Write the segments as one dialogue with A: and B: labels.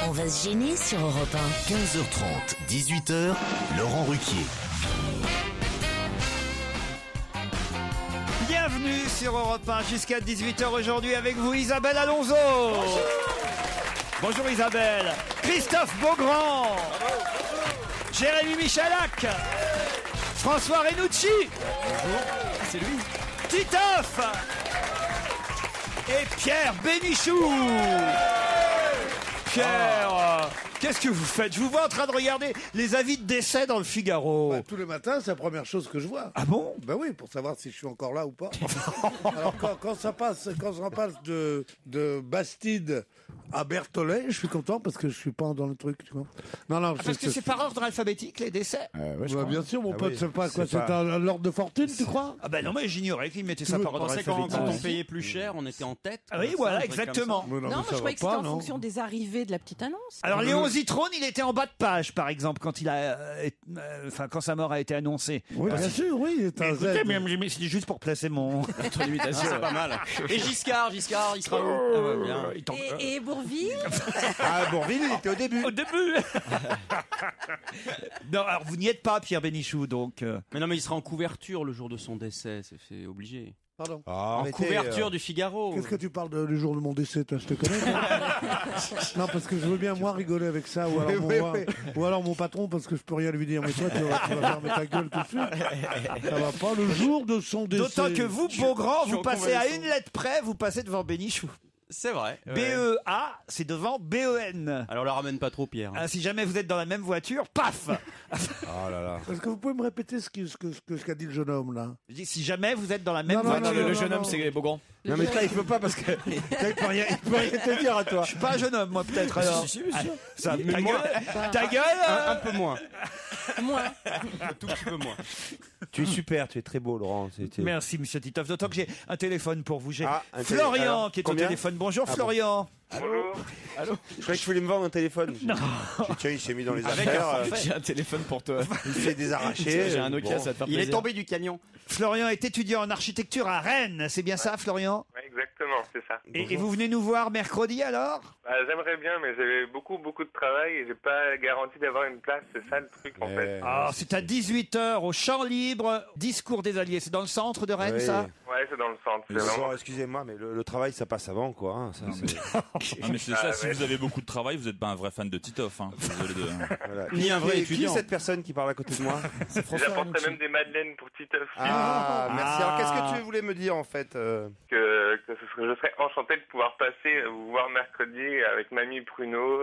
A: On va se gêner sur Europe 1.
B: 15h30, 18h, Laurent Ruquier.
C: Bienvenue sur Europe 1 jusqu'à 18h aujourd'hui avec vous Isabelle Alonso. Bonjour Isabelle. Christophe Beaugrand. Jérémy Michalak. François Renucci. Bonjour. C'est lui. Titoff. Et Pierre Bénichou. Pierre, qu'est-ce que vous faites? Je vous vois en train de regarder les avis de décès dans le Figaro.
D: Bah, tous les matins, c'est la première chose que je vois.
C: Ah bon?
D: Ben oui, pour savoir si je suis encore là ou pas. Alors quand ça passe de Bastide à Berthollet, je suis content parce que je suis pas dans le truc, tu vois. Non,
C: Parce que c'est par ordre alphabétique les décès.
D: Bien sûr, mon pote,
E: oui.
D: c'est pas quoi,
E: C'est
D: c'est un l'ordre de fortune, tu crois?
C: Ah ben non, mais j'ignorais qu'ils mettaient ça par ordre
F: Quand
C: alphabétique.
F: on payait plus cher, on était en tête.
C: Ah oui, voilà, exactement.
D: Mais
G: Non,
D: mais
G: moi
D: ça
G: je
D: va
G: croyais que c'était
D: pas,
G: en
D: non.
G: fonction des arrivées de la petite annonce.
C: Alors Léon Zitrone, il était en bas de page, par exemple, quand il a, quand sa mort a été annoncée.
D: Oui, bien sûr, oui, c'est un
C: Écoutez,
D: Z.
C: mais c'est juste pour placer mon.
F: C'est pas mal. Et Giscard, il sera où? Ah bah, bien.
G: Et Bourville
E: Ah, Bourville, il était au début.
C: Au début. Non, alors vous n'y êtes pas, Pierre Bénichou, donc.
F: Mais non, mais il sera en couverture le jour de son décès, c'est obligé.
D: Pardon.
E: Ah,
F: En couverture du Figaro.
D: Qu'est-ce que tu parles du jour de mon décès, toi, je te connais? Non, parce que je veux bien, moi, rigoler avec ça, ou alors mon patron, parce que je peux rien lui dire, mais toi, tu vas fermer ta gueule tout de suite. Ça va pas, le jour de son décès.
C: D'autant que vous, Beaugrand,
F: je suis
C: vous
F: en
C: passez à
F: convalescence.
C: une lettre près, vous passez devant Bénichou.
F: C'est vrai. ouais.
C: B-E-A, c'est devant B-E-N.
F: Alors la ramène pas trop, Pierre.
C: Ah, si jamais vous êtes dans la même voiture, paf.
E: Oh là là.
D: Est-ce que vous pouvez me répéter ce qu'a dit le jeune homme, là?
C: Je dis, si jamais vous êtes dans la même
D: Non, non,
C: voiture.
D: non, non,
H: Le jeune
D: non,
H: homme,
D: non.
H: c'est Beaugrand.
E: Non, mais là, il peut pas parce que. Il peut rien te dire à toi.
C: Je suis pas un jeune homme, moi, peut-être, alors.
H: Si, bien sûr.
C: Ça,
F: Mais
C: ta
F: moi-
C: gueule, ta gueule,
F: Un peu moins.
G: Moi.
F: Un tout petit peu moins.
E: Tu es super, tu es très beau, Laurent.
C: Merci, monsieur Titoff. D'autant que j'ai un téléphone pour vous. J'ai
E: Ah, un
C: Florian
E: alors,
C: qui est au
E: combien
C: téléphone. Bonjour,
E: Ah bon.
C: Florian.
E: Je croyais que tu voulais me vendre un téléphone. Non. Tiens, il s'est mis dans les affaires.
H: J'ai un téléphone pour toi.
E: Il s'est désarraché.
H: J'ai un Nokia,
E: Bon.
H: ça va te faire
F: Il est
H: plaisir.
F: tombé du camion.
C: Florian est étudiant en architecture à Rennes. C'est bien ça, Florian?
I: Ouais, exactement, c'est ça.
C: Et vous venez nous voir mercredi alors?
I: Bah, j'aimerais bien, mais j'avais beaucoup de travail et j'ai pas garanti d'avoir une place. C'est ça le truc en fait.
C: Ah, c'est à 18h au Champ Libre, Discours des Alliés. C'est dans le centre de Rennes,
E: Oui.
C: ça?
I: Ouais, c'est dans le centre. C'est
E: Le
I: vraiment...
E: soir, excusez-moi, mais le travail, ça passe avant, quoi. Hein. Ça, c'est-
H: Ah, mais c'est ça, si vous avez beaucoup de travail, vous n'êtes pas un vrai fan de Titoff. Hein. Désolé de...
E: voilà.
F: Ni un vrai
E: Qui est
F: étudiant.
E: cette personne qui parle à côté de moi?
I: J'apporterai même des madeleines pour Titoff.
E: Ah, merci. Alors, qu'est-ce que tu voulais me dire, en fait
I: Que je serais enchanté de pouvoir passer vous voir mercredi avec Mamie Pruneau,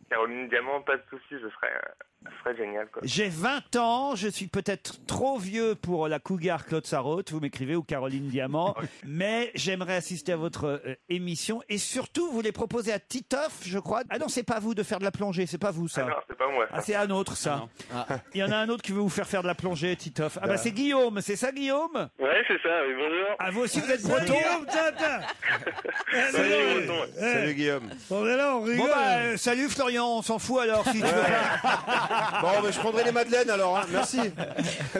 I: Caroline Diamant, pas de soucis, ce serait génial quoi.
C: J'ai 20 ans, je suis peut-être trop vieux pour la Cougar Claude Sarraute, vous m'écrivez, ou Caroline Diamant, mais j'aimerais assister à votre émission et surtout vous les proposez à Titoff, je crois. Ah non, c'est pas vous de faire de la plongée, c'est pas vous ça.
I: Ah non, c'est pas moi ça.
C: Ah, c'est un autre ça.
F: Ah non.
C: Il y en a un autre qui veut vous faire de la plongée, Titoff. Ah bah c'est Guillaume, c'est ça Guillaume?
I: Ouais, c'est ça, oui, bonjour.
C: Ah vous aussi vous êtes breton?
I: Salut, Breton, ouais.
E: Salut, Guillaume.
D: On est là, on rigole.
C: Bon bah salut Florian, on s'en fout alors si tu veux pas.
E: Bon, ben, je prendrai les madeleines, alors. Hein. Merci.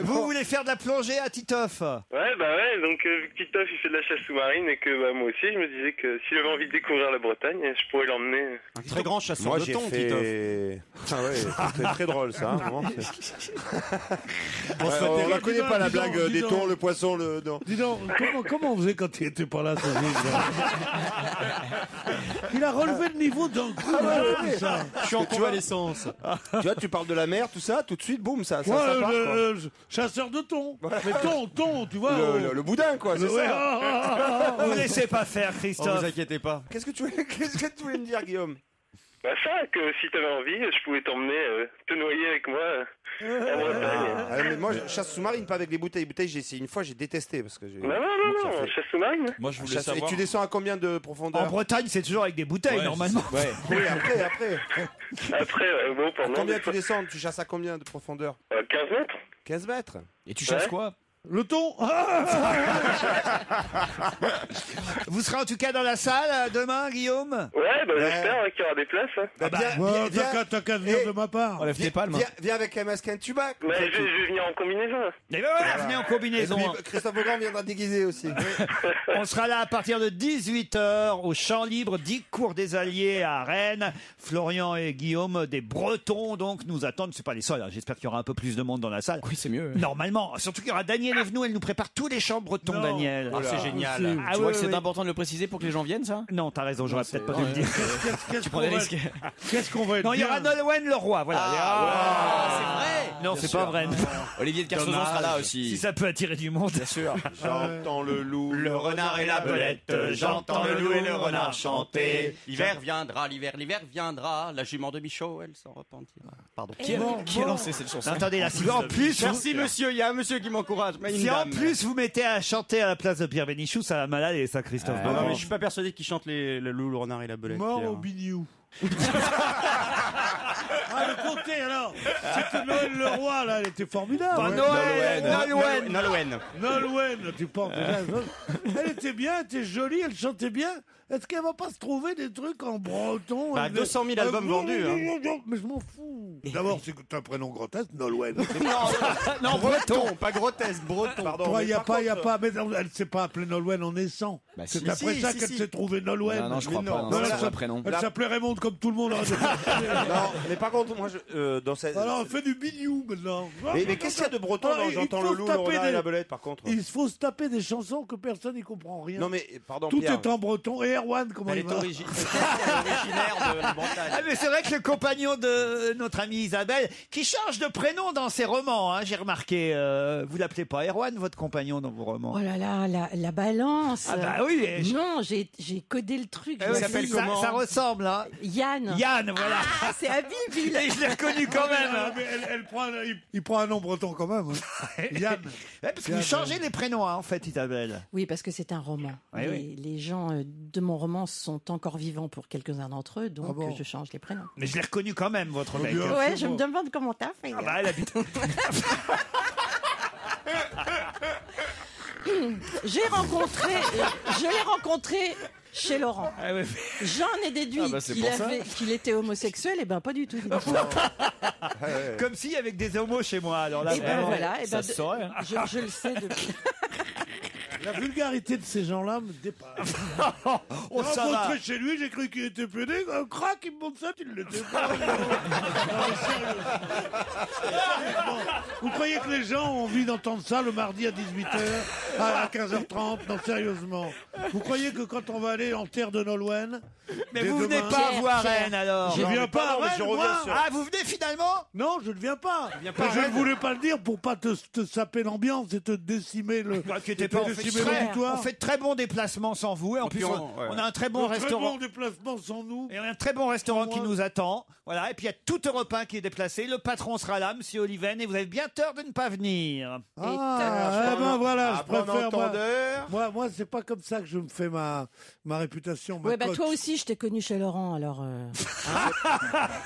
C: Vous voulez faire de la plongée à Titoff?
I: Ouais, bah ouais, donc vu que Titoff il fait de la chasse sous-marine et que bah, moi aussi, je me disais que s'il avait envie de découvrir la Bretagne, je pourrais l'emmener.
F: Un très grand chasseur
E: Moi,
F: de
E: j'ai
F: thon, Titoff.
E: fait. Ah ouais, c'était très drôle, ça. Hein, vraiment, on la connaît
D: dis
E: pas, la
D: donc,
E: blague
D: dis
E: des
D: donc.
E: thons, le poisson, le. Non.
D: Dis donc, comment on faisait quand il était pas là, ce mec, là? Il a relevé le niveau d'un coup. Ça.
F: Je suis en convalescence.
E: Tu vois, tu parles de la mer, tout ça, tout de suite, boum, ça
D: Ouais,
E: part. quoi.
D: chasseur de thon. Mais thon, tu vois.
E: Le boudin, quoi, c'est
D: Ouais,
E: ça.
C: Vous laissez pas faire
F: Oh,
C: Christophe.
F: vous inquiétez pas.
E: Qu'est-ce que tu voulais me dire, Guillaume?
I: Bah ça, que si t'avais envie, je pouvais t'emmener te noyer avec moi en Bretagne.
E: Ah, mais moi, je chasse sous-marine, pas avec les bouteilles. Les bouteilles, j'ai essayé une fois, j'ai détesté parce que j'ai.
I: Non,
E: Ça fait-
I: chasse sous-marine.
H: Moi, je voulais
E: Chasse- Et
H: savoir...
E: tu descends à combien de
C: En
E: profondeur?
C: Bretagne, c'est toujours avec des bouteilles
H: Ouais,
C: normalement.
H: Ouais.
E: Oui, après.
I: Après, bon, pendant
E: Combien
I: des
E: tu
I: fois-
E: descends? Tu chasses à combien de profondeur?
I: 15 mètres.
E: 15 mètres.
H: Et tu chasses
I: Ouais.
H: quoi?
D: Le ton.
C: Vous serez en tout cas dans la salle demain, Guillaume?
I: Ouais, bah, j'espère qu'il y aura des places.
D: Ouais, t'as qu'à venir de ma part.
F: Enlève tes palmes.
E: Viens avec un masque et un tubac.
I: Mais je vais venir en combinaison.
C: Et ben voilà, venez en combinaison.
E: Et puis, Christophe Beaugrand viendra déguisé aussi.
C: On sera là à partir de 18h au Champ Libre, 10 cours des Alliés à Rennes. Florian et Guillaume, des Bretons, donc, nous attendent. C'est pas les seuls, hein. J'espère qu'il y aura un peu plus de monde dans la salle.
F: Oui, c'est mieux.
C: Normalement. Surtout qu'il y aura Daniel Evenou, elle nous prépare tous les chants bretons,
D: Non.
C: Daniel.
F: Ah, c'est génial.
C: Ah,
F: Tu
C: oui,
F: vois que
C: oui,
F: c'est
C: oui.
F: important de le préciser pour que les gens viennent, ça?
C: Non, t'as raison, j'aurais peut-être pas dû le dire.
F: Tu prends des risques.
D: Qu'est-ce qu'on va être
C: Non, il y aura
D: bien.
C: Nolwenn Leroy, voilà.
F: C'est vrai.
C: Non, c'est pas vrai.
F: Olivier de Kersauzon sera là aussi.
C: Si ça peut attirer du monde.
F: Bien sûr.
E: J'entends le loup,
F: Le renard et la belette, j'entends le loup et le renard chanter. L'hiver viendra, l'hiver viendra, la jument de Michaud, elle s'en repentira. Pardon. Qui a lancé cette chanson?
C: Attendez, là, si en plus,
F: Merci monsieur, il y a un monsieur qui m'encourage. mais une
C: si en
F: dame.
C: plus vous mettez à chanter à la place de Pierre Bénichou, ça va mal aller, ça, Christophe.
F: Non,
C: Beaugrand.
F: mais je suis pas persuadé qu'il chante le loup, le renard et la belette.
D: Mort
F: Pierre.
D: au biniou. Ah, le côté alors. C'était Noël Leroy, là, elle était formidable.
C: Pas Nolwenn.
D: Nolwenn, tu penses déjà. Elle était bien, elle était jolie, elle chantait bien. Est-ce qu'elle va pas se trouver des trucs en breton?
F: Bah, 200 000 albums vendus, hein.
D: Mais je m'en fous. D'abord, c'est que t'as un prénom grotesque, Nolwenn.
C: Non, breton.
F: Pas grotesque, breton.
D: Toi, il y a pas, mais elle s'est pas appelée Nolwenn en naissant.
F: Bah,
D: C'est
F: si,
D: après
F: si,
D: ça
F: si,
D: qu'elle
F: si.
D: s'est trouvée Nolwenn.
F: Non, je crois pas.
D: Non,
F: Non,
D: elle
F: c'est un prénom.
D: Elle s'appelait Raymond comme tout le monde.
E: Non, mais par contre, moi, dans cette.
D: Alors, elle fait du bignou maintenant.
E: Mais qu'est-ce qu'il y a de breton
D: Ah,
E: dans
D: il
E: J'entends
D: faut
E: le loup,
D: se
E: le
D: taper
E: renard et
D: des-
E: la belette, par contre?
D: Il faut se taper des chansons que personne n'y comprend rien.
E: Non, mais, pardon,
D: Tout
E: Pierre.
D: est en breton. Et Erwan, comment
F: Elle
D: il
F: est
D: va
F: originaire de la Bretagne.
C: Ah, mais c'est vrai que le compagnon de notre amie Isabelle, qui change de prénom dans ses romans, hein, j'ai remarqué. Vous l'appelez pas Erwan, votre compagnon, dans vos romans?
G: Oh là là, la balance.
C: Ah bah oui.
G: Non, j'ai codé le truc.
C: Eh
G: je
C: oui,
G: me
C: ça,
G: dis,
C: ça ressemble, hein.
G: Yann.
C: Yann, voilà.
G: Ah, c'est Habib, il.
C: Et je l'ai reconnu quand même.
D: Ah,
C: hein.
D: mais il prend un nom breton quand même. hein. Yann.
C: Ouais, parce que vous changez les prénoms, hein, en fait, Isabelle.
G: Oui, parce que c'est un roman.
C: Oui,
G: les,
C: oui.
G: les gens de mon roman sont encore vivants pour quelques-uns d'entre eux, donc
D: Ah bon
G: je change les prénoms.
C: Mais je l'ai reconnu quand même, votre mec.
D: bien.
G: Ouais,
D: c'est
G: je
D: bon.
G: me demande comment t'as fait.
C: Ah bah, elle habite.
G: Je l'ai rencontré chez Laurent.
C: Ah ouais.
G: J'en ai déduit
F: Ah bah, c'est
G: qu'il
F: pour ça.
G: qu'il était homosexuel, et ben pas du tout.
C: Comme s'il y avait que des homos chez moi. Alors là,
G: Et ben
C: vraiment,
G: voilà, et
C: ça
G: ben
C: se saurait. hein.
G: je le sais depuis.
D: La vulgarité de ces gens-là me dépasse.
C: Oh,
D: J'ai
C: ça va.
D: rencontré chez lui, j'ai cru qu'il était pédé. Un crack, il me montre ça, il l'était pas. Non, mais sérieux. Sérieusement. Vous croyez que les gens ont envie d'entendre ça le mardi à 18h, à 15h30? Non, sérieusement. Vous croyez que quand on va aller en terre de Nolwenn...
C: Mais
D: dès
C: vous venez
D: demain-
C: pas voir
G: Pierre.
C: Rennes, alors.
D: Je viens pas à
E: mais je
D: Rennes,
E: reviens
D: moi.
E: sur-
C: Ah, vous venez finalement?
D: Non, je ne viens pas.
C: pas
D: Mais
C: à
D: je ne
C: Rennes.
D: voulais pas le dire pour pas te saper l'ambiance et te décimer le.
C: Ne inquiétez pas, on fait,
D: décimer
C: très,
D: l'auditoire.
C: on fait de très bons déplacements sans vous. Et en plus, on a un très bon
D: Un très
C: restaurant.
D: bon déplacement sans nous.
C: Et on a un très bon restaurant qui
D: Moi.
C: nous attend. Voilà. Et puis il y a tout Europe 1 qui est déplacé. Le patron sera là, Monsieur Oliven, et vous avez bien tort de ne pas venir.
D: Ah, eh ben voilà, je
E: bon
D: préfère.
E: entendeur.
D: Moi, c'est pas comme ça que je me fais ma réputation. Ma
G: Ouais, bah
D: cote.
G: toi aussi, je t'ai connu chez Laurent, alors.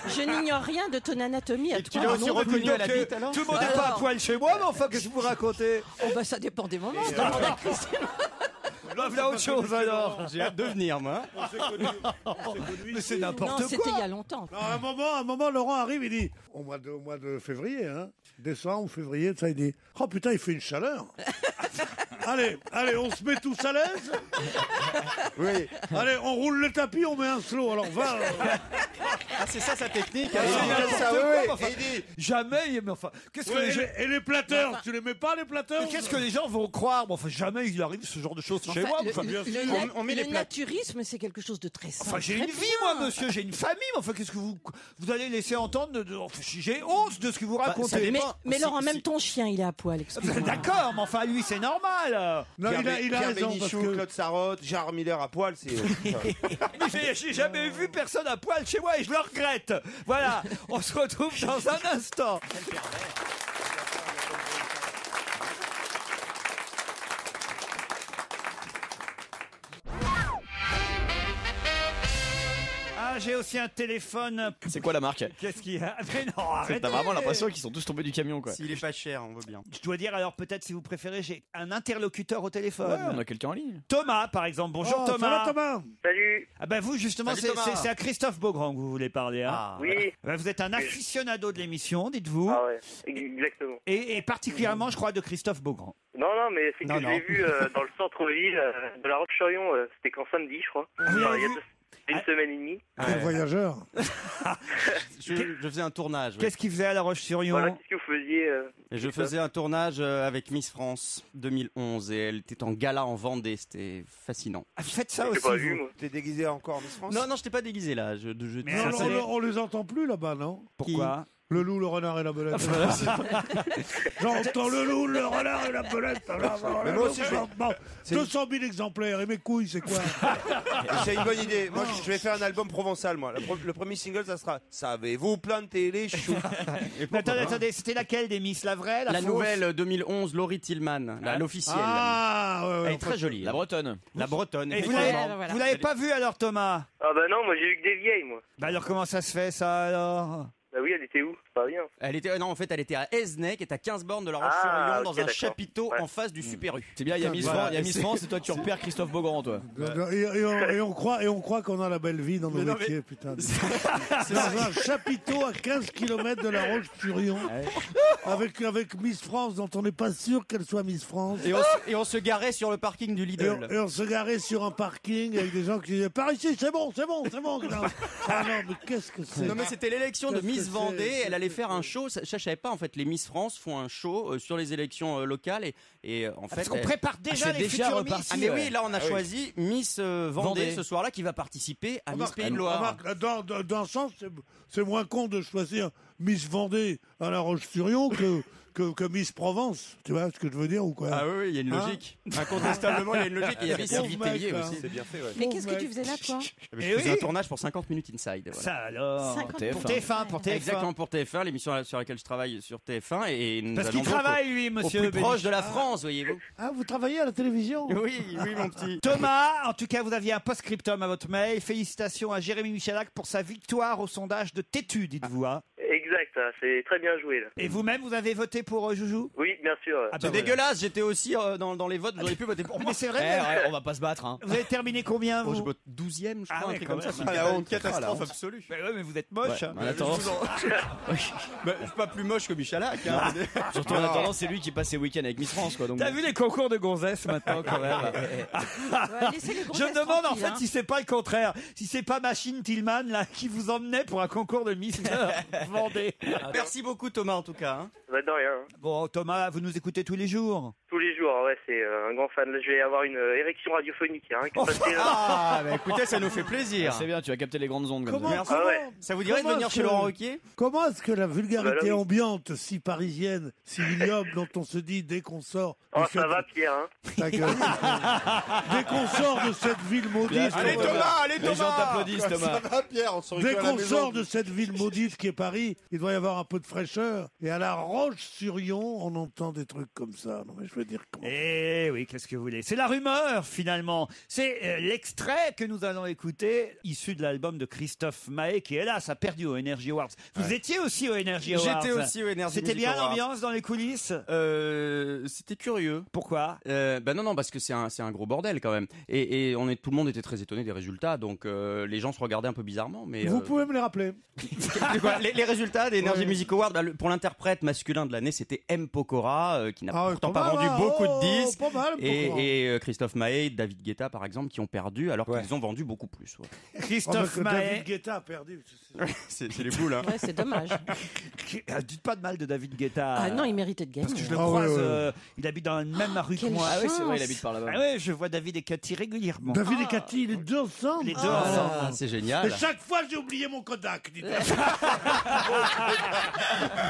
G: Je n'ignore rien de ton anatomie à
F: tu
G: toi.
F: l'as aussi
G: non
F: reconnu
G: plus.
F: à la bite, alors?
C: Tout le monde n'est pas à
G: Alors.
C: poil chez moi, mais enfin, qu'est-ce que vous racontez?
G: Oh bah ça dépend des moments. Demande à Christine.
C: Là, voilà autre chose alors.
F: J'ai hâte de venir, moi.
D: On s'est connus.
C: Mais c'est
G: Non,
C: n'importe
G: c'était
C: quoi.
G: il y a longtemps.
D: Non, à un moment, Laurent arrive, il dit, au mois de février, hein, décembre, février, ça, il dit, oh putain, il fait une chaleur. allez, on se met tous à l'aise.
E: Oui.
D: Allez, on roule le tapis, on met un slow. Alors va.
F: Ah, c'est ça sa technique.
C: C'est n'importe
E: ça,
C: quoi,
E: oui,
C: mais
E: oui.
C: enfin,
E: Et il dit-
C: jamais, mais enfin, qu'est-ce que
D: Ouais,
C: les gens...
D: et les plateurs, tu les mets pas, les plateurs?
C: Mais qu'est-ce que les gens vont croire? Bon, enfin, jamais il arrive ce genre de choses chez moi. Enfin,
F: On met les plats.
G: naturisme, c'est quelque chose de très simple.
C: Enfin, j'ai une
G: Très
C: vie,
G: bien.
C: moi, monsieur, j'ai une famille. Mais enfin, qu'est-ce que vous allez laisser entendre enfin, j'ai honte de ce que vous racontez.
G: Mais Laurent, même ton chien, il est à poil. excuse-moi.
C: D'accord, mais enfin, lui, c'est normal.
D: Non, il a
E: Pierre
D: raison, parce
E: Bénichou,
D: que...
E: Claude Sarraute, Gérard Miller à poil, c'est.
C: Mais j'ai jamais vu personne à poil chez moi et je le regrette. Voilà, on se retrouve dans un instant. Ah, j'ai aussi un téléphone.
J: C'est quoi la marque?
C: Qu'est-ce qu'il y a? Mais non, arrêtez.
J: T'as vraiment l'impression qu'ils sont tous tombés du camion, quoi.
F: S'il est pas cher, on veut bien.
C: Je dois dire, alors peut-être si vous préférez, j'ai un interlocuteur au téléphone.
J: Ouais, on a quelqu'un en ligne.
C: Thomas, par exemple. Bonjour
D: Oh,
C: Thomas.
D: ça va, Thomas?
I: Salut.
C: Ah ben vous, justement,
F: Salut, Thomas.
C: c'est à Christophe Beaugrand que vous voulez parler. Hein.
F: Ah,
I: Oui.
C: Ben, vous êtes un aficionado de l'émission, dites-vous.
I: Ah ouais, exactement.
C: Et particulièrement, je crois, de Christophe Beaugrand.
I: Non, mais c'est que
C: Non,
I: je l'ai vu dans le centre-ville de La Roche-sur-Yon. C'était qu'en samedi, je crois.
C: vous l'avez
I: Il y a
C: vu
I: une semaine et demie.
D: Quel voyageur.
F: je faisais un tournage. ouais.
C: Qu'est-ce qu'il faisait à La Roche-sur-Yon?
I: Voilà, qu'est-ce que vous faisiez
F: Et je faisais un tournage avec Miss France 2011 et elle était en gala en Vendée. C'était fascinant.
C: Ah, faites ça
I: J'ai
C: aussi,
I: pas vu,
C: vous.
I: moi.
E: T'es déguisé encore en Miss France?
F: Non, je t'ai pas déguisé là.
C: Mais
D: Non,
C: ça,
D: on les entend plus là-bas, non?
C: Pourquoi?
D: Le loup, le renard et la belette. J'entends le loup, le renard et la belette.
E: Mais moi aussi, je vais-
D: Bon, 200 000 exemplaires. Et mes couilles, c'est quoi?
E: C'est une bonne idée. Moi, je vais faire un album provençal, moi. Le premier single, ça sera Savez-vous planter les choux?
C: Mais attendez, c'était laquelle des Miss? La vraie, la
F: La
C: fausse?
F: nouvelle 2011, Laurie Tillman, l'officielle.
D: Ah, ouais,
F: Elle est très jolie.
J: La bretonne.
F: La bretonne.
C: Et vous
F: effectivement.
C: l'avez, vous l'avez pas vu alors, Thomas?
I: Ah bah non, moi j'ai vu que des vieilles, moi.
C: Bah alors comment ça se fait ça alors?
I: Bah oui, elle était où? Pas bien.
F: Elle était, non, en fait, elle était à Esnay, qui est à 15 bornes de La Roche-sur-Yon,
I: Ah, ok,
F: dans un
I: d'accord.
F: chapiteau
I: Ouais.
F: en face du Super U.
J: C'est bien, il y a Miss
D: Voilà.
J: France, il y a Miss France et toi tu repères Christophe Beaugrand, toi.
D: Et on croit qu'on a la belle vie dans nos
F: non,
D: métiers, putain. C'est dans un chapiteau à 15 km de La Roche-sur-Yon, avec Miss France, dont on n'est pas sûr qu'elle soit Miss France.
F: Et on se garait sur le parking du Lidl.
D: Et on se garait sur un parking avec des gens qui disaient par ici, c'est bon. Non. Ah non, mais qu'est-ce que c'est?
F: Non mais c'était l'élection de
D: Qu'est-ce
F: Miss
D: que c'est?
F: Vendée, elle allait faire un show, je savais pas en fait, les Miss France font un show sur les élections locales et en fait...
C: Parce qu'on prépare déjà
J: c'est
C: les
J: déjà
C: futurs
J: reparti.
C: Miss.
F: Ah mais oui, là on a choisi Miss Vendée
J: Vendée.
F: ce soir-là qui va participer à Miss
D: Remarque,
F: Pays de Loire.
D: remarque, dans un sens, c'est moins con de choisir Miss Vendée à La Roche-sur-Yon que Miss Provence. Tu vois ce que je veux dire ou quoi?
F: Ah oui, il y a une logique. Incontestablement, il y a une logique. Et il y avait
D: Pauvre
F: Sylvie
D: mec,
F: Tellier
D: hein.
F: aussi.
E: C'est bien fait, ouais.
G: Mais qu'est-ce que tu faisais là, toi?
F: Je faisais un tournage pour 50 minutes inside. Voilà.
C: Ça alors.
G: 50
C: Pour TF1, pour TF1.
F: Exactement pour TF1, l'émission sur laquelle je travaille sur TF1 et nous
C: Parce
F: allons
C: qu'il
F: donc
C: travaille lui,
F: au
C: monsieur.
F: plus
C: Bénichou.
F: proche de la France, voyez-vous.
D: Ah, vous travaillez à la télévision?
F: Oui, mon petit.
C: Thomas, en tout cas, vous aviez un post-scriptum à votre mail. Félicitations à Jérémy Michalak pour sa victoire au sondage de Tétu, dites-vous. Hein.
I: Exact, c'est très bien joué là.
C: Et vous-même, vous avez voté pour Joujou?
I: Oui, bien sûr.
C: Ah,
F: C'est
C: bah, voilà.
F: dégueulasse, j'étais aussi dans les votes, vous auriez pu voter pour moi.
C: Mais c'est vrai,
J: Ouais, on va pas se battre, hein.
C: vous avez terminé combien,
F: Oh,
C: vous?
F: je vote 12e, je
C: Ah
F: crois,
C: ouais,
F: un truc
C: quand
F: comme ça.
C: même.
F: C'est
E: Ah, la honte.
F: une catastrophe
E: Ah, la
F: absolue.
C: Mais ouais, mais vous êtes moche.
J: En attendant,
F: Bah, je suis pas plus moche que Michalak. Hein.
J: surtout en attendant, c'est lui qui passe ses week-ends avec Miss France, quoi. Donc,
C: T'as vu les concours de gonzesses maintenant quand même?
G: Ouais, laissez les
C: Je
G: grossesses
C: me demande en
G: tranquilles,
C: fait
G: hein.
C: si c'est pas le contraire, si c'est pas Machine Tillman là qui vous emmenait pour un concours de Mister Vendée.
F: Merci beaucoup Thomas en tout cas. Hein.
I: Bah de rien.
C: Bon Thomas, vous nous écoutez tous les jours.
I: Tous les jours, ouais, c'est un grand fan. Là, je vais avoir une érection radiophonique. Hein, qui est passée, là.
F: Ah, bah écoutez, ça nous fait plaisir.
J: c'est bien, tu as capté les grandes ondes comme
D: Comment,
J: ça.
F: Merci.
I: Ah ouais.
F: Ça vous dirait de
D: Comment
F: venir
D: est-ce
F: chez
D: que-
F: Laurent Ruquier?
D: Comment est-ce que la vulgarité
I: Bah là, oui.
D: ambiante, si parisienne, si ignoble, dont on se dit dès qu'on sort...
I: Oh,
D: de
I: ça
D: cette-
I: va, Pierre. Hein.
D: Ta gueule. Dès qu'on sort de cette ville maudite...
J: Allez,
F: Thomas, allez
J: Les gens t'applaudissent, Thomas.
E: Ça va, Pierre, on se
D: Dès
E: recule à la
D: qu'on
E: maison.
D: sort de cette ville maudite qui est Paris, il doit y avoir un peu de fraîcheur. Et à La Roche-sur-Yon, on entend des trucs comme ça. Non mais je veux dire comment...
C: Eh oui, qu'est-ce que vous voulez? C'est la rumeur finalement. C'est l'extrait que nous allons écouter, issu de l'album de Christophe Mahé, qui hélas a perdu au Energy Awards. Vous étiez aussi au Energy Awards.
F: J'étais aussi au Energy
C: C'était
F: Music
C: bien
F: Awards.
C: l'ambiance dans les coulisses?
F: C'était curieux.
C: Pourquoi?
F: Bah non, parce que c'est un gros bordel quand même. Et tout le monde était très étonné des résultats, donc les gens se regardaient un peu bizarrement. Mais
D: Vous pouvez me les rappeler?
F: Quoi, les résultats des Energy
D: Ouais.
F: Music Awards, bah, pour l'interprète masculin de l'année, c'était M. Pokora, qui n'a
D: Ah ouais,
F: pourtant pas
D: mal,
F: vendu
D: hein.
F: beaucoup
D: Oh,
F: de disques.
D: pas mal, Pokora.
F: Et Christophe Mahé, David Guetta par exemple, qui ont perdu alors qu'ils ont vendu beaucoup plus. Ouais.
C: Christophe
D: Oh, David
C: Mahé.
D: Guetta a perdu.
F: C'est les boules. Hein.
G: Ouais, c'est dommage.
C: Dites pas de mal de David Guetta.
G: Ah non, il méritait de gagner.
C: Parce que je le
D: Ah
C: croise,
D: ouais, ouais.
C: Il habite dans la même rue que
G: quelle
C: moi.
J: Ah oui, c'est vrai, il
G: chance.
J: habite par là-bas.
C: Ah ouais, je vois David et Cathy régulièrement.
D: David et Cathy, les deux ensemble.
C: Les deux
D: Ah.
C: ensemble.
F: Ah, c'est
D: Et
F: génial.
D: chaque fois, j'ai oublié mon Kodak. Dites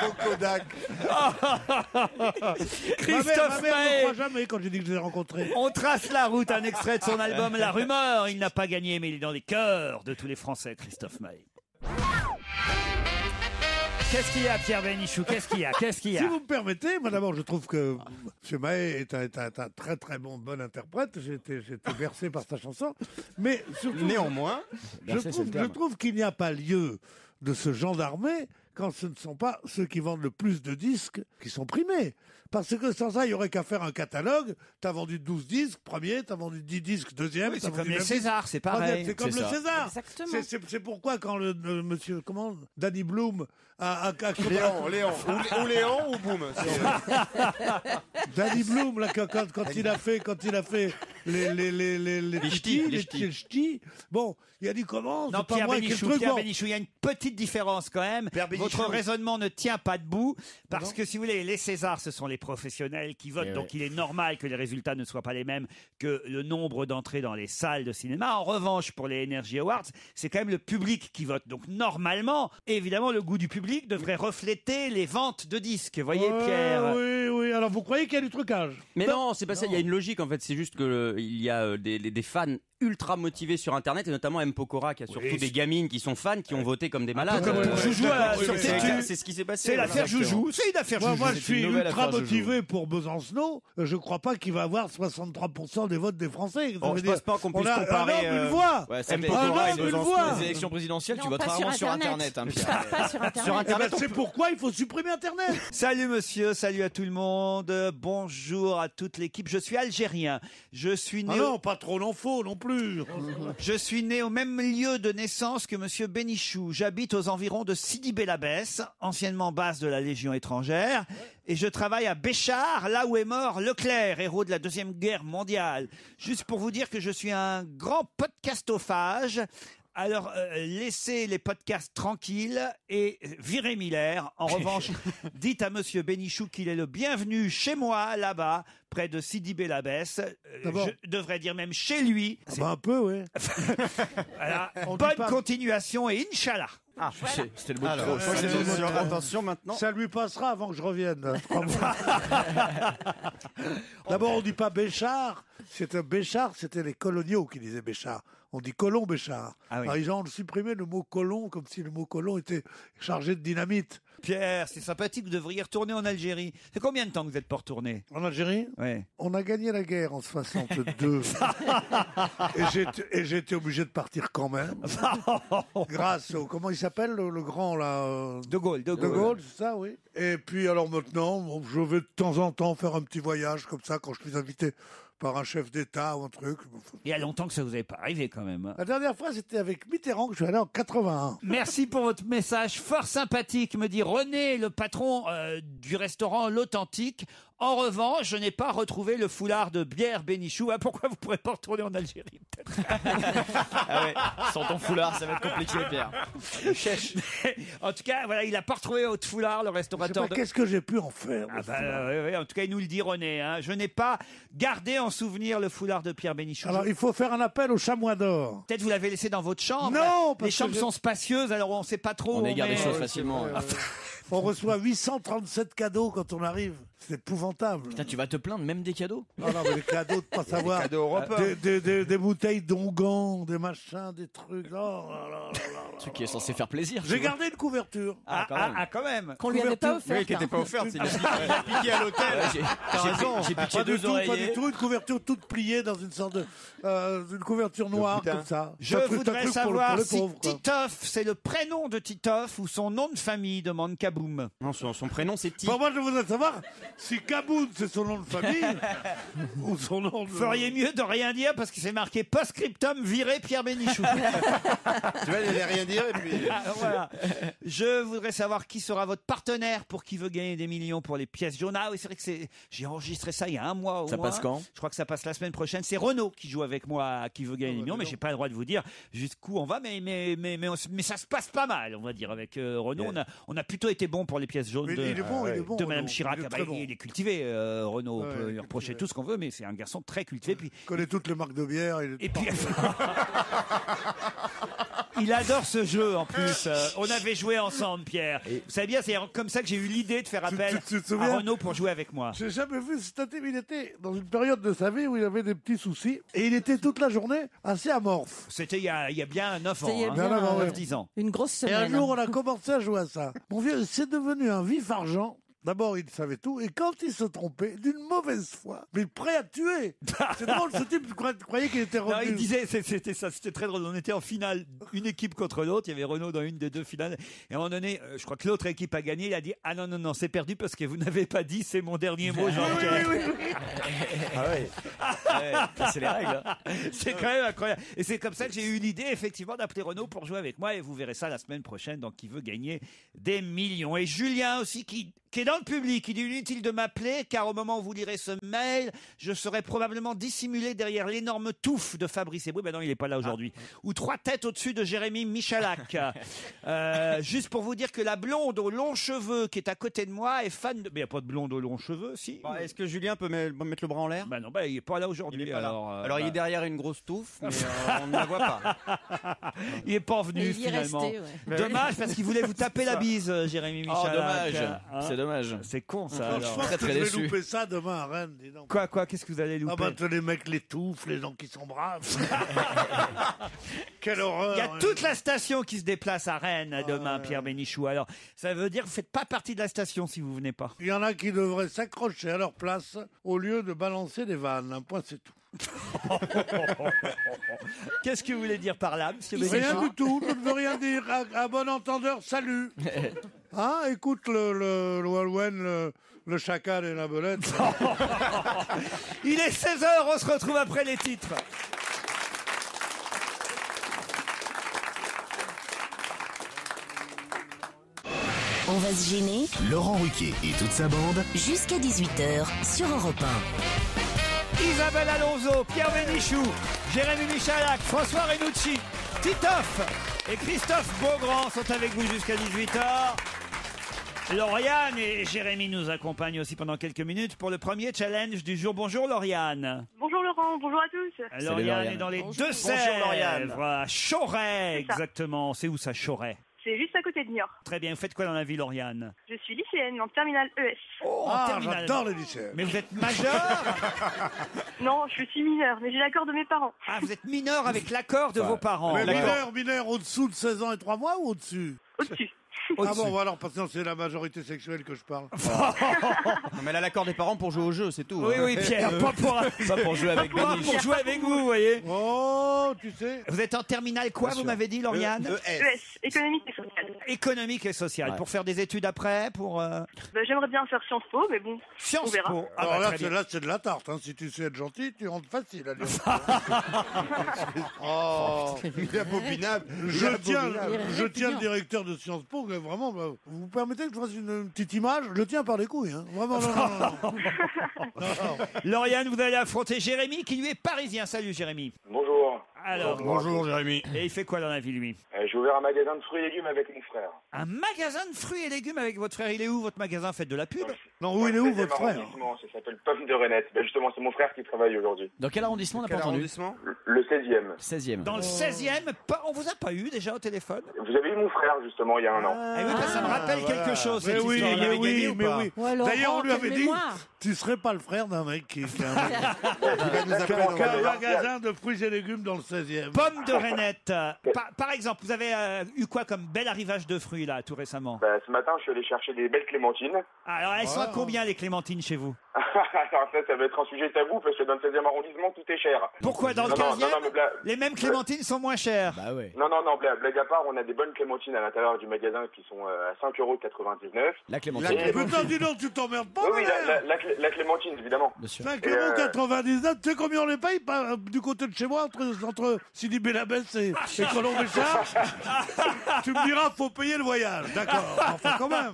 E: Au Kodak.
C: Christophe
D: ma mère ne
C: Mahé.
D: croit jamais quand j'ai dit que je les ai rencontrés.
C: On trace la route, un extrait de son album La Rumeur. Il n'a pas gagné, mais il est dans les cœurs de tous les Français, Christophe Mahé. Qu'est-ce qu'il y a, Pierre Bénichou? Qu'est-ce qu'il y a?
D: Si vous me permettez, moi d'abord, je trouve que M. Mahé est un très très bon interprète. J'ai été bercé par sa chanson. Mais surtout,
E: Néanmoins,
D: je trouve qu'il n'y a pas lieu de se gendarmer quand ce ne sont pas ceux qui vendent le plus de disques qui sont primés. Parce que sans ça, il n'y aurait qu'à faire un catalogue. T'as vendu 12 disques, premier, t'as vendu 10 disques, deuxième.
C: Oui, c'est comme les Césars, c'est pareil.
D: C'est comme le César.
G: Exactement.
D: C'est pourquoi quand le monsieur, Danny Bloom a
E: Léon, ou Léon ou Boum.
D: Danny Bloom, là, quand il a fait les ch'tis, bon, il a dit comment?
C: Non, Pierre Bénichou, il y a une petite différence quand même. Votre raisonnement ne tient pas debout parce que si vous voulez, les Césars, ce sont les professionnels qui votent, donc il est normal que les résultats ne soient pas les mêmes que le nombre d'entrées dans les salles de cinéma. En revanche, pour les Energy Awards, c'est quand même le public qui vote. Donc normalement, évidemment, le goût du public devrait refléter les ventes de disques. Vous voyez, Pierre?
D: Oui. Alors vous croyez qu'il y a du trucage?
F: Mais non, c'est pas ça. Il y a une logique en fait. C'est juste que il y a des fans ultra motivés sur Internet et notamment M. Pokora qui a surtout des gamines qui sont fans qui ont voté comme des malades.
C: Joujou à la sûreté.
F: C'est ce qui s'est passé.
C: C'est l'affaire Joujou. C'est une affaire Joujou.
D: Moi, je suis ultra motivé pour Besancenot. Je crois pas qu'il va avoir 63% des votes des Français.
F: Je pense pas qu'on puisse comparer.
D: Une voix.
J: M. Pokora et Besancenot. Les élections présidentielles, tu votes rarement sur Internet.
G: Pas sur Internet.
D: C'est pourquoi il faut supprimer Internet.
C: Salut monsieur, salut à tout le monde. Bonjour à toute l'équipe. Je suis algérien. Je suis né.
D: Non, pas trop n'en faut non plus.
C: Je suis né au même lieu de naissance que monsieur Bénichou. J'habite aux environs de Sidi Bel Abbès, anciennement base de la Légion étrangère, et je travaille à Béchar, là où est mort Leclerc, héros de la Deuxième Guerre mondiale. Juste pour vous dire que je suis un grand podcastophage. Alors, laissez les podcasts tranquilles et virez Miller. En revanche, dites à monsieur Bénichou qu'il est le bienvenu chez moi, là-bas, près de Sidi Bel Abbès. Je devrais dire même chez lui.
D: Un peu, oui.
C: Voilà. Bonne continuation et Inch'Allah.
J: C'était le mot de trop.
E: Attention maintenant.
D: Ça lui passera avant que je revienne. D'abord, on dit pas Béchar. Béchar, c'était les coloniaux qui disaient Béchar. On dit colon Béchar. Alors, ils ont supprimé le mot colon comme si le mot colon était chargé de dynamite.
C: Pierre, c'est sympathique, vous devriez retourner en Algérie. C'est combien de temps que vous n'êtes pas retourné?
D: En Algérie?
C: Oui.
D: On a gagné la guerre en 62. et j'ai été obligé de partir quand même. Grâce au... Comment il s'appelle le grand là
C: De Gaulle.
D: De Gaulle, c'est ça, oui. Et puis alors maintenant, je vais de temps en temps faire un petit voyage comme ça quand je suis invité par un chef d'État ou un truc.
C: Il y a longtemps que ça vous est pas arrivé quand même.
D: La dernière fois, c'était avec Mitterrand que je suis allé en 81.
C: Merci pour votre message fort sympathique, me dit René, le patron du restaurant L'Authentique. En revanche, je n'ai pas retrouvé le foulard de Pierre Bénichou. Pourquoi vous ne pourrez pas retourner en Algérie
J: Sans ton foulard, ça va être compliqué, Pierre.
C: En tout cas, voilà, il n'a pas retrouvé votre foulard, le restaurateur.
D: Qu'est-ce que j'ai pu en faire?
C: Oui, en tout cas, il nous le dit, René. Hein. Je n'ai pas gardé en souvenir le foulard de Pierre Bénichou.
D: Alors, il faut faire un appel au chamois d'or.
C: Peut-être vous l'avez laissé dans votre chambre.
D: Non,
C: les chambres sont spacieuses, alors on ne sait pas trop.
J: On égare des choses facilement.
D: On reçoit 837 cadeaux quand on arrive. C'est épouvantable.
J: Putain, tu vas te plaindre même des cadeaux?
D: Non, mais les cadeaux de pas savoir.
E: Les cadeaux européens.
D: Des bouteilles d'onguent, des machins, des trucs.
J: Truc qui est censé faire plaisir.
D: J'ai gardé une couverture.
C: Quand même.
G: Qu'on lui avait pas offert.
E: Oui, qui n'était pas offerte. Il a piqué à l'hôtel.
J: J'ai piqué
D: Pas du
J: 2
D: tout, pas
J: oreillers.
D: du tout. Une couverture toute pliée dans une sorte de. Une couverture noire comme ça.
C: Je voudrais savoir si Titoff, c'est le prénom de Titoff ou son nom de famille, demande Kaboum.
F: Non, son prénom c'est Ti.
D: Moi, je voudrais savoir si Kaboun, c'est son nom de famille ou son nom de...
C: Vous feriez mieux de rien dire parce que c'est marqué post-scriptum viré Pierre Bénichou.
E: Tu vois, il n'allait rien dire et puis...
C: Voilà. Je voudrais savoir qui sera votre partenaire pour Qui veut gagner des millions pour les pièces jaunes. Ah oui, c'est vrai que j'ai enregistré ça il y a un mois au moins.
J: Ça passe quand?
C: Je crois que ça passe la semaine prochaine. C'est Renaud qui joue avec moi à Qui veut gagner des millions, mais j'ai pas le droit de vous dire jusqu'où on va. Mais ça se passe pas mal, on va dire, avec Renaud. On a plutôt été bon pour les pièces jaunes de Madame Chirac. Il est cultivé, Renaud. On peut lui reprocher tout ce qu'on veut, mais c'est un garçon très cultivé. Puis
D: il connaît toutes les marques de bière.
C: Et puis... Il adore ce jeu en plus. On avait joué ensemble, Pierre. Vous savez bien, c'est comme ça que j'ai eu l'idée de faire appel
D: Tu te souviens
C: à Renaud pour jouer avec moi.
D: J'ai jamais vu cet type. Il était dans une période de sa vie où il avait des petits soucis et il était toute la journée assez amorphe.
C: C'était il y a bien 9 ans,
G: C'était il y a
C: hein,
G: bien,
C: 9-10 ans.
G: Une grosse
D: Et un
G: semaine.
D: jour, on a commencé à jouer à ça. Mon vieux, c'est devenu un vif argent. D'abord, il savait tout, et quand il se trompait, d'une mauvaise foi, mais prêt à tuer. C'est drôle, ce type, tu croyais qu'il était
C: Non,
D: revenu.
C: il disait, c'était ça, c'était très drôle. On était en finale, une équipe contre l'autre. Il y avait Renaud dans une des deux finales. Et à un moment donné, je crois que l'autre équipe a gagné. Il a dit, ah non, c'est perdu parce que vous n'avez pas dit, c'est mon dernier mot, Jean-Pierre.
J: Ah ouais. C'est les règles. Hein.
C: C'est quand même incroyable. Et c'est comme ça que j'ai eu l'idée, effectivement, d'appeler Renaud pour jouer avec moi. Et vous verrez ça la semaine prochaine. Donc, qui veut gagner des millions. Et Julien aussi, qui est dans le public. Il est inutile de m'appeler, car au moment où vous lirez ce mail, je serai probablement dissimulé derrière l'énorme touffe de Fabrice Eboué. Ben non, il n'est pas là aujourd'hui. Ou 3 têtes au-dessus de Jérémy Michalak. Juste pour vous dire que la blonde aux longs cheveux qui est à côté de moi est fan de... Mais il n'y a pas de blonde aux longs cheveux, si.
F: Bah, est-ce que Julien peut mettre le bras en l'air?
C: Ben non, ben, il n'est pas là aujourd'hui.
F: Alors il est derrière une grosse touffe, mais on ne la voit pas.
C: Il n'est pas venu
G: Mais il y est
C: finalement.
G: resté, ouais.
C: Dommage, parce qu'il voulait vous taper la bise, Jérémy
J: Oh,
C: Michalak.
J: dommage.
C: Hein.
J: C'est dommage.
C: C'est con ça.
D: Je
C: alors.
D: pense
J: Très,
D: que
J: très
D: je vais
J: déçu.
D: louper ça demain à Rennes, dis donc.
C: Quoi, qu'est-ce que vous allez louper?
D: Ah bah, les mecs l'étouffent, les gens qui sont braves. Quelle horreur.
C: Il y a toute la station qui se déplace à Rennes demain, Pierre Bénichou. Alors, ça veut dire que vous faites pas partie de la station si vous venez pas.
D: Il y en a qui devraient s'accrocher à leur place au lieu de balancer des vannes. Un point, c'est tout.
C: Qu'est-ce que vous voulez dire par là, monsieur
D: Rien
C: Bénichou?
D: du tout, je ne veux rien dire. À bon entendeur, salut. Hein, écoute le Walwen, le chacal et la belette.
C: Il est 16h, on se retrouve après les titres.
A: On va se gêner.
B: Laurent Ruquier et toute sa bande.
A: Jusqu'à 18h sur Europe 1.
C: Isabelle Alonso, Pierre Bénichou, Jérémy Michalak, François Renucci, Titoff et Christophe Beaugrand sont avec vous jusqu'à 18h. Lauriane et Jérémy nous accompagnent aussi pendant quelques minutes pour le premier challenge du jour. Bonjour Lauriane.
K: Bonjour Laurent, bonjour à tous.
C: Lauriane est dans les Deux-Sèvres,
F: Lauriane.
C: à Chauray
K: C'est ça.
C: exactement. C'est où ça, Chauray?
K: C'est juste à côté de Niort.
C: Très bien, vous faites quoi dans la vie, Lauriane?
K: Je suis lycéenne en terminale ES.
C: Oh, en terminale.
D: J'adore les lycéens.
C: Mais vous êtes majeur?
K: Non, je suis mineure, mais j'ai l'accord de mes parents.
C: Ah, vous êtes mineur avec l'accord de vos parents.
D: Mais
C: D'accord.
D: mineur au-dessous de 16 ans et 3 mois ou au-dessus?
K: Au-dessus.
D: Ah bon, alors, parce que c'est la majorité sexuelle que je parle.
F: Non, mais elle a l'accord des parents pour jouer au jeu, c'est tout.
C: Oui,
F: hein.
C: oui, Pierre, pas pour
J: jouer avec
C: pas
J: Bénichou.
C: pour jouer avec vous, vous voyez.
D: Oh, tu sais.
C: Vous êtes en terminale quoi, vous m'avez dit, Lauriane?
K: ES, économique et sociale.
C: Économique et sociale. Pour faire des études après, pour
K: J'aimerais bien faire Sciences Po, mais bon, on
C: Sciences
K: verra.
C: Po. Ah,
D: Alors
C: bah,
D: là,
C: très bien.
D: c'est de la tarte. Hein. Si tu sais être gentil, tu rentres facile à Lyon. Oh,
E: Il est abominable.
D: je tiens le directeur de Sciences Po, que vraiment, bah, vous permettez que je fasse une petite image? Je le tiens par les couilles. Hein. Vraiment, non.
C: Lauriane, vous allez affronter Jérémy, qui lui est parisien. Salut, Jérémy.
I: Bonjour.
C: Alors,
J: Bonjour Jérémy.
C: et il fait quoi dans la vie, lui?
I: J'ai ouvert un magasin de fruits et légumes avec mon frère.
C: Un magasin de fruits et légumes avec votre frère. Il est où, votre magasin? Faites de la pub?
D: Non, où il est où, votre frère?
I: Ça s'appelle Pomme de Renette. Justement, c'est mon frère qui travaille aujourd'hui.
J: Dans quel arrondissement on n'a pas
E: Quel
J: entendu?
E: arrondissement?
I: Le 16e.
J: 16e.
C: Dans le 16e, on vous a pas eu déjà au téléphone?
I: Vous avez eu mon frère, justement, il y a un an.
C: Eh oui, ça me rappelle quelque chose.
D: Mais
C: cette
D: oui,
C: histoire. Il
D: mais
C: avait gagné
D: oui,
C: ou
D: mais
C: pas?
D: oui.
G: Ouais, Laurent,
D: D'ailleurs, on lui
G: quelle
D: avait dit,
G: mémoire.
D: tu serais pas le frère d'un mec qui a
I: Il va nous appeler dans
D: un
I: le
D: magasin de fruits et légumes dans le 16e.
C: Pomme de Renette. Par exemple, vous avez eu quoi comme bel arrivage de fruits là, tout récemment?
I: Ce matin, je suis allé chercher des belles clémentines.
C: Alors, elles sont à combien les clémentines chez vous?
I: Alors ça va être un sujet tabou parce que dans le 16e arrondissement, tout est cher.
C: Pourquoi dans le
I: Non,
C: 15e,
I: mais
C: les mêmes clémentines sont moins chères?
J: Bah ouais.
I: Non, blague à part, on a des bonnes clémentines à l'intérieur du magasin qui sont à 5,99 €.
J: La Clémentine.
D: Putain, dis donc, tu t'emmerdes pas,
I: Oui,
D: malin.
I: la clémentine, évidemment.
J: Bien sûr.
D: 5,99 €, tu sais combien on les paye du côté de chez moi, entre Sidi Bellabès et Colomb Béchard? Tu me diras, faut payer le voyage, d'accord. Enfin, quand même.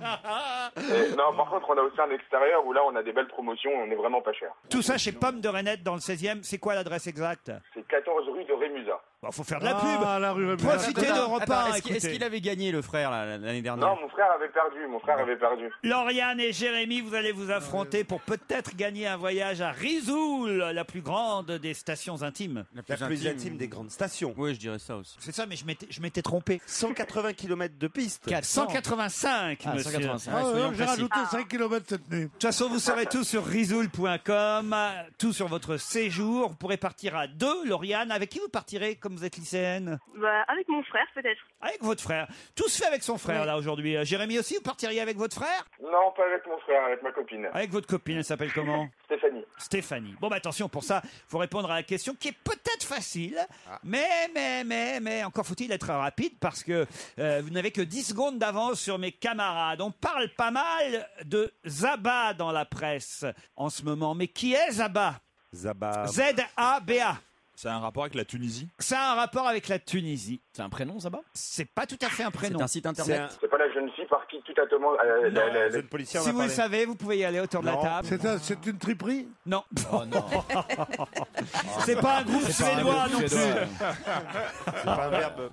I: Non, par contre, on a aussi un extérieur où là, on a des belles promotions, on est vraiment pas cher.
C: Tout ça chez Pomme de Renette dans le 16e. C'est quoi l'adresse exacte?
I: C'est 14 rue de Rémusat.
C: Bon, faut faire de la pub.
D: La rue
C: Profitez d'Europe 1.
J: Est-ce qu'il avait gagné le frère l'année dernière?
I: Non, mon frère avait perdu.
C: Lauriane et Jérémy, vous allez vous affronter pour peut-être gagner un voyage à Risoul, la plus grande des stations intimes.
E: La plus intime des grandes stations.
J: Oui, je dirais ça aussi.
C: C'est ça, mais je m'étais trompé.
E: 180 km de piste.
C: 185, monsieur.
J: 185.
D: J'ai rajouté 5 km cette nuit.
C: De toute façon, vous saurez tout sur risoul.com, tout sur votre séjour. Vous pourrez partir à 2, Lauriane. Avec qui vous partirez comme vous êtes lycéenne?
K: Bah, avec mon frère, peut-être.
C: Avec votre frère. Tout se fait avec son frère, là, aujourd'hui. Jérémy aussi, vous partiriez avec votre frère?
I: Non, pas avec mon frère, avec ma copine.
C: Avec votre copine, elle s'appelle comment?
I: Stéphanie.
C: Bon, bah attention, pour ça, il faut répondre à la question qui est peut-être facile, mais encore faut-il être rapide parce que vous n'avez que 10 secondes d'avance sur mes camarades. On parle pas mal de Zaba dans la presse en ce moment. Mais qui est Zaba? Z-A-B-A.
H: C'est un rapport avec la Tunisie?
C: Ça a un rapport avec la Tunisie.
J: C'est un prénom, Zaba?
C: C'est pas tout à fait un prénom.
J: C'est un site internet?
I: C'est pas la jeune fille par qui tout à
E: policier.
C: Si vous le savez, vous pouvez y aller autour de la table.
D: C'est une triperie?
C: Non.
J: Oh non.
C: C'est pas un groupe suédois non plus.
E: C'est pas un verbe.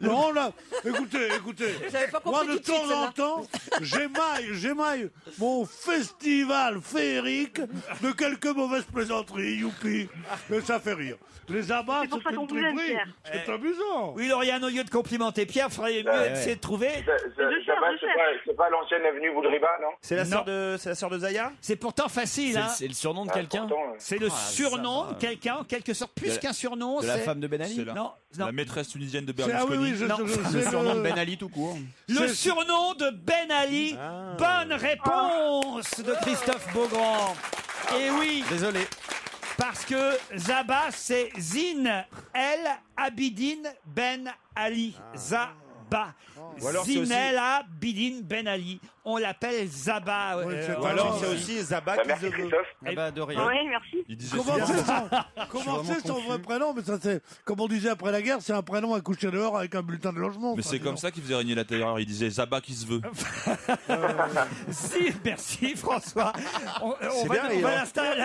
D: Non, là, écoutez.
G: J'avais pas
D: Moi,
G: compris
D: de
G: tout de suite,
D: temps en temps, j'émaille mon festival féerique de quelques mauvaises plaisanteries, youpi. Mais ça fait rire. Les abats,
K: C'est pour ça
D: c'est
K: qu'on
D: une
K: vous aime,
D: triperie.
K: Pierre.
D: C'est amusant.
C: Oui, Lauriane, au lieu de complimenter Pierre, il faudrait mieux essayer de trouver.
I: C'est pas l'ancienne avenue Boudriba, non?
E: C'est la sœur de Zaya?
C: C'est pourtant facile, hein.
J: C'est le surnom de quelqu'un?
C: C'est le surnom de quelqu'un, en quelque sorte, plus qu'un surnom.
J: De la femme de Ben Ali?
C: Non,
H: La maîtresse tunisienne de
D: Ah oui,
H: Berlusconi?
J: Le surnom de Ben Ali tout court.
C: Le surnom de Ben Ali. Bonne réponse de Christophe Beaugrand. Et oui,
J: Désolé.
C: parce que Zaba, c'est Zine El Abidine Ben Ali. Zaba.
E: Ou alors c'est
C: Zine
E: aussi-
C: El Abidine Ben Ali. On l'appelle Zaba.
E: Ou alors c'est aussi Zaba qui
I: Merci
E: se veut.
I: Christophe.
J: Ah bah, de rien.
K: Oui, merci.
H: Il disait
D: Comment
H: souvent-
D: c'est son vrai prénom? Mais ça, c'est, comme on disait après la guerre, c'est un prénom à coucher dehors avec un bulletin de logement.
H: Mais c'est comme ça qu'il faisait régner la terreur. Il disait Zaba qui se veut.
C: Si, merci François. On
E: bien,
C: va
E: il a-
C: l'installer.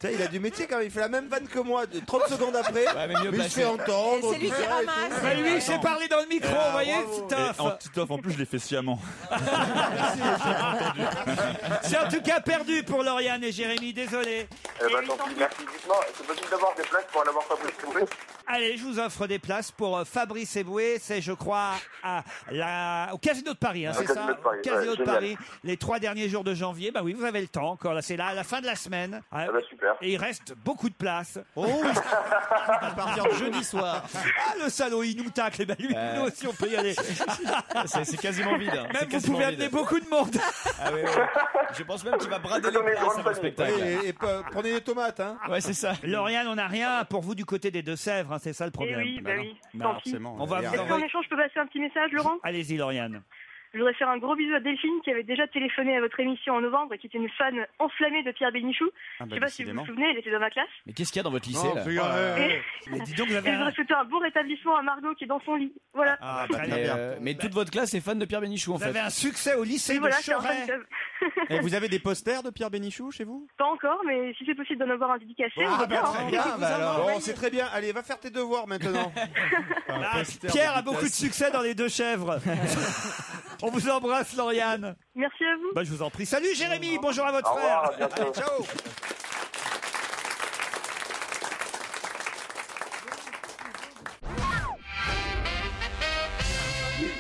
E: Il a du métier quand même. Il fait la même vanne que moi. 30 secondes après.
J: Ouais, mais mieux
E: Mais il se
J: placé.
E: fait entendre.
G: Et c'est lui
E: tout
G: qui
E: ça, et
G: ramasse.
E: tout.
C: Bah, lui, c'est parler dans le micro, vous voyez,
E: bravo.
H: Et en
C: Titoff.
H: Titoff, en plus, je l'ai fait sciemment.
C: C'est en tout cas perdu pour Lauriane et Jérémy, désolé.
I: Tant pis, merci. Dites-moi, c'est possible d'avoir des places pour aller voir Fabrice Toumbé?
C: Allez, je vous offre des places pour Fabrice Eboué. C'est, je crois, au Casino de Paris, hein, c'est
I: Casino
C: ça?
I: de Paris,
C: Au Casino
I: ouais,
C: de
I: génial.
C: Paris, les 3 derniers jours de janvier. Bah oui, vous avez le temps encore. Là, c'est là, à la fin de la semaine.
I: Ah bah super.
C: Et il reste beaucoup de places.
J: Oh, à partir de jeudi soir.
C: Ah, le salaud, il nous tacle. Eh ben, lui, nous aussi, on peut y aller.
J: C'est quasiment vide. hein. C'est
C: Même vous
J: quasiment
C: pouvez
J: vide.
C: amener beaucoup de monde.
J: Ah oui, oui. Je pense même qu'il va brader les
I: On est
J: places
I: grande
J: à mon
I: famille.
J: spectacle.
E: Et prenez des tomates, hein.
J: Ouais, c'est ça.
C: Lauriane, on n'a rien pour vous du côté des Deux-Sèvres, hein, c'est ça le
K: Eh
C: problème.
K: oui, bah oui.
J: Bah,
K: Tant pis.
J: forcément.
C: On va vous
K: Est-ce qu'en
C: envoyer.
K: échange, je peux passer un petit message, Laurent?
C: Allez-y, Lauriane.
K: Je voudrais faire un gros bisou à Delphine qui avait déjà téléphoné à votre émission en novembre et qui était une fan enflammée de Pierre Bénichou.
J: Ah,
K: Je sais pas si vous vous
J: décidément.
K: souvenez, elle était dans ma classe.
J: Mais qu'est-ce qu'il y a dans votre lycée là?
C: Mais dis donc, vous
K: Et
C: avez
K: je voudrais souhaiter un bon rétablissement à Margot qui est dans son lit. Voilà.
C: Ah,
J: Bah, mais toute votre classe est fan de Pierre Bénichou en
C: Vous
J: fait.
C: avez un succès au lycée
K: Et voilà,
C: de
K: c'est un fan
C: Choret.
K: club.
J: Et vous avez des posters de Pierre Bénichou chez vous?
K: Pas encore, mais si c'est possible d'en avoir un dédicacé, on va bien.
J: très bien, bah alors.
E: Bon, c'est très bien. Allez, va faire tes devoirs maintenant.
C: Ah, Pierre a beaucoup de succès dans les Deux-Chèvres. On vous embrasse, Lauriane.
K: Merci à vous.
C: Bah, je vous en prie. Salut, Jérémy. Bonjour à votre
I: Au revoir,
C: frère.
I: à bientôt.
C: Allez, ciao.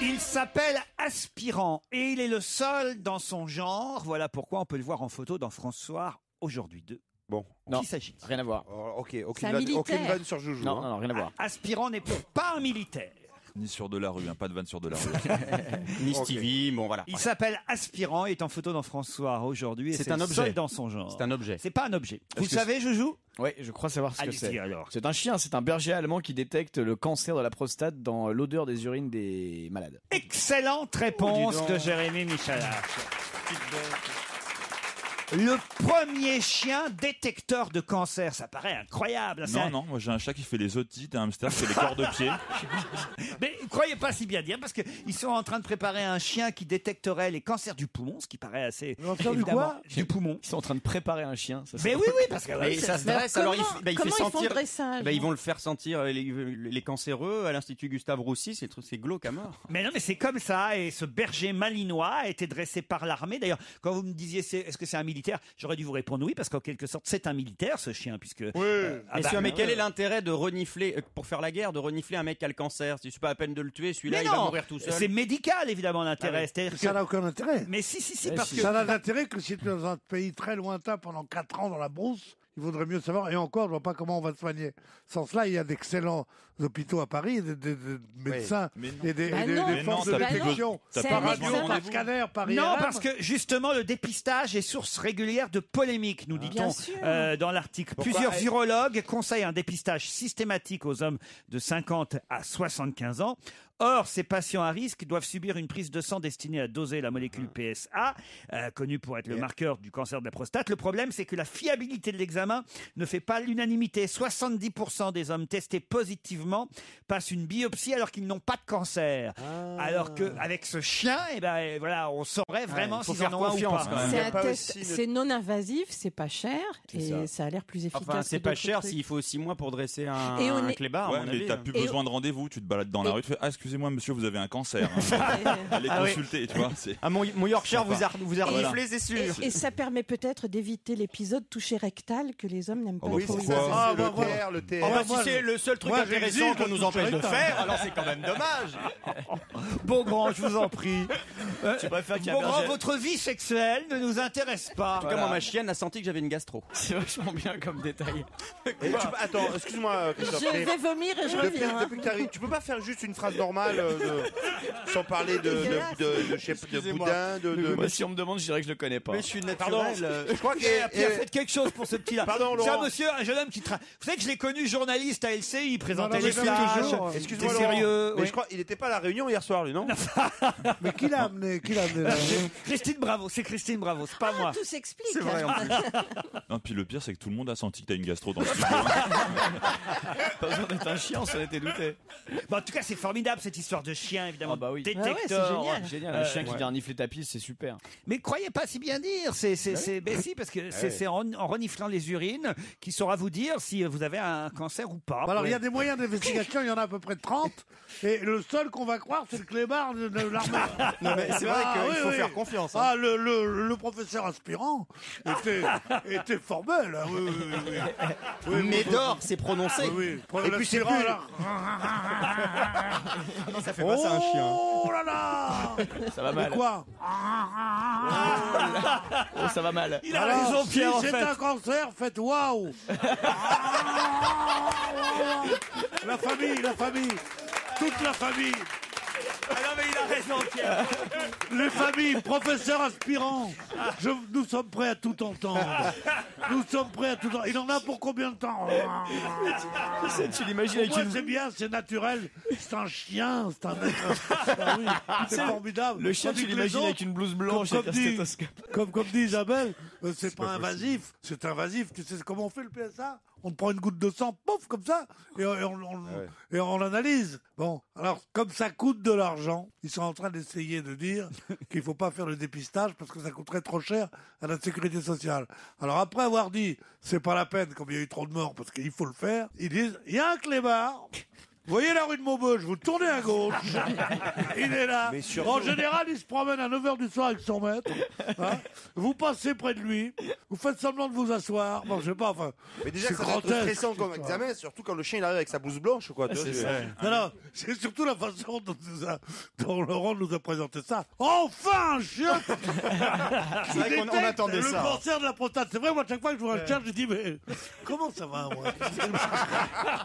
C: Il s'appelle Aspirant et il est le seul dans son genre. Voilà pourquoi on peut le voir en photo dans France Soir aujourd'hui. De
E: Bon.
J: Non,
C: qui s'agit-il?
J: rien à voir.
E: Ok,
G: C'est
E: aucune
G: un
E: vanne,
G: militaire.
E: aucune vanne sur Joujou.
J: Non,
E: hein.
J: non, rien à voir.
C: Aspirant n'est pas un militaire.
H: Ni sur de la rue, hein, pas de vanne sur de la rue.
J: Miss TV, bon voilà.
C: Il s'appelle Aspirant, il est en photo dans France Soir aujourd'hui. et
J: C'est
C: c'est
J: un
C: le
J: objet.
C: seul dans son genre.
J: C'est un objet.
C: C'est pas un objet. Vous le
J: que
C: savez, Joujou?
J: Oui, je crois savoir ce que
C: Allez-y,
J: c'est.
C: alors.
J: C'est un chien, c'est un berger allemand qui détecte le cancer de la prostate dans l'odeur des urines des malades.
C: Excellente réponse
J: Oh, dis donc.
C: de Jérémy Michalak. Le premier chien détecteur de cancer, ça paraît incroyable.
H: Non, non, moi j'ai un chat qui fait les otites et un hamster qui fait les corps de pied.
C: Mais croyez pas pas si bien dire parce qu'ils sont en train de préparer un chien qui détecterait les cancers du poumon, ce qui paraît assez évidemment du poumon.
J: Ils sont en train de préparer un chien. Ça,
C: mais oui, parce que
F: Et ça se dresse, alors il fait
G: Comment ils font
F: sentir.
G: le dressage
F: Ils vont le faire sentir les cancéreux à l'Institut Gustave Roussy, c'est glauque à mort.
C: Mais non, mais c'est comme ça. Et ce berger malinois a été dressé par l'armée. D'ailleurs, quand vous me disiez est-ce que c'est un militaire, j'aurais dû vous répondre oui, parce qu'en quelque sorte, c'est un militaire, ce chien, puisque.
F: Mais quel est l'intérêt de renifler, pour faire la guerre, de renifler un mec qui a le cancer? Si c'est pas la peine de le tuer, celui-là, il va mourir tout seul.
C: C'est médical, évidemment, l'intérêt.
D: Ça n'a aucun intérêt.
C: Mais si, parce que.
D: Ça n'a d'intérêt que si tu es dans un pays très lointain pendant 4 ans dans la brousse. Il vaudrait mieux savoir, et encore, je ne vois pas comment on va te soigner. Sans cela, il y a d'excellents hôpitaux à Paris, des médecins et des forces de détection. Par radio, par scanner, par IRM.
C: Non, parce que justement, le dépistage est source régulière de polémiques, nous dit-on dans l'article. Plusieurs virologues conseillent un dépistage systématique aux hommes de 50 à 75 ans. Or, ces patients à risque doivent subir une prise de sang destinée à doser la molécule PSA, connue pour être le marqueur du cancer de la prostate. Le problème, c'est que la fiabilité de l'examen ne fait pas l'unanimité. 70% des hommes testés positivement passent une biopsie alors qu'ils n'ont pas de cancer. Alors qu'avec ce chien, on saurait vraiment s'ils en ont un ou pas.
G: C'est un test, c'est non invasif, c'est pas cher et ça a l'air plus efficace.
F: Enfin, c'est
G: que
F: pas
G: d'autres
F: cher
G: trucs.
F: s'il faut 6 mois pour dresser un clébard.
H: Ouais, mais t'as plus besoin de rendez-vous. Tu te balades dans la rue, tu fais excusez-moi monsieur, vous avez un cancer. Allez consulter, tu vois.
F: Mon Yorkshire vous a reniflé, c'est sûr.
G: Et ça permet peut-être d'éviter l'épisode toucher rectal que les hommes n'aiment pas trop.
E: Le TR.
F: Si c'est le seul truc intéressant qu'on nous empêche de faire, alors c'est quand même dommage.
C: Beaugrand, je vous en prie.
J: Tu préfères qu'il y ait
C: Beaugrand, votre vie sexuelle ne nous intéresse pas.
F: En tout cas, moi, ma chienne a senti que j'avais une gastro.
J: C'est vachement bien comme détail.
E: Attends, excuse-moi, Christophe.
G: Je vais vomir et je reviens.
E: Depuis que t'arrives, tu peux pas faire juste une phrase normale sans parler de boudin,
J: Moi, si on me demande, je dirais que je le connais pas.
F: Mais je suis naturel.
E: Pardon, je crois
C: Pierre, faites quelque chose pour ce petit-là.
E: Pardon,
C: c'est un
E: Laurent.
C: monsieur, un jeune homme qui Vous savez que je l'ai connu journaliste à LCI, il présentait les
D: mais
C: flashs.
D: toujours.
E: Excuse-moi,
C: T'es
E: Laurent.
C: sérieux
E: Mais
C: oui.
E: je crois il était pas à la réunion hier soir, lui, non?
D: Mais qui l'a amené là
C: Christine Bravo, c'est Christine Bravo, c'est pas moi.
G: Tout s'explique.
F: C'est vrai en plus.
H: Non, puis le pire, c'est que tout le monde a senti que t'as une gastro dans le studio.
J: Pas besoin d'être un chien, on s'en était douté.
C: Bon, en tout cas, c'est formidable cette histoire de chien, évidemment.
J: Ah bah oui.
C: Détecteur.
G: c'est génial.
J: Génial, un chien qui vient renifler ta piste, c'est super.
C: Mais croyez pas si bien dire. C'est si, parce que c'est en reniflant les urines qu'il saura vous dire si vous avez un cancer ou pas.
D: Alors, il y a des moyens d'investigation, il y en a à peu près 30. Et le seul qu'on va croire, c'est le clébard de l'armée.
F: Non, mais c'est vrai qu'il faut faire confiance.
D: Ah, le professeur aspirant était formel. Hein, oui.
F: Médor, c'est prononcé.
D: Oui.
F: Et puis c'est plus. Ça fait passer un chien.
D: Oh là là.
J: Ça va mal.
D: Quoi
J: Oh, ça va mal.
C: Il a raison, Pierre,
D: si
C: en
D: c'est
C: fait.
D: un cancer, faites waouh. La famille. Toute la famille.
C: Ah non, mais il a raison, Pierre.
D: Les familles, professeurs aspirants, nous sommes prêts à tout entendre. Il en a pour combien de temps?
J: Tu l'imagines avec
D: Moi,
J: une...
D: c'est bien, c'est naturel. C'est un chien, c'est un être. Ah oui, c'est formidable.
J: Le chien,
D: Tandis
J: tu
D: que les
J: l'imagines
D: autres,
J: avec une blouse blanche avec un stéthoscope.
D: comme dit Isabelle, c'est pas invasif. C'est invasif. Tu sais comment on fait le PSA? On te prend une goutte de sang, pouf, comme ça, et on l'analyse. Bon, alors, comme ça coûte de l'argent, ils sont en train d'essayer de dire qu'il faut pas faire le dépistage parce que ça coûterait trop cher à la sécurité sociale. Alors, après avoir dit, c'est pas la peine, comme il y a eu trop de morts, parce qu'il faut le faire, ils disent, il y a un clébard. Vous voyez la rue de Maubeuge, vous tournez à gauche, il est là.
E: Mais surtout...
D: En général, il se promène à 9h du soir avec son maître. Hein. Vous passez près de lui, vous faites semblant de vous asseoir. Bon, je sais pas, enfin.
E: Mais déjà,
D: c'est
E: ça doit être
D: grotesque.
E: stressant comme examen, surtout quand le chien il arrive avec sa blouse blanche, quoi. Tu vois,
D: Non, c'est surtout la façon dont Laurent nous a présenté ça. Enfin, un chien
F: C'est vrai qu'on attendait
D: le
F: ça.
D: cancer de la prostate. C'est vrai, moi, chaque fois que je vois un chien, je dis, mais comment ça va, moi?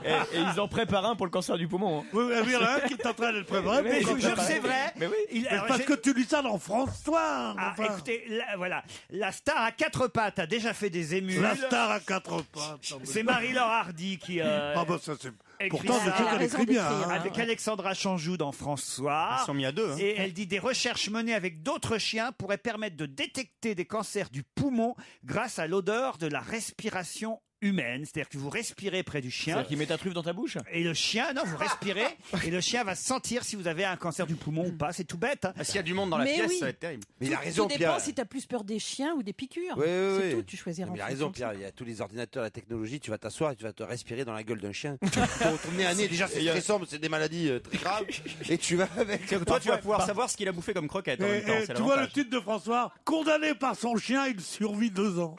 J: Et ils en préparent un pour le cancer du poumon. Hein.
D: Oui, il y en a un qui est en train de le préparer.
C: Mais je vous jure que c'est vrai.
J: Mais oui.
C: Alors,
D: Parce que tu lis ça dans François.
C: Ah,
D: Enfin.
C: écoutez, voilà. La star à 4 pattes a déjà fait des émules.
D: La star à 4 pattes.
C: C'est Marie-Laure Hardy qui
D: Ah bah ça c'est...
C: écrit
D: Pourtant,
C: ça.
D: je sais qu'elle écrit bien. Hein.
C: Avec Alexandra Chanjou dans François.
F: Ils sont mis à deux. Hein.
C: Et elle dit des recherches menées avec d'autres chiens pourraient permettre de détecter des cancers du poumon grâce à l'odeur de la respiration humaine, c'est-à-dire que vous respirez près du chien.
J: C'est-à-dire qu'il met ta truffe dans ta bouche.
C: Et le chien, non, vous respirez, et le chien va sentir si vous avez un cancer du poumon ou pas. C'est tout bête. Hein.
F: S'il y a du monde dans la
G: Mais
F: pièce,
G: oui.
F: ça va être terrible.
E: Mais il a raison,
G: Tout dépend
E: Pierre.
G: si t'as plus peur des chiens ou des piqûres.
E: Oui, oui,
G: C'est
E: oui.
G: tout, tu choisiras.
E: Mais il a
G: en
E: raison,
G: fonction de
E: Pierre.
G: ça.
E: Il y a tous les ordinateurs, la technologie. Tu vas t'asseoir et tu vas te respirer dans la gueule d'un chien. Ton nez à nez, déjà, c'est très sombre, c'est des maladies très graves. Et tu vas avec.
F: Toi, tu vas pouvoir savoir ce qu'il a bouffé comme croquette en même temps. c'est
D: Tu vois le
F: l'avantage.
D: titre de François, condamné par son chien, il survit 2 ans.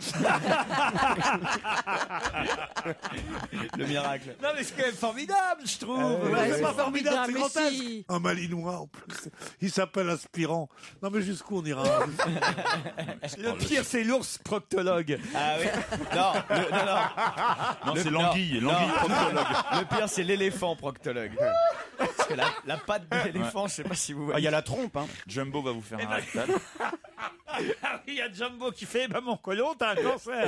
J: Le miracle.
C: Non, mais c'est quand même formidable, je trouve.
D: Ouais, c'est pas formidable, c'est
G: mais
D: grotesque.
G: si.
D: Un malinois en plus. Il s'appelle Aspirant. Non mais jusqu'où on ira?
C: Le pire, c'est l'ours proctologue.
J: Ah oui. Non,
H: Non, c'est l'anguille proctologue.
J: Le pire, c'est l'éléphant proctologue. Parce que la patte de l'éléphant, je sais pas si vous voyez.
F: Il y a la trompe, hein.
H: Jumbo va vous faire un rectal.
C: Ah oui, il y a Jumbo qui fait, mon colon, t'as un cancer.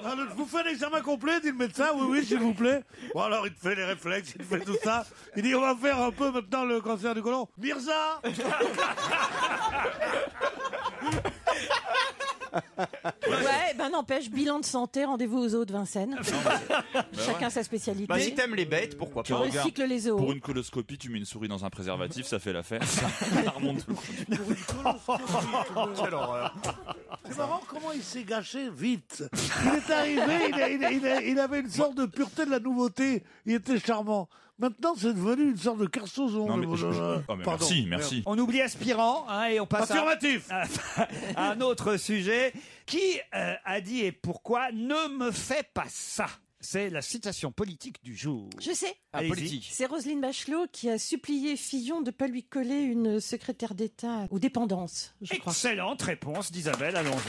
D: Alors, je vous fais l'examen complet, dit le médecin. Oui, s'il vous plaît. Bon, alors, il te fait les réflexes, il te fait tout ça. Il dit, on va faire un peu maintenant le cancer du côlon. Mirza!
G: Ouais, ben n'empêche, bilan de santé, rendez-vous aux eaux de Vincennes. Chacun sa spécialité.
F: Bah, si t'aimes les bêtes, pourquoi
H: Tu
F: pas.
G: On
H: regardes,
G: recycle les zoos.
H: pour une coloscopie, tu mets une souris dans un préservatif, ça fait l'affaire. Ça remonte tout.
F: Quelle horreur.
D: C'est marrant comment il s'est gâché vite. Il est arrivé, il avait une sorte de pureté de la nouveauté. Il était charmant. Maintenant, c'est devenu une sorte de carcezon.
H: Non, mais oh, mais
D: Pardon.
H: merci.
C: On oublie Aspirant, hein, et on passe
D: Affirmatif.
C: à un autre sujet. Qui a dit et pourquoi ne me fais pas ça? C'est la citation politique du jour.
G: Je sais.
C: Allez-y.
J: Politique.
G: C'est Roselyne Bachelot qui a supplié Fillon de ne pas lui coller une secrétaire d'État aux dépendances, je crois.
C: Excellente réponse d'Isabelle Alonso.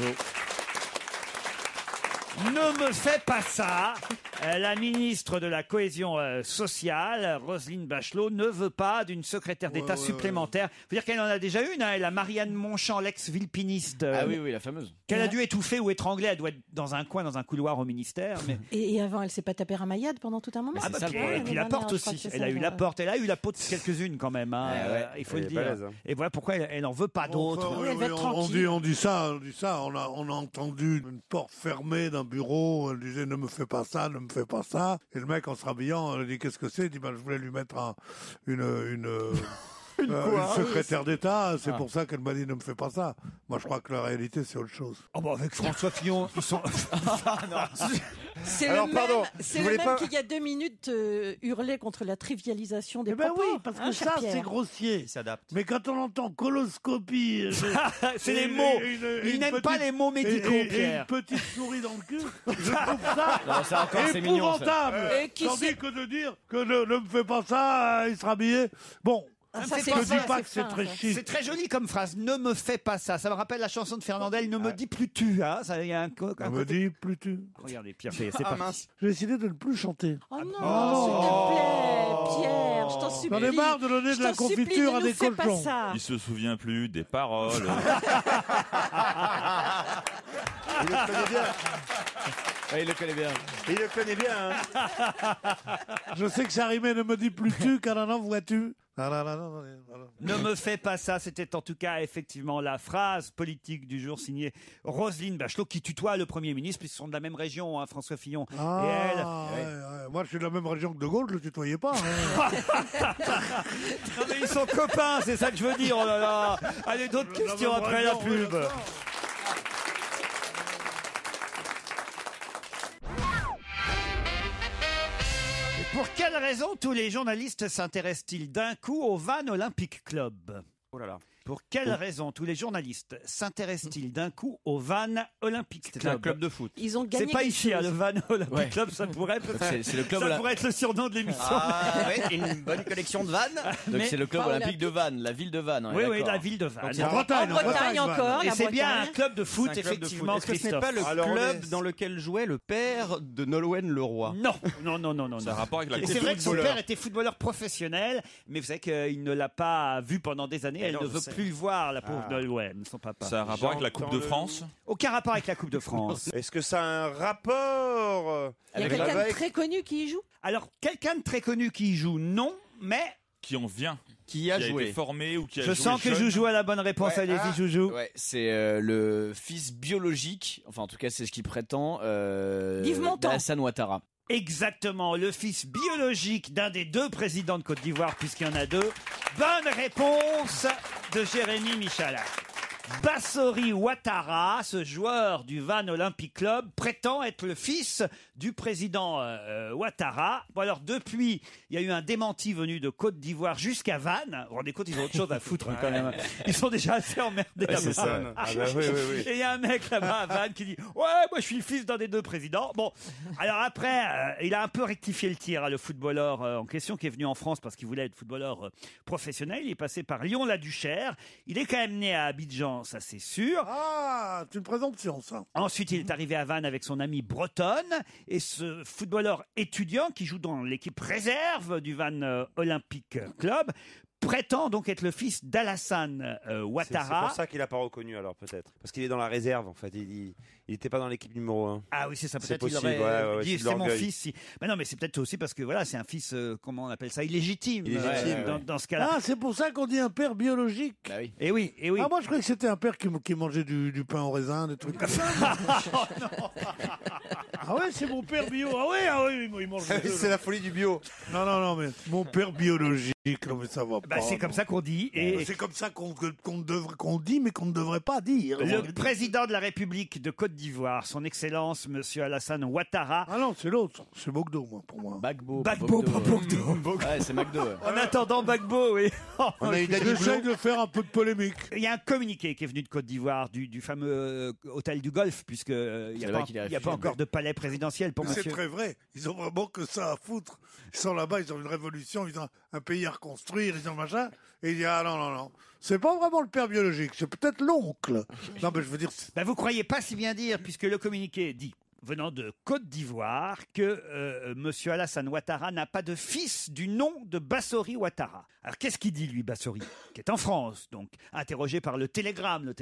C: Ne me fais pas ça. La ministre de la Cohésion sociale, Roselyne Bachelot, ne veut pas d'une secrétaire d'État supplémentaire. Faut dire qu'elle en a déjà une, hein, elle a Marianne Monchamp, l'ex-vilpiniste.
J: Ah oui, la fameuse.
C: Qu'elle a dû étouffer ou étrangler, elle doit être dans un coin, dans un couloir au ministère. Mais...
G: Et avant, elle s'est pas tapée Ramayad pendant tout un moment.
C: Ah bah,
J: ça le
C: puis,
J: problème.
C: et puis la
G: Non,
C: porte
G: je crois
C: aussi.
G: que c'est
C: Elle a
G: ça,
C: eu la porte. Elle a eu la peau de quelques-unes quand même. Hein, il faut le
E: Elle est
C: dire.
E: balèze, hein.
C: Et voilà pourquoi elle n'en veut pas d'autres.
G: Oui, elle va être tranquille.
D: On dit ça. On a entendu une porte fermée d'un bureau. Elle disait, ne me fais pas ça, ne me fais pas ça. Et le mec, en se rhabillant, elle dit, qu'est-ce que c'est? Il dit, ben, je voulais lui mettre une secrétaire d'État, c'est pour ça qu'elle m'a dit ne me fais pas ça. Moi je crois que la réalité c'est autre chose.
C: Oh bah avec François Fillon, ils sont...
G: C'est
E: Alors,
G: le
E: pardon,
G: même, c'est
E: vous
G: le
E: voulez
G: même
E: pas-
G: qui il y a 2 minutes hurlait contre la trivialisation des
D: Eh ben
G: propos.
D: oui, parce que
G: Hein, cher
D: ça
G: Pierre.
D: c'est grossier.
F: Il s'adapte.
D: Mais quand on entend coloscopie,
C: c'est les mots. Ils n'aiment pas les mots médicaux,
D: et
C: Pierre.
D: une petite souris dans le cul, je trouve ça
J: Non, ça encore, c'est mignon, ça.
D: épouvantable.
G: Et qui
D: Tandis
G: c'est-
D: que de dire que ne me fais pas ça, il sera habillé. Bon,
G: Ah,
C: Ça
G: ça,
C: me
G: c'est
C: fait
D: je
C: penser-
D: dis
G: fin,
D: pas que c'est
G: fin,
D: très
G: ça.
D: chic.
C: C'est très joli comme phrase. Ne me fais pas ça. Ça me rappelle la chanson de Fernandel. Ne me dis plus tu. Hein. Ça, y a un
D: On me dit plus tu.
C: Regardez, Pierre, c'est
F: Ah
C: parti.
F: mince.
D: J'ai décidé de ne plus chanter.
G: Oh non,
D: Oh.
G: s'il te plaît, Pierre, je t'en supplie.
D: J'en ai marre de donner de
G: Je
D: la
G: t'en supplie,
D: confiture
G: ne
D: à
G: nous
D: des
G: fais pas
D: cochons.
G: ça.
H: Il se souvient plus des paroles.
E: Il le connaît bien.
J: Ouais, il le connaît bien.
E: Il le connaît bien. Hein.
D: Je sais que ça rimait ne me dis plus tu, car en vois-tu.
C: Ne me fais pas ça. C'était en tout cas effectivement la phrase politique du jour signée Roselyne Bachelot qui tutoie le Premier ministre puisqu'ils sont de la même région, hein, François Fillon.
D: Ah,
C: Et elle.
D: ouais. Moi, je suis de la même région que De Gaulle, je le tutoyais pas. Hein.
C: Non mais ils sont copains, c'est ça que je veux dire. Oh là là. Allez, d'autres questions
D: même
C: après la
D: région, oui,
C: pub.
D: d'accord.
C: Pour quelle raison tous les journalistes s'intéressent-ils d'un coup au Van Olympic Club?
F: Oh là là.
C: Pour quelle raison tous les journalistes s'intéressent-ils d'un coup au Van Olympic Club?
F: C'est un club de foot.
G: Ils ont
C: C'est
G: gagné
C: pas
G: quelque
C: ici, hein, le
G: chose.
C: Van Olympic
J: Ouais.
C: Club, ça pourrait peut-être.
J: C'est le club
C: Ça pourrait être le surnom de l'émission.
F: Ah ouais, une bonne collection de vannes.
J: Donc
C: Mais
J: c'est le club
G: pas
J: olympique de Vannes, la ville de Vannes. on est
C: Oui, oui,
J: d'accord.
C: la ville de Vannes.
J: c'est
D: En Bretagne,
G: En Bretagne encore,
C: Et
G: la
C: c'est bien un
G: Bretagne.
C: club de foot,
F: C'est un club de
C: effectivement,
F: foot. Est-ce que ce n'est
C: Christophe.
F: pas le
E: Alors, on
F: club
E: est-
F: dans lequel jouait le père de Nolwenn Leroy?
C: Non, non, non, non, non.
H: Ça a
C: non.
H: rapport avec la
C: Et
H: Coupe
C: c'est
H: de
C: vrai que son
H: footballeur.
C: père était footballeur professionnel, mais vous savez qu'il ne l'a pas vu pendant des années. Elle
F: non,
C: ne
F: je
C: veut
F: sais.
C: plus le voir, la pauvre Nolwenn, son papa.
H: Ça a rapport avec la Coupe de
E: J'entends le-
H: France.
C: Aucun rapport avec la Coupe de France.
E: Est-ce que ça a un rapport
G: Il y a
J: Avec
G: quelqu'un
E: la
G: de
E: veille
G: très connu qui y joue.
C: Alors, quelqu'un de très connu qui y joue, non, mais
H: Qui en vient.
J: Qui a
H: été formé ou qui a
C: Je
H: joué
C: sens que
H: jeune.
C: Joujou a la bonne réponse.
J: Ouais,
C: Allez-y, Joujou.
J: Ouais, c'est le fils biologique, enfin en tout cas c'est ce qu'il prétend,
G: Yves Montand.
J: d'Alassane Ouattara.
C: Exactement, le fils biologique d'un des 2 présidents de Côte d'Ivoire, puisqu'il y en a 2. Bonne réponse de Jérémy Michalak. Bassori Ouattara, ce joueur du Vannes Olympic Club, prétend être le fils du président Ouattara. Bon alors depuis, il y a eu un démenti venu de Côte d'Ivoire jusqu'à Vannes. Vous vous rendez compte, ils ont autre chose à foutre quand même. Ils sont déjà assez emmerdés à
E: c'est ça.
C: Vannes.
E: Ah bah oui.
C: Et il y a un mec là-bas à Vannes qui dit « Ouais, moi je suis le fils d'un des 2 présidents. » Bon, alors après, il a un peu rectifié le tir, hein, le footballeur en question qui est venu en France parce qu'il voulait être footballeur professionnel. Il est passé par Lyon-la-Duchère. Il est quand même né à Abidjan, ça c'est sûr.
D: Ah, c'est une présomption, ça.
C: Ensuite, il est arrivé à Vannes avec son ami Bretonne. Et ce footballeur étudiant qui joue dans l'équipe réserve du Vannes Olympic Club prétend donc être le fils d'Alassane Ouattara.
E: C'est pour ça qu'il n'a pas reconnu alors peut-être. Parce qu'il est dans la réserve en fait. Il n'était pas dans l'équipe numéro 1.
C: Ah oui, c'est ça.
E: C'est
C: Peut-être il
E: possible,
C: aurait
E: ouais,
C: dit
E: c'est de
C: c'est mon
E: l'orgueil.
C: fils. Si. Mais non, mais c'est peut-être aussi parce que voilà, c'est un fils, comment on appelle ça, illégitime.
E: Illégitime,
C: dans ce cas-là.
D: Ah, c'est pour ça qu'on dit un père biologique.
J: Bah oui.
C: Et oui, et oui.
D: Ah, moi je croyais que c'était un père qui mangeait du pain au raisin, des trucs comme ça. Ah ouais, c'est mon père bio. Ah oui, il mange.
E: C'est la folie du bio.
D: Non, mais mon père biologique, non, mais ça va pas.
C: Bah, c'est comme ça qu'on dit. Et
D: C'est comme ça qu'on dit, mais qu'on ne devrait pas dire.
C: le président de la République de Côte d'Ivoire, son Excellence, Monsieur Alassane Ouattara.
D: Ah non, c'est l'autre. C'est Bogdo, moi, pour moi.
J: Bagbo.
C: Bagbo, pas Bogdo.
J: Ouais, c'est McDo. Ouais.
C: En attendant Bagbo, oui.
E: On a eu Danny
D: J'essaye
E: Blue.
D: de faire un peu de polémique.
C: Il y a un communiqué qui est venu de Côte d'Ivoire, du fameux hôtel du Golfe, puisque il n'y a,
J: là-bas
C: pas,
J: qu'il est
C: il y a
J: réfugié.
C: pas encore de palais présidentiel pour
D: C'est
C: monsieur.
D: très vrai. Ils ont vraiment que ça à foutre. Ils sont là-bas, ils ont une révolution, ils ont un pays à reconstruire, ils ont machin. Et il dit ah non. C'est pas vraiment le père biologique, c'est peut-être l'oncle. Non, mais je veux dire.
C: Ben, vous croyez pas si bien dire, puisque le communiqué dit, venant de Côte d'Ivoire, que Monsieur Alassane Ouattara n'a pas de fils du nom de Bassori Ouattara. Alors qu'est-ce qu'il dit lui, Bassori, qui est en France, donc interrogé par le Télégramme,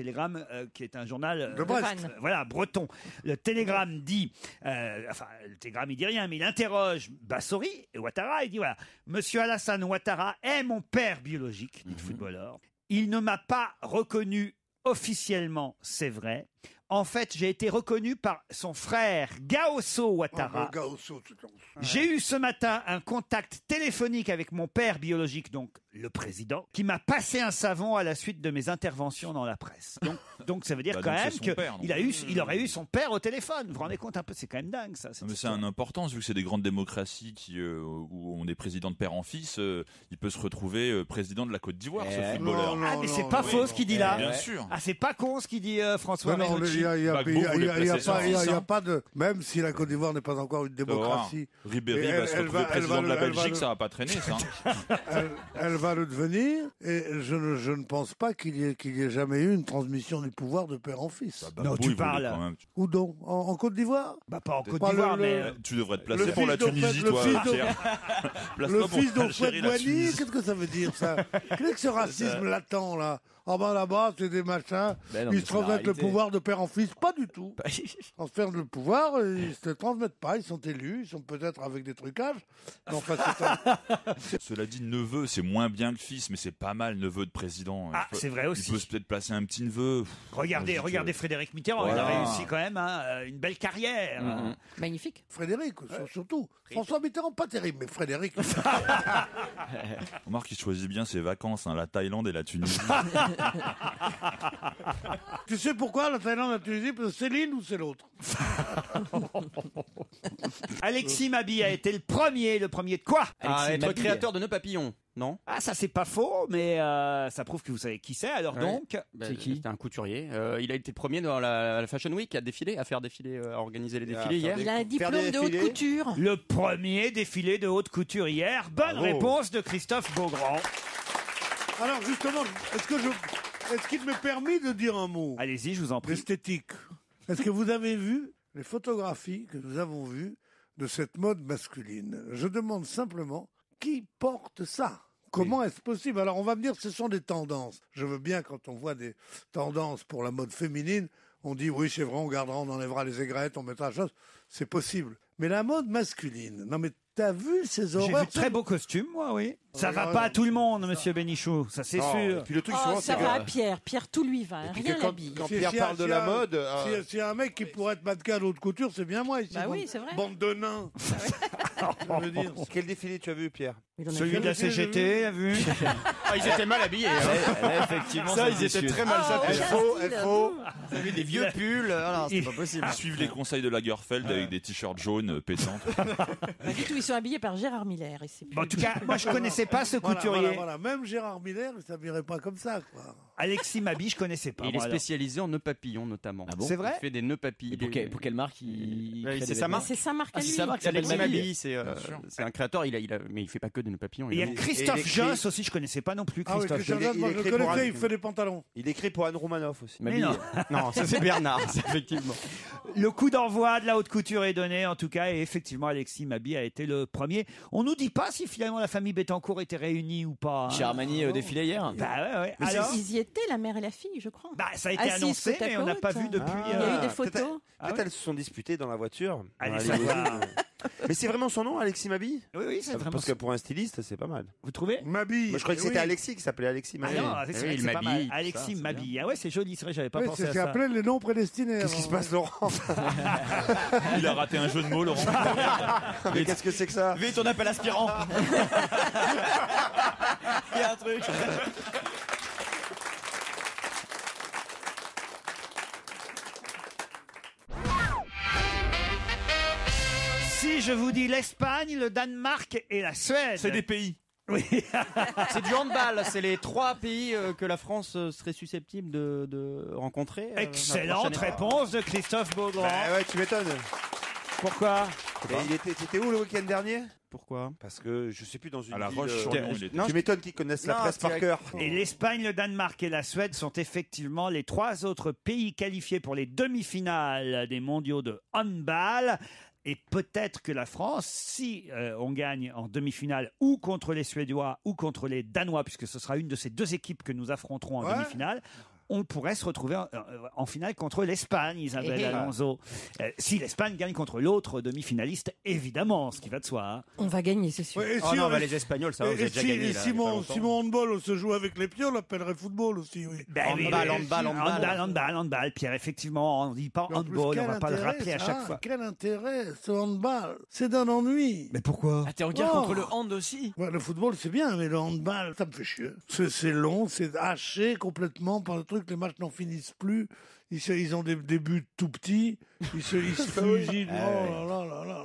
C: qui est un journal
D: De Brest.
C: voilà, breton. Le Télégramme dit, le Télégramme il dit rien, mais il interroge Bassori et Ouattara. Il dit voilà, Monsieur Alassane Ouattara est mon père biologique, dit le footballeur. Il ne m'a pas reconnu officiellement, c'est vrai. En fait, j'ai été reconnu par son frère Gaosso Ouattara. J'ai eu ce matin un contact téléphonique avec mon père biologique, donc le président, qui m'a passé un savon à la suite de mes interventions dans la presse. Donc ça veut dire
H: Bah,
C: quand
H: donc
C: même
H: c'est son père,
C: qu'il aurait eu son père au téléphone. Vous vous rendez compte un peu, c'est quand même dingue ça. cette
H: Non, mais c'est
C: histoire.
H: une importance, vu que c'est des grandes démocraties où on est président de père en fils, il peut se retrouver président de la Côte d'Ivoire, ce footballeur.
C: Ah mais c'est pas faux ce qu'il dit là.
H: Bien sûr.
C: Ah c'est pas con ce qu'il dit François.
D: Non,
C: Renucci.
D: il n'y
H: Gbagbo voulait placer son fils,
D: a
H: hein.
D: pas de. Même si la Côte d'Ivoire n'est pas encore une démocratie.
H: Ribéry
D: Et
H: va se retrouver président de la Belgique, ça va pas traîner, ça.
D: Elle va le devenir, et je ne pense pas qu'il y ait jamais eu une transmission du pouvoir de père en fils.
C: Non,
H: Gbagbo,
C: tu
H: il voulait
C: parles.
H: quand même.
D: Où donc en Côte d'Ivoire
C: Bah pas en Côte
D: Pas
C: d'Ivoire,
D: le-
C: mais
H: Tu devrais te
D: Le
H: placer pour la
D: fils
H: Tunisie,
D: d'Offet-
H: toi,
D: le fils
H: Pierre.
D: Le
H: Place-toi pour
D: fils d'Offet
H: l'Algérie,
D: de
H: la
D: Boigny,
H: Tunisie.
D: qu'est-ce que ça veut dire ça? Qu'est-ce que ce racisme latent là? Ah ben là-bas, c'est des machins,
J: Ben non,
D: ils
J: mais
D: se
J: c'est la
D: transmettent le
J: réalité.
D: pouvoir de père en fils, pas du tout. Ils transfèrent le pouvoir, ils se le transmettent pas, ils sont élus, ils sont peut-être avec des trucages. Mais enfin,
H: Cela dit, neveu, c'est moins bien que fils, mais c'est pas mal, neveu de président.
C: Ah, c'est vrai aussi.
H: Il peut peut-être placer un petit neveu.
C: Regardez Frédéric Mitterrand,
H: Voilà.
C: il a réussi quand même une belle carrière.
G: Magnifique.
D: Frédéric, surtout. François Mitterrand, pas terrible, mais Frédéric.
H: Remarque qu'il choisit bien ses vacances, hein, la Thaïlande et la Tunisie.
D: Tu sais pourquoi la Thaïlande, la Tunisie? Parce que c'est l'une ou c'est l'autre?
C: Alexis Mabille a été le premier de quoi
F: Ah, être
J: Mabille.
F: créateur de nœuds papillons, non?
C: Ah, ça c'est pas faux, mais ça prouve que vous savez qui c'est. Alors
F: Ouais.
C: donc,
F: Ben,
J: C'est qui
F: C'était un couturier. Il a été le premier dans la Fashion Week à défiler, à faire défiler, à organiser les
E: à
F: défilés
E: faire
F: hier.
G: Il a un
E: Faire
G: diplôme
E: des
G: de haute
E: défilés.
G: couture.
C: le premier défilé de haute couture hier. Bonne
E: Bravo.
C: réponse de Christophe Beaugrand.
D: Alors justement, est-ce qu'il m'est permis de dire un mot?
C: Allez-y, je vous en prie.
D: L'esthétique. Est-ce que vous avez vu les photographies que nous avons vues de cette mode masculine? Je demande simplement qui porte ça? Comment est-ce possible? Alors on va me dire que ce sont des tendances. Je veux bien quand on voit des tendances pour la mode féminine, on dit oui c'est vrai, on gardera, on enlèvera les aigrettes, on mettra la chose. C'est possible. Mais la mode masculine, non mais t'as vu ces
C: J'ai
D: horreurs
C: vu de très beaux costumes, moi, oui. Ça va pas à tout le monde, monsieur Bénichou, ça c'est
E: Non,
C: sûr.
E: et puis le truc,
G: Oh,
E: souvent,
G: ça
E: c'est
G: va à
E: que...
G: Pierre. Pierre, tout lui va.
E: puis
G: Rien
E: que quand
G: l'habille.
E: Pierre parle de la mode...
D: S'il y a un mec qui pourrait être mannequin à haute couture, c'est bien moi ici.
G: Bah oui, c'est vrai.
D: Bande de nains. Je veux dire,
E: Quel défilé tu as vu, Pierre?
C: Celui de la CGT, a vu?
F: Ah, ils étaient mal habillés.
J: Effectivement,
F: Ça, ils étaient très mal sapés.
J: Vous avez des vieux pulls. Alors, c'est pas possible.
H: Ils suivent les conseils de Lagerfeld avec des t-shirts jaunes pétantes.
G: Pas du tout, ils sont habillés par Gérard Miller. Et c'est
C: Bon, en tout cas, moi je connaissais pas ce couturier.
D: Voilà. Même Gérard Miller, il s'habillerait pas comme ça, quoi.
C: Alexis Mabi, je connaissais pas.
F: Il est
C: moi, alors.
F: spécialisé en nœuds papillons, notamment.
J: Ah bon
C: C'est vrai?
F: Il fait des nœuds papillons.
J: Et pour quelle marque il
F: Ouais,
J: crée
F: c'est
J: des
F: sa
J: vêtements
F: marque.
G: C'est sa marque à lui.
J: c'est sa marque, ça
F: Alexis
J: s'appelle
F: Mabi, c'est un créateur, mais il fait pas que des nœuds papillons.
C: Et il y a
F: a-
C: Christophe
E: et il écrit-
C: Joss aussi, je connaissais pas non plus
D: Ah oui,
C: Christophe.
D: Christian
E: il-
D: Joss, moi
E: il
D: je le
E: écrit pour
D: connaissais,
E: un-
D: il fait des pantalons.
E: Il écrit pour Anne Romanoff aussi.
C: Mais non.
F: Non, ça c'est Bernard, effectivement.
C: Le coup d'envoi de la haute couture est donné, en tout cas, et effectivement, Alexis Mabi a été le premier. On nous dit pas si finalement la famille Bettencourt était réunie ou pas.
J: Chez Armani défilé hier.
C: Bah ouais, ouais.
G: Mais
C: Alors,
G: ils y étaient, la mère et la fille, je crois.
C: bah, ça a été
G: Assises
C: annoncé,
G: côte à
C: mais on n'a
G: côte.
C: pas vu depuis.
G: Il y a eu des photos.
E: Peut-être elles se sont disputées dans la voiture.
C: Allez
E: dans la
C: savoir.
E: limousine. Mais c'est vraiment son nom, Alexis Mabi?
C: Oui, oui, c'est vraiment.
E: Parce que pour un styliste, c'est pas mal.
C: Vous trouvez?
D: Mabi.
E: Moi, je croyais que c'était Alexis qui s'appelait Alexis
C: Ah
E: Mabi.
C: non, c'est vrai
F: oui,
C: que
F: il
C: c'est pas mal.
F: m'habille,
C: Alexis
F: ça, c'est
C: Mabi. Ah ouais, c'est joli, c'est vrai, j'avais pas
D: Oui,
C: pensé
D: c'est
C: à
D: ce
C: ça.
D: qu'on appelait les noms prédestinés.
E: Qu'est-ce qui se passe, Laurent?
H: Il a raté un jeu de mots, Laurent.
E: Mais qu'est-ce que c'est que ça?
J: Vite, on appelle aspirant. Il y a un truc.
C: Si je vous dis l'Espagne, le Danemark et la Suède.
H: C'est des pays.
C: Oui.
F: C'est du handball, c'est les 3 pays que la France serait susceptible de rencontrer.
C: Excellente
F: la prochaine
C: réponse de Christophe Beaugrand.
E: Bah ouais, tu m'étonnes.
C: Pourquoi?
E: C'était où le week-end dernier?
F: Pourquoi?
E: Parce que je sais plus, dans une
H: À la
E: ville,
H: Roche-sur-Yon, il était.
E: tu m'étonnes qu'ils connaissent la
F: Non,
E: presse par
F: c'est-
E: cœur.
C: Et l'Espagne, le Danemark et la Suède sont effectivement les 3 autres pays qualifiés pour les demi-finales des mondiaux de handball. Et peut-être que la France, si on gagne en demi-finale ou contre les Suédois ou contre les Danois, puisque ce sera une de ces 2 équipes que nous affronterons en
D: Ouais.
C: demi-finale, on pourrait se retrouver en finale contre l'Espagne, Isabelle Alonso. Si l'Espagne gagne contre l'autre demi-finaliste, évidemment, ce qui va de soi. Hein.
G: On va gagner, c'est sûr.
D: Ouais, et
F: Oh
D: si
F: non,
D: on-
F: bah les Espagnols, ça va, vous avez déjà gagné. là,
D: si
F: il y a pas
D: mon
F: longtemps.
D: handball se joue avec les pieds, on l'appellerait football aussi, oui.
C: Ben oui,
F: Handball,
C: oui,
F: handball.
C: handball. Pierre, effectivement, on ne dit pas
D: Mais en plus,
C: handball,
D: quel
C: on va pas le
D: intérêt,
C: rappeler à
D: ça,
C: chaque fois.
D: Quel intérêt, ce handball? C'est d'un ennui.
C: Mais pourquoi?
J: Ah, t'es en guerre
D: Oh.
J: contre le hand aussi.
D: Ouais, le football, c'est bien, mais le handball, ça me fait chier. C'est long, c'est haché complètement par le truc, les matchs n'en finissent plus. Ils ont des buts tout petits, ils se fusillent. Oh là là là là là là.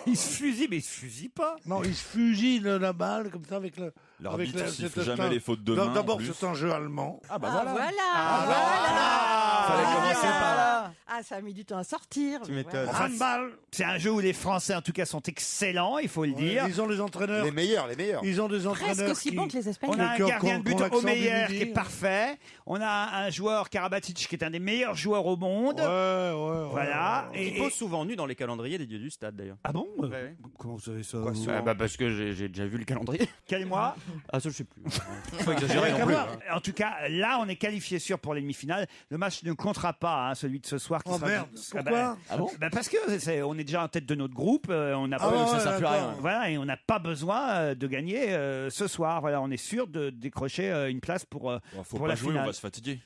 C: Il se fusille, mais il se fusille pas.
D: Non, ils se fusillent la balle comme ça avec le.
H: L'arbitre
D: avec
H: siffle
D: c'est
H: jamais
D: un-
H: les fautes de main, en
D: D'abord,
H: plus.
D: c'est un jeu allemand.
J: Ah bah
G: Ah,
J: voilà.
G: voilà.
J: Fallait commencer par là.
G: Ah, ça a mis du temps à sortir.
F: Tu m'étonnes.
C: Enfin,
D: Handball.
C: c'est un jeu où les Français, en tout cas, sont excellents, il faut le dire.
D: Ils ont des entraîneurs.
E: Les meilleurs.
D: Ils ont des
G: Presque
D: entraîneurs.
G: aussi
D: qui-
G: bon que les
C: On
G: Espagnols.
C: a un
D: Qui ont-
C: gardien de
D: qui ont
C: but
D: l'accent
C: au meilleur
D: du
C: qui est
D: midi.
C: parfait. On a un joueur Karabatic qui est un des meilleurs joueurs au monde.
D: Ouais.
C: Voilà.
F: Qui pose souvent nu dans les calendriers des dieux du stade, d'ailleurs.
C: Ah bon
F: Ouais.
C: Comment vous savez ça
F: Quoi,
C: vous
F: bah parce que j'ai déjà vu le calendrier.
C: Quel mois?
F: Ah, ça, je sais plus. Faut pas exagérer non plus. hein.
C: En tout cas, là, on est qualifié sûr pour les demi-finales. Le match ne comptera pas, hein, celui de ce soir. Qui
D: Oh
C: sera...
D: merde.
C: Ah
D: Pourquoi
J: Ah bon?
C: Parce que on est déjà en tête de notre groupe. On n'a
D: Ah
C: pas,
D: ouais,
J: ça sert plus à
D: d'accord.
J: rien.
C: voilà, et on n'a pas besoin de gagner ce soir. Voilà, on est sûr de décrocher une place pour
H: Faut
C: pour
H: pas
C: la
H: jouer, on
C: finale.
H: va se fatiguer.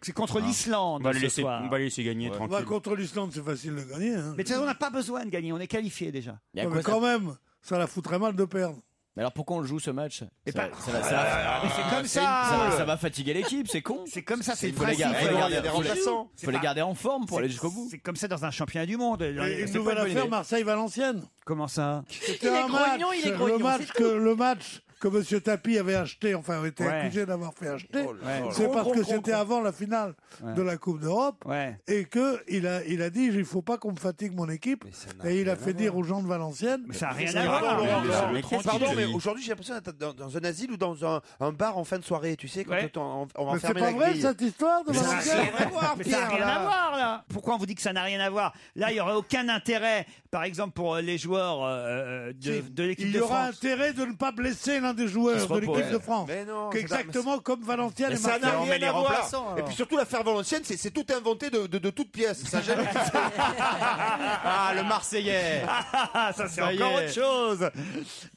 C: C'est contre l'Islande
F: On va les
C: ce
F: laisser,
C: soir.
F: on va les laisser gagner
H: Ouais.
F: tranquille.
D: Bah, contre l'Islande, c'est facile de gagner. Hein.
C: Mais tu sais, on n'a pas besoin de gagner. On est qualifié déjà.
J: Mais à
D: Ouais,
J: quoi
D: mais
J: ça-
D: quand même, ça la foutrait mal de perdre.
J: Mais alors pourquoi on le joue ce match?
C: Et
J: Ça-
C: pas-
J: ça va- ça va-
C: Mais c'est comme
J: ça
C: ça.
J: va- ça va fatiguer l'équipe, c'est con.
C: C'est comme ça. C'est le
J: Faut les
C: principe.
J: garder,
E: Il y a des remplaçants.
J: faut les garder en forme pour aller jusqu'au bout.
C: C'est comme ça dans un championnat du monde.
D: Et
C: C'est
D: une
C: pas
D: nouvelle
C: bonne
D: affaire,
C: idée.
D: Marseille-Valenciennes.
C: Comment ça?
D: C'était
G: Il est
D: un match.
G: grognon, il est grognon, c'est
D: Le match que M. Tapi avait acheté, enfin avait été
C: Ouais.
D: accusé d'avoir fait acheter,
E: Oh là
C: Ouais.
E: là.
D: c'est parce que
G: Gros,
D: c'était
G: gros.
D: avant la finale
C: Ouais.
D: de la Coupe d'Europe
C: Ouais.
D: et qu'il a dit il faut pas qu'on me fatigue mon équipe.
E: Mais ça n'a
D: Et il a
E: rien à
D: fait
E: voir.
D: dire aux gens de Valenciennes.
C: Mais ça n'a rien
E: C'est
C: à
E: pas
C: voir.
E: Laurent.
F: Mais qu'est-ce
E: Pardon,
F: qu'il
E: mais
F: dit
E: aujourd'hui, j'ai l'impression d'être dans un asile ou dans un bar en fin de soirée, tu sais, quand
C: Ouais.
E: on va
D: Mais c'est
E: fermer
D: pas
E: la
D: vrai
E: grille.
D: cette histoire de
C: Mais ça n'a
D: Valenciennes.
C: rien à voir, mais ça n'a rien à voir là. Pourquoi on vous dit que ça n'a rien à voir? Là, il n'y aurait aucun intérêt par exemple, pour les joueurs de l'équipe
D: Il
C: de
D: y aura
C: France.
D: intérêt de ne pas blesser l'un des joueurs de l'équipe de France.
E: Mais non,
D: Exactement comme Valenciennes et
E: ça n'a
D: Marseille.
E: rien à voir. Et puis surtout, l'affaire Valenciennes, c'est tout inventé de toutes pièces. Ça n'a jamais existé.
F: Ah, le Marseillais.
C: Ça, c'est encore autre chose.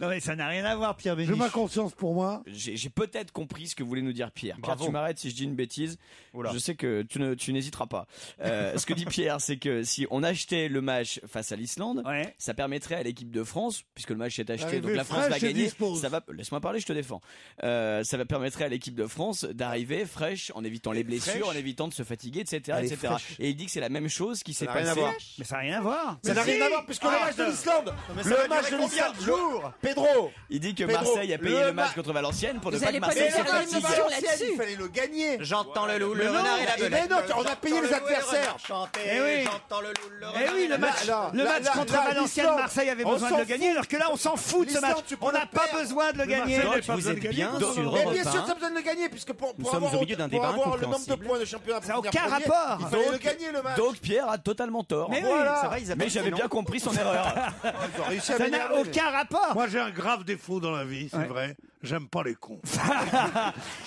C: Non, mais ça n'a rien à voir, Pierre
D: J'ai
C: Bénichou.
D: ma conscience pour moi.
J: J'ai peut-être compris ce que voulait nous dire Pierre. Pierre,
F: Bravo.
J: tu m'arrêtes si je dis une bêtise.
F: Oula.
J: Je sais que tu n'hésiteras pas. Ce que dit Pierre, c'est que si on achetait le match face à l'Islande,
C: Ouais.
J: ça permettrait à l'équipe de France, puisque le match est acheté,
D: Arriver
J: donc la France
D: fraîche
J: va
D: et
J: gagner.
D: dispose.
J: Ça va. Laisse-moi parler, je te défends. Ça va permettrait à l'équipe de France d'arriver fraîche, en évitant les blessures, en évitant de se fatiguer, etc.,
E: Elle est
J: etc.
E: fraîche.
J: Et il dit que c'est la même chose qui s'est
E: n'a rien à
J: passé.
E: voir.
C: Mais ça n'a rien à voir.
E: Ça n'a rien à voir puisque le match de l'Islande, le match de l'Islande, Pedro.
J: Il dit que
E: Pedro,
J: Marseille a payé
E: le
J: le match
E: ma-
J: contre Valenciennes pour ne
G: Vous
J: pas que
G: allez pas
J: Marseille
G: nous
J: se
G: faire
J: fatigue.
G: l'émission là-dessus.
E: Il fallait le gagner.
F: J'entends le loup, le
E: Mais non,
F: renard et la
E: mais
F: belette.
E: non, on a payé les adversaires.
C: Eh oui.
F: J'entends le loup, le
C: Eh
F: renard
C: oui,
F: et la
C: le match,
F: belette.
C: contre
E: là,
C: Valenciennes,
E: l'Islande,
C: Marseille avait
E: on
C: besoin de
E: s'en
C: le gagner, alors que là, on s'en fout de ce
E: L'Islande,
C: match.
E: tu peux
C: On n'a
E: le
C: pas
E: perdre.
C: besoin de le gagner.
D: Marseille,
F: Donc, vous êtes bien sur
E: Mais
F: Europe
E: bien sûr,
F: 1.
E: ça a besoin de le gagner puisque pour
F: Nous sommes
E: avoir
F: au milieu d'un débat
E: avoir le nombre de
F: incompréhensible.
E: points de championnat,
C: Ça n'a
E: pour
C: aucun
E: finir premier,
C: rapport.
E: Il fallait le gagner le match.
J: Donc Pierre a totalement tort.
C: Mais oui,
E: Voilà.
F: Ça va, Isabelle,
J: Mais j'avais
F: sinon
J: bien compris son erreur.
E: Ils ont réussi à
C: Ça n'a
E: m'énerver, mais-
C: aucun rapport.
D: Moi, j'ai un grave défaut dans la vie, c'est
C: Ouais.
D: vrai. J'aime pas les cons.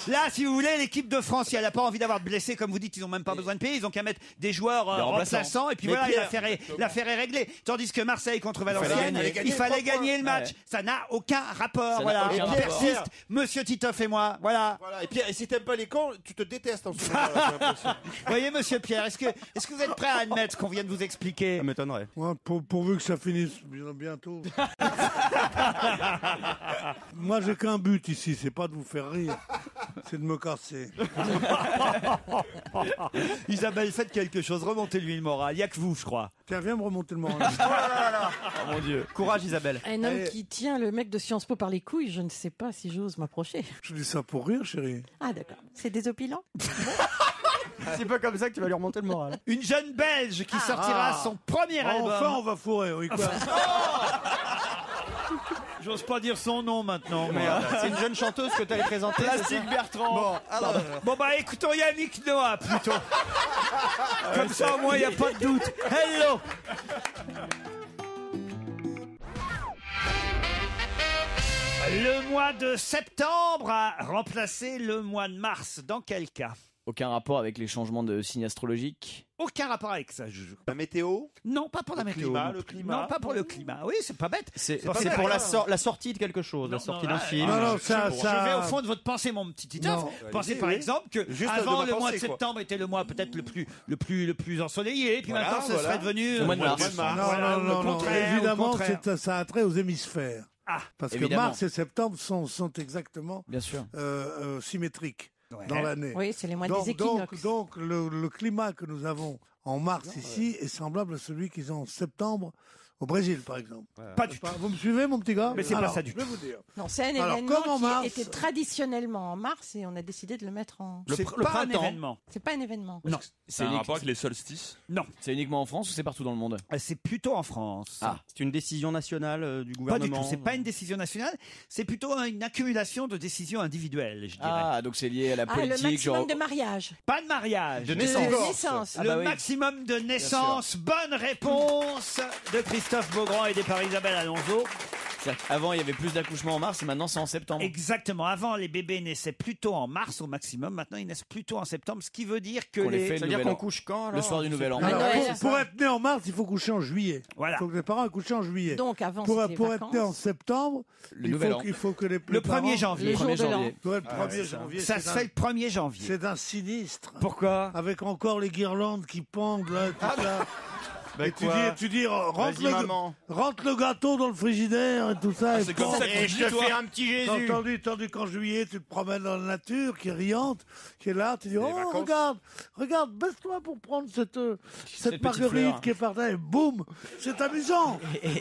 C: Là, si vous voulez, l'équipe de France, si elle n'a pas envie d'avoir de blessés, comme vous dites, ils n'ont même pas besoin de payer. Ils ont qu'à mettre des joueurs
J: Des remplaçants.
C: remplaçants. Et puis
E: Mais
C: voilà,
E: Pierre,
C: l'affaire est réglée. Tandis que Marseille contre
E: fallait
C: Valenciennes,
E: gagner.
C: il fallait
E: Trois
C: gagner le
E: points.
C: match. Ça n'a aucun rapport.
J: Ça n'a
C: Voilà.
J: aucun
C: On
J: rapport.
C: persiste, Monsieur Titoff et moi. Voilà.
E: Voilà. Et Pierre, et si t'aimes pas les cons, tu te détestes en ce moment. j'ai l'impression.
C: Vous voyez, Monsieur Pierre, est-ce que vous êtes prêt à admettre ce qu'on vient de vous expliquer?
F: Ça m'étonnerait.
D: Moi, pourvu que ça finisse bientôt. Moi, j'ai qu'un but ici, c'est pas de vous faire rire, c'est de me casser.
C: Isabelle, faites quelque chose. Remontez-lui le moral. Il n'y a que vous, je crois.
D: Tiens, viens me remonter le moral.
F: Oh mon Dieu. Courage, Isabelle.
G: Un homme qui tient le mec de Sciences Po par les couilles, je ne sais pas si j'ose m'approcher.
D: Je dis ça pour rire, chérie.
G: Ah d'accord, c'est désopilant.
F: C'est pas comme ça que tu vas lui remonter le moral.
C: Une jeune Belge qui sortira son premier album.
D: Enfin, on va fourrer, oui, quoi.
C: J'ose pas dire son nom maintenant. moi.
F: C'est une jeune chanteuse que tu allais présenter.
J: Plastique Bertrand.
F: Bon, alors.
C: Bon bah écoutons Yannick Noah plutôt. Comme ça au moins il n'y a pas de doute. Hello. Le mois de septembre a remplacé le mois de mars. Dans quel cas?
J: Aucun rapport avec les changements de signes astrologiques.
C: Aucun rapport avec ça.
E: La météo.
C: Non, pas pour la météo.
E: climat,
C: non
E: le
C: plus.
E: climat.
C: Non, pas pour le climat. Oui, c'est pas bête.
F: C'est
C: pas bête.
F: pour la sortie de quelque chose, la sortie d'un film.
D: Non, non, ça,
C: Je vais au fond de votre pensée, mon petit Titoff.
D: Non.
C: Pensez
E: Allez-y,
C: par
E: oui.
C: exemple que
E: Juste
C: avant
E: de ma
C: le mois de
E: pensée, quoi.
C: septembre était le mois peut-être le plus ensoleillé, puis
E: Voilà,
C: maintenant ce
E: voilà.
C: serait devenu
J: Le mois de mars.
D: Non,
C: Voilà,
D: non, non,
C: au
D: non.
C: contraire,
D: Évidemment,
C: au contraire.
D: ça a trait aux hémisphères.
C: Ah,
D: Parce
J: évidemment.
D: que mars et septembre sont exactement
J: Bien sûr.
D: symétriques
C: Ouais.
D: dans l'année.
G: Oui, c'est les mois
D: Donc,
G: des équinoxes.
D: donc le climat que nous avons en mars ici est semblable à celui qu'ils ont en septembre au Brésil, par exemple.
C: pas du tout.
D: Vous me suivez, mon petit gars?
C: Mais c'est pas
D: Alors,
C: ça du
D: je vais vous dire.
G: Non, c'est un
D: Alors,
G: événement
D: comme en
G: qui
D: mars-
G: était traditionnellement en mars et on a décidé de le mettre en...
C: C'est
F: le
C: pas un
F: printemps.
C: événement.
G: C'est pas un événement.
C: Non,
H: C'est un rapport avec les solstices.
C: non.
J: C'est uniquement en France ou c'est partout dans le monde?
C: C'est plutôt en France.
J: Ah.
F: C'est une décision nationale du
C: Pas
F: gouvernement.
C: du tout. C'est pas une décision nationale. C'est plutôt une accumulation de décisions individuelles, je dirais.
J: Ah, donc c'est lié à la
G: Ah, le
J: politique,
G: maximum
J: genre.
G: de mariage.
C: Pas de mariage.
F: De
G: De
F: naissance.
G: naissance.
J: Ah
C: Le
J: bah oui.
C: maximum de naissances. Bonne réponse de Christophe Beaugrand aidé par Isabelle Alonso.
J: C'est-à-dire qu'avant, il y avait plus d'accouchements en mars et maintenant c'est en septembre.
C: Exactement. Avant, les bébés naissaient plutôt en mars au maximum. Maintenant, ils naissent plutôt en septembre, ce qui veut dire que
J: Qu'on les
C: les...
J: fait
F: Ça veut dire
J: Nouvel
F: qu'on
J: an.
F: couche quand alors
J: Le soir du Nouvel An.
G: Ah,
D: Alors,
G: Noël,
D: pour,
G: c'est
D: pour
G: ça.
D: être né en mars, il faut coucher en juillet.
C: Voilà.
D: Il faut que les parents aient couché en juillet.
G: Donc avant,
D: Pour
G: c'était
D: être
G: vacances.
D: né en septembre,
J: Le Nouvel An.
D: il faut que les
C: Le
D: parents-
C: 1er janvier.
G: Le jour
J: 1er
G: de l'an.
J: janvier.
D: Pour être 1er janvier,
C: Ça se fait le 1er janvier.
D: c'est un sinistre.
C: Pourquoi?
D: Avec encore les guirlandes qui pendent là, tout ça.
F: Bah
D: Et
F: quoi
D: tu dis rentre,
F: Vas-y, maman.
D: rentre le gâteau dans le frigidaire et tout ça. et
H: c'est comme
D: pend.
H: ça qu'on
F: Et
H: dit,
F: je te
H: toi.
F: fais un petit Jésus.
D: Tandis qu'en juillet, tu te promènes dans la nature, qui est riante, qui est là, tu dis, oh,
E: vacances.
D: regarde, baisse-toi pour prendre cette
J: petite
D: marguerite
J: fleur.
D: qui est par terre, et boum, c'est amusant.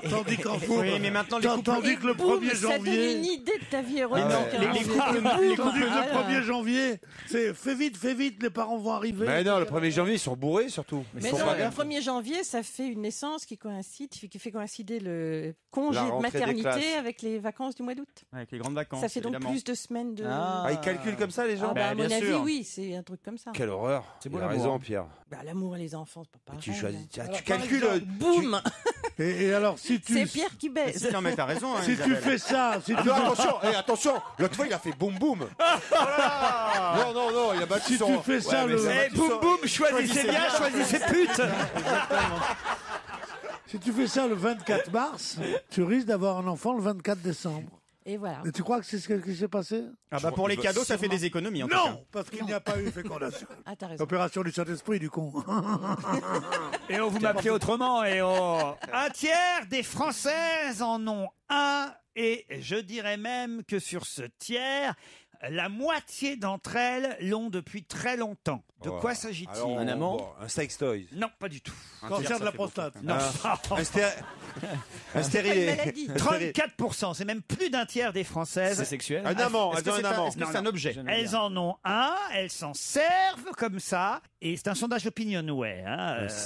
D: Tandis qu'en
F: Oui, mais maintenant, les couples-
D: tandis que le
G: Boum,
D: 1er
G: ça donne une
D: janvier,
G: idée de ta vie heureuse.
F: Mais non,
G: hein.
F: les couples-
D: tandis que
G: Voilà.
D: le 1er janvier, c'est fais vite, les parents vont arriver.
E: Mais non, le 1er janvier, ils sont bourrés surtout.
G: Mais
E: Ils font
G: non,
E: pas
G: le
E: gaffe.
G: 1er janvier, ça fait une naissance qui fait coïncider le congé
E: La
G: de
E: rentrée des
G: maternité
E: classes.
G: avec les vacances du mois d'août.
F: Avec les grandes vacances.
G: Ça fait donc
F: évidemment.
G: plus de semaines de...
J: Ah.
E: Ils calculent comme ça, les gens?
G: Ah bah, à mon
F: bien
G: avis,
F: sûr.
G: oui, c'est un truc comme ça.
E: Quelle horreur.
J: C'est beau
E: Il a
J: l'amour,
E: raison,
J: hein.
E: Pierre.
G: Bah, l'amour et les enfants, c'est pas pareil.
E: Tu choisis.
G: hein.
E: Tu calcules.
G: Boum
D: Et alors, si tu...
G: C'est Pierre qui baise.
F: Non, mais t'as raison. Hein,
D: Si tu
F: Isabelle.
D: fais ça... Si tu...
E: Attention, l'autre fois il a fait boum boum. Non, il a battu
D: Si tu fais ça, le...
C: Eh, boum boum, choisissez bien, choisissez pute.
D: Si tu fais ça le 24 mars, tu risques d'avoir un enfant le 24 décembre.
G: Et voilà.
D: Et tu crois que c'est ce qui s'est passé?
F: Ah bah pour les cadeaux, ça fait des économies en tout cas.
D: Non, parce qu'il n'y a pas eu fécondation.
G: Ah, t'as raison.
D: Opération du Saint-Esprit, du con.
C: Et on vous m'appelez autrement. Un tiers des Françaises en ont un. Et je dirais même que sur ce tiers, la moitié d'entre elles l'ont depuis très longtemps. De quoi s'agit-il?
J: Un amant?
E: Un sextoy.
C: Non, pas du tout.
D: Cancer de la prostate.
C: Non.
E: Un stérilé.
C: 34%, c'est même plus d'un tiers des Françaises.
J: C'est sexuel?
E: Un amant.
F: Est-ce que c'est un, est-ce que c'est un objet?
C: Elles en ont un, elles s'en servent comme ça, et c'est un sondage Opinionway.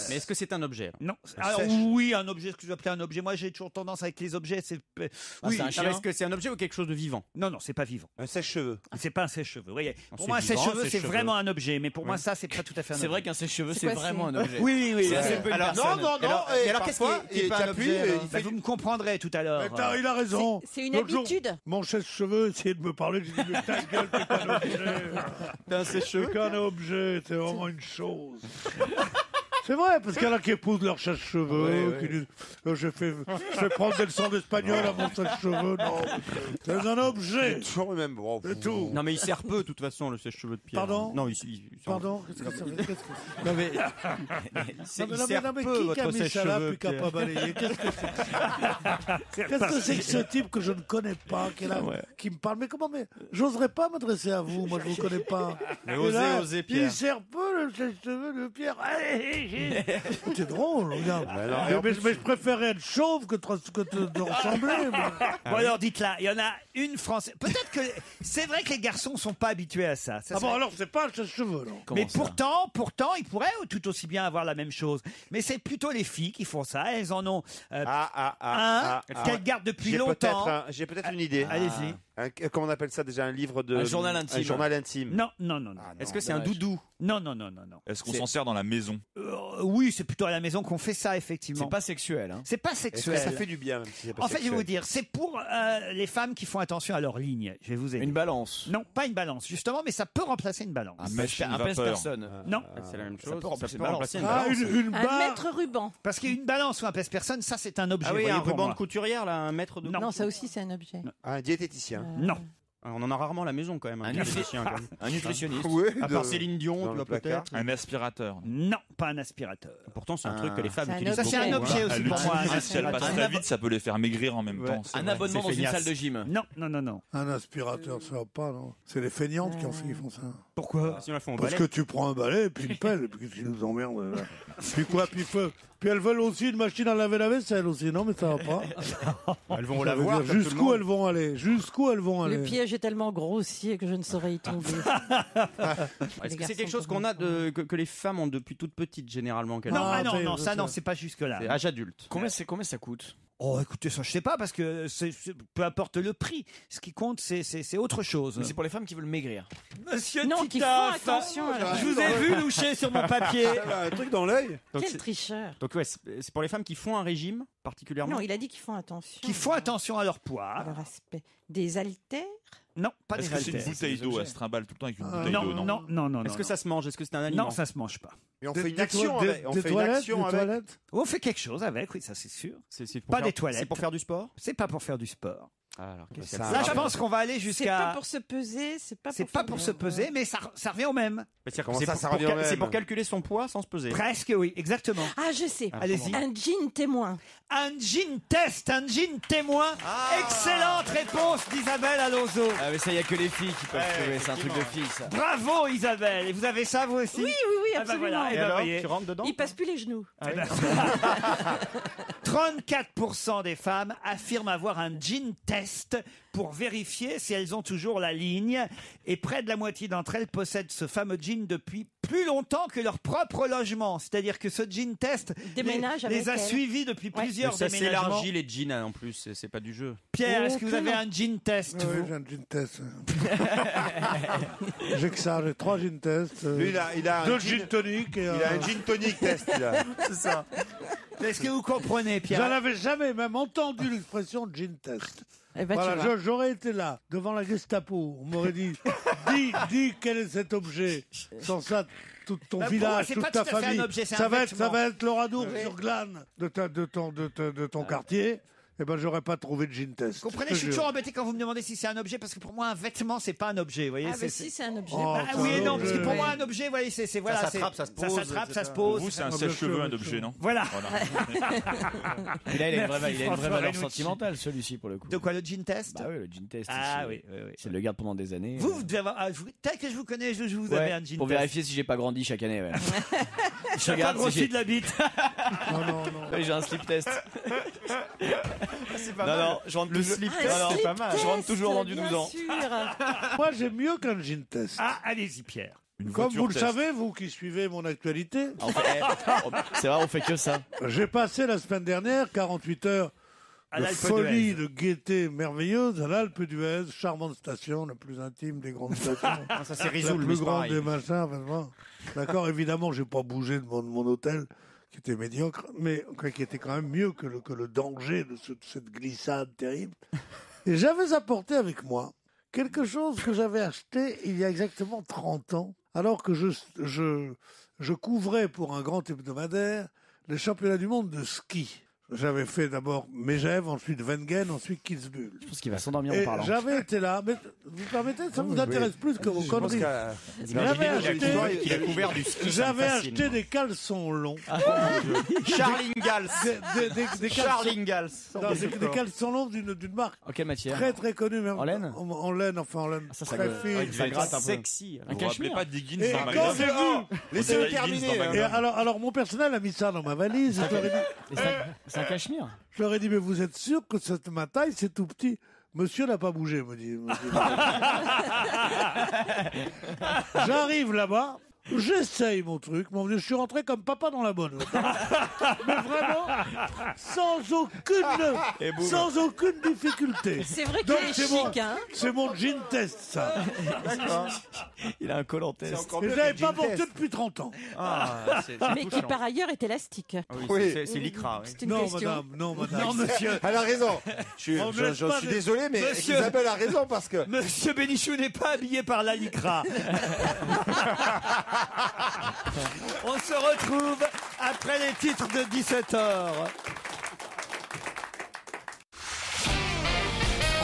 F: Mais est-ce que c'est un objet?
C: Non. Alors oui, un objet, ce que je vais appeler un objet. Moi, j'ai toujours tendance avec les objets, c'est... Oui,
J: c'est un chien.
F: Est-ce que c'est un objet ou quelque chose de vivant?
C: non, c'est pas vivant.
E: Un sèche-cheveux.
C: C'est pas un sèche-cheveux. Vous voyez,
F: Non,
C: pour
F: c'est
C: moi, un
F: vivant,
C: sèche-cheveux, c'est
F: sèche-cheveux.
C: vraiment un objet, mais pour moi, ça, c'est pas tout à fait un objet.
J: C'est vrai qu'un sèche-cheveux, c'est
G: quoi,
J: vraiment
G: c'est
J: un objet.
C: Oui.
J: C'est assez peu une personne.
E: Non.
F: Et alors, qu'est-ce qui est pas un objet?
C: Bah, vous me comprendrez tout à l'heure.
D: Il a raison.
G: C'est une
D: L'autre jour,
G: habitude.
D: mon cheveux essayait de me parler. J'ai dit, mais ta gueule, t'es qu'un objet.
F: T'es un sèche-cheveux?
D: C'est qu'un objet, c'est vraiment une chose. C'est vrai, parce qu'il y en a qui épousent leur sèche-cheveux, qui disent je fais prendre des leçons d'espagnol à mon sèche-cheveux. Non, c'est un objet.
E: Toujours le même.
D: C'est tout.
F: Non, mais il sert peu, de toute façon, le sèche-cheveux de Pierre.
D: Pardon?
F: Non,
D: Pardon, qu'est-ce que ça veut dire?
F: Non, mais.
D: Non,
F: Il
D: mais
F: sert peu,
D: qui a
F: votre
D: mis ça là
F: sèche-cheveux.
D: puis qui n'a pas balayé? Qu'est-ce que c'est? Qu'est-ce que c'est que ce type que je ne connais pas, qui est là, qui me parle? Mais comment? Mais j'oserais pas m'adresser à vous, moi je vous connais pas.
F: Mais
D: Et là,
F: osez, Pierre.
D: Il sert peu le sèche-cheveux de Pierre. C'est drôle, regarde. Mais je préférais être chauve que de ressembler.
C: Bon alors dites-là, il y en a une Française. Peut-être que c'est vrai que les garçons sont pas habitués à ça.
D: Ah bon, alors c'est pas un sèche-cheveux, non?
C: Mais pourtant, ils pourraient tout aussi bien avoir la même chose. Mais c'est plutôt les filles qui font ça. Elles en ont un qu'elles gardent depuis longtemps.
E: J'ai peut-être une idée.
C: Allez-y.
E: Comment on appelle ça déjà? Un livre de...
J: Un journal intime.
E: Un journal intime.
C: Non.
F: Est-ce que c'est un doudou?
C: Non.
H: Est-ce qu'on s'en sert dans la maison?
C: Oui, c'est plutôt à la maison qu'on fait ça, effectivement.
J: C'est pas sexuel. Hein.
C: C'est pas
E: Est-ce
C: sexuel.
E: que ça fait du bien, même si c'est pas
C: En fait, je vais
E: sexuel?
C: vous dire, c'est pour les femmes qui font attention à leur ligne. Je vais vous aider.
J: Une balance.
C: Non, pas une balance, justement, mais ça peut remplacer une balance.
J: Un
H: machine
J: pèse-personne.
C: Non,
F: C'est la même
J: Ça
F: chose.
J: peut remplacer une
F: remplacer une
D: Ah,
F: balance.
D: une
G: Un
D: barre.
G: mètre ruban.
C: parce qu'une balance ou un pèse-personne, ça c'est un objet.
F: Ah oui,
C: voyez,
F: un
C: pour
F: ruban
C: moi.
F: de couturière, là, un mètre de.
G: Non, ça aussi, c'est un objet.
E: Un diététicien.
C: Non.
F: On en a rarement à la maison quand même.
J: Un
F: diététicien, quand même.
J: Un nutritionniste.
F: À part Céline Dion,
E: dans
F: tu
E: le
F: vois
E: placard.
F: peut-être.
H: Un aspirateur.
C: Non, pas un aspirateur.
F: Pourtant, c'est un truc que les femmes
G: C'est un
F: utilisent
C: Ça
G: objet.
C: c'est un
F: beaucoup,
C: objet
F: hein.
C: aussi pour moi. un
H: Si elle
C: aspirateur.
H: passe très vite, ça peut les faire maigrir en même temps. c'est
J: Un
H: vrai.
J: abonnement
F: C'est
J: dans une
F: feignasse.
J: salle de gym.
C: Non.
D: Un aspirateur, ça va pas, non? C'est les feignantes qui font ça.
C: Pourquoi?
F: Sinon, elles font au
D: Parce
F: balai.
D: que tu prends un balai et puis une pelle, et puis tu nous emmerdes. Là. Puis quoi? Puis elles veulent aussi une machine à laver la vaisselle aussi, non? Mais ça va pas.
F: Elles vont au
D: Ça veut
F: lavoir.
D: dire
F: comme tout le
D: jusqu'où
F: monde.
D: elles vont aller? Jusqu'où elles vont aller?
G: Le piège est tellement grossier que je ne saurais y tomber.
F: Est-ce que c'est quelque chose qu'on a que les femmes ont depuis toute petite généralement? qu'elles
C: Non,
F: ont
C: non, ça non, c'est pas jusque là.
F: C'est âge adulte.
J: Combien ça coûte?
C: Oh, écoutez, ça, je sais pas, parce que peu importe le prix. Ce qui compte, c'est autre chose.
J: Mais c'est pour les femmes qui veulent maigrir.
C: Monsieur
G: Non, qui font
C: Titoff,
G: attention. alors.
C: je vous ai vu loucher sur mon papier.
E: Un truc dans l'œil.
F: Donc,
G: Quel
F: c'est-
G: tricheur.
F: donc ouais, c'est pour les femmes qui font un régime particulièrement.
G: Non, il a dit qu'ils font attention.
C: Qui font attention à leur
G: à
C: poids.
G: leur aspect. Des haltères.
C: Non, pas
H: Est-ce
C: des
H: que c'est une
C: haltères.
H: bouteille d'eau? Elle se trimballe tout le temps avec une bouteille
C: Non,
H: d'eau,
C: non.
F: Est-ce que ça se mange? Est-ce que c'est un aliment?
C: Non, ça se mange pas.
E: Et on fait une action avec. On
D: Des
E: fait une
D: toilettes,
E: action
D: des
E: avec.
D: toilettes.
C: On fait quelque chose avec, oui, ça c'est sûr.
F: C'est pour
C: Pas
F: faire-
C: des toilettes.
F: C'est pour faire du sport?
C: C'est pas pour faire du sport.
F: Alors, qu'est-ce
E: Ça-
F: qu'elle
C: Là,
F: fait?
C: je pense qu'on va aller
G: C'est pas
C: jusqu'à.
G: pour se peser, c'est pas
C: C'est
G: pour
C: pas
G: faire
C: pour
G: du-
C: se peser, mais ça revient au même.
F: Mais c'est-
E: Comment
F: c'est
E: ça,
F: pour-
E: ça
F: pour
E: revient au
F: c'est
E: même
F: pour calculer son poids sans se peser.
C: Presque, oui, exactement.
G: Ah, je sais.
C: Allez-y.
G: Un jean témoin.
C: Un jean test, un jean témoin. Excellente réponse d'Isabelle Alonso.
J: Ah mais ça y a que les filles qui peuvent trouver, c'est un truc de filles ça.
C: Bravo Isabelle. Et vous avez ça vous aussi?
G: Oui,
C: Ah bah
G: absolument.
C: voilà,
F: Et
C: eh ben
F: alors,
C: voyez.
F: tu rentres dedans?
G: Il passe plus les genoux.
C: Eh ben, 34% des femmes affirment avoir un jean test pour vérifier si elles ont toujours la ligne. Et près de la moitié d'entre elles possèdent ce fameux jean depuis plus longtemps que leur propre logement. C'est-à-dire que ce jean test
G: Déménage
C: les
G: avec
C: a
G: elles.
C: suivis depuis
G: Ouais.
C: plusieurs
F: Ça
C: déménagements.
F: s'élargit les jeans hein, en plus, c'est pas du jeu.
C: Pierre,
G: Oh,
C: est-ce que vous
G: que
C: avez
G: non.
C: un jean test
D: Oui,
C: vous
D: j'ai un jean test. J'ai que ça, j'ai 3 jean tests.
E: Lui, il a un
D: 2
E: gin-
D: gin toniques et
E: Il a un gin tonic test, là.
F: C'est ça.
C: Est-ce que vous comprenez, Pierre?
D: J'en avais jamais même entendu l'expression gin test.
G: Eh ben,
D: Voilà,
G: tu vois.
D: j'aurais été là, devant la Gestapo. On m'aurait dit, dis quel est cet objet. Sans ça, tout ton
C: Bah, pour moi,
D: village,
C: c'est
D: toute
C: pas
D: ta
C: tout à fait
D: famille.
C: un objet, c'est
D: ça
C: un
D: va
C: vêtement.
D: être le radour sur glane de ton quartier. Eh ben, j'aurais pas trouvé de gin test.
C: Vous comprenez, je suis toujours embêté quand vous me demandez si c'est un objet, parce que pour moi, un vêtement, c'est pas un objet. Vous voyez,
G: Ah, mais si, c'est un objet.
D: Oh,
C: Ah,
D: c'est
C: oui
D: un
C: et non, parce que
D: objet.
C: pour moi, un objet, vous voyez, c'est voilà,
F: Ça s'attrape, ça se pose,
C: s'attrape, ça se
H: Pour
C: pose.
H: vous, c'est un
D: Ah, bien
H: sèche-cheveux,
D: sûr,
H: un
D: bien
H: objet,
D: sûr.
H: non?
C: Voilà.
J: Il a une vraie
C: François
J: valeur
C: Renucci.
J: sentimentale, celui-ci, pour le coup.
C: De quoi, le gin test?
J: Bah oui, le gin test.
C: Ah
J: ici,
C: oui, oui, oui.
J: C'est le garde pendant des années.
C: Vous devez avoir, tel que je vous connais, je vous
J: Ouais,
C: avais un gin
J: pour
C: test.
J: vérifier si j'ai pas grandi chaque année. Ouais. Je
C: Pas
J: regarde si
C: grossi
J: j'ai.
C: de la bite.
D: Non.
J: Oui, j'ai un slip test.
F: C'est pas
J: Non,
F: mal.
J: non, je rentre
F: Le
J: toujours.
F: slip
J: Non,
F: test,
J: non,
F: c'est pas mal.
J: Je rentre toujours dans du
G: Bien
J: 12 ans.
G: sûr.
D: Moi, j'aime mieux qu'un gin test.
C: Ah, allez-y, Pierre.
H: Une
D: Comme
H: voiture
D: vous le
H: test.
D: savez, vous qui suivez mon actualité,
J: Ah, c'est vrai, on fait que ça.
D: j'ai passé la semaine dernière 48 heures
C: À
D: de
C: l'Alpe
D: folie,
C: d'Huez.
D: de gaieté merveilleuse à l'Alpe d'Huez, charmante station, la plus intime des grandes stations.
F: Ça, c'est
D: La
F: Risoul, mais
D: plus
F: c'est
D: grande
F: pareil.
D: des machins, vraiment. D'accord, évidemment, j'ai pas bougé de mon hôtel, qui était médiocre, mais qui était quand même mieux que le danger de cette glissade terrible. Et j'avais apporté avec moi quelque chose que j'avais acheté il y a exactement 30 ans, alors que je couvrais pour un grand hebdomadaire les championnats du monde de ski. J'avais fait d'abord Megève, ensuite Wengen, ensuite Kitzbühel.
J: Je pense qu'il va s'endormir en
D: Et
J: parlant.
D: j'avais été là, mais vous permettez, ça vous intéresse plus que vos conneries. J'avais
F: Il a couvert du ski. ça me
D: J'avais
F: fascine,
D: acheté
F: moi.
D: des caleçons longs.
F: Charles Ingalls.
D: Des
F: Charles
D: caleçons,
F: Ingalls.
D: non, des caleçons longs d'une marque
J: En quelle matière?
D: très très connue. Même,
J: En laine
D: En laine, enfin en laine.
J: Ça
D: très
J: gueule.
D: fine.
J: Ça gratte un peu.
F: Sexy.
J: Un
H: Vous vous rappelez
J: cachemire.
H: pas d'Higgins
D: Et
H: dans
D: quand
H: Magnum?
D: j'ai vu...
F: Laissez-le
H: Higgins dans
F: terminer.
H: Magnum.
D: Et alors mon personnel a mis ça dans ma valise. Et je leur ai dit,
J: C'est un cachemire.
D: je leur ai dit, mais vous êtes sûr que cette ma taille, c'est tout petit? Monsieur n'a pas bougé, me dit. J'arrive là-bas, j'essaye mon truc. Je suis rentré comme papa dans la bonne. Mais vraiment, sans aucune difficulté.
G: C'est vrai qu'il
D: Donc,
G: est
D: c'est
G: chic, hein.
D: C'est mon gin test, ça.
J: Il a un col en test.
D: Et je l'avais pas porté depuis 30 ans.
G: Mais qui par ailleurs est élastique.
F: Oui, c'est l'icra.
G: C'est une
D: Non,
G: question.
D: madame, non, madame.
C: Non, monsieur.
E: Elle a raison.
D: On ne laisse
E: Je
D: pas
E: suis
D: des-
E: désolé, mais
C: Monsieur-
E: Isabelle a raison parce que.
C: Monsieur Bénichou n'est pas habillé par la Lycra. On se retrouve après les titres de 17h.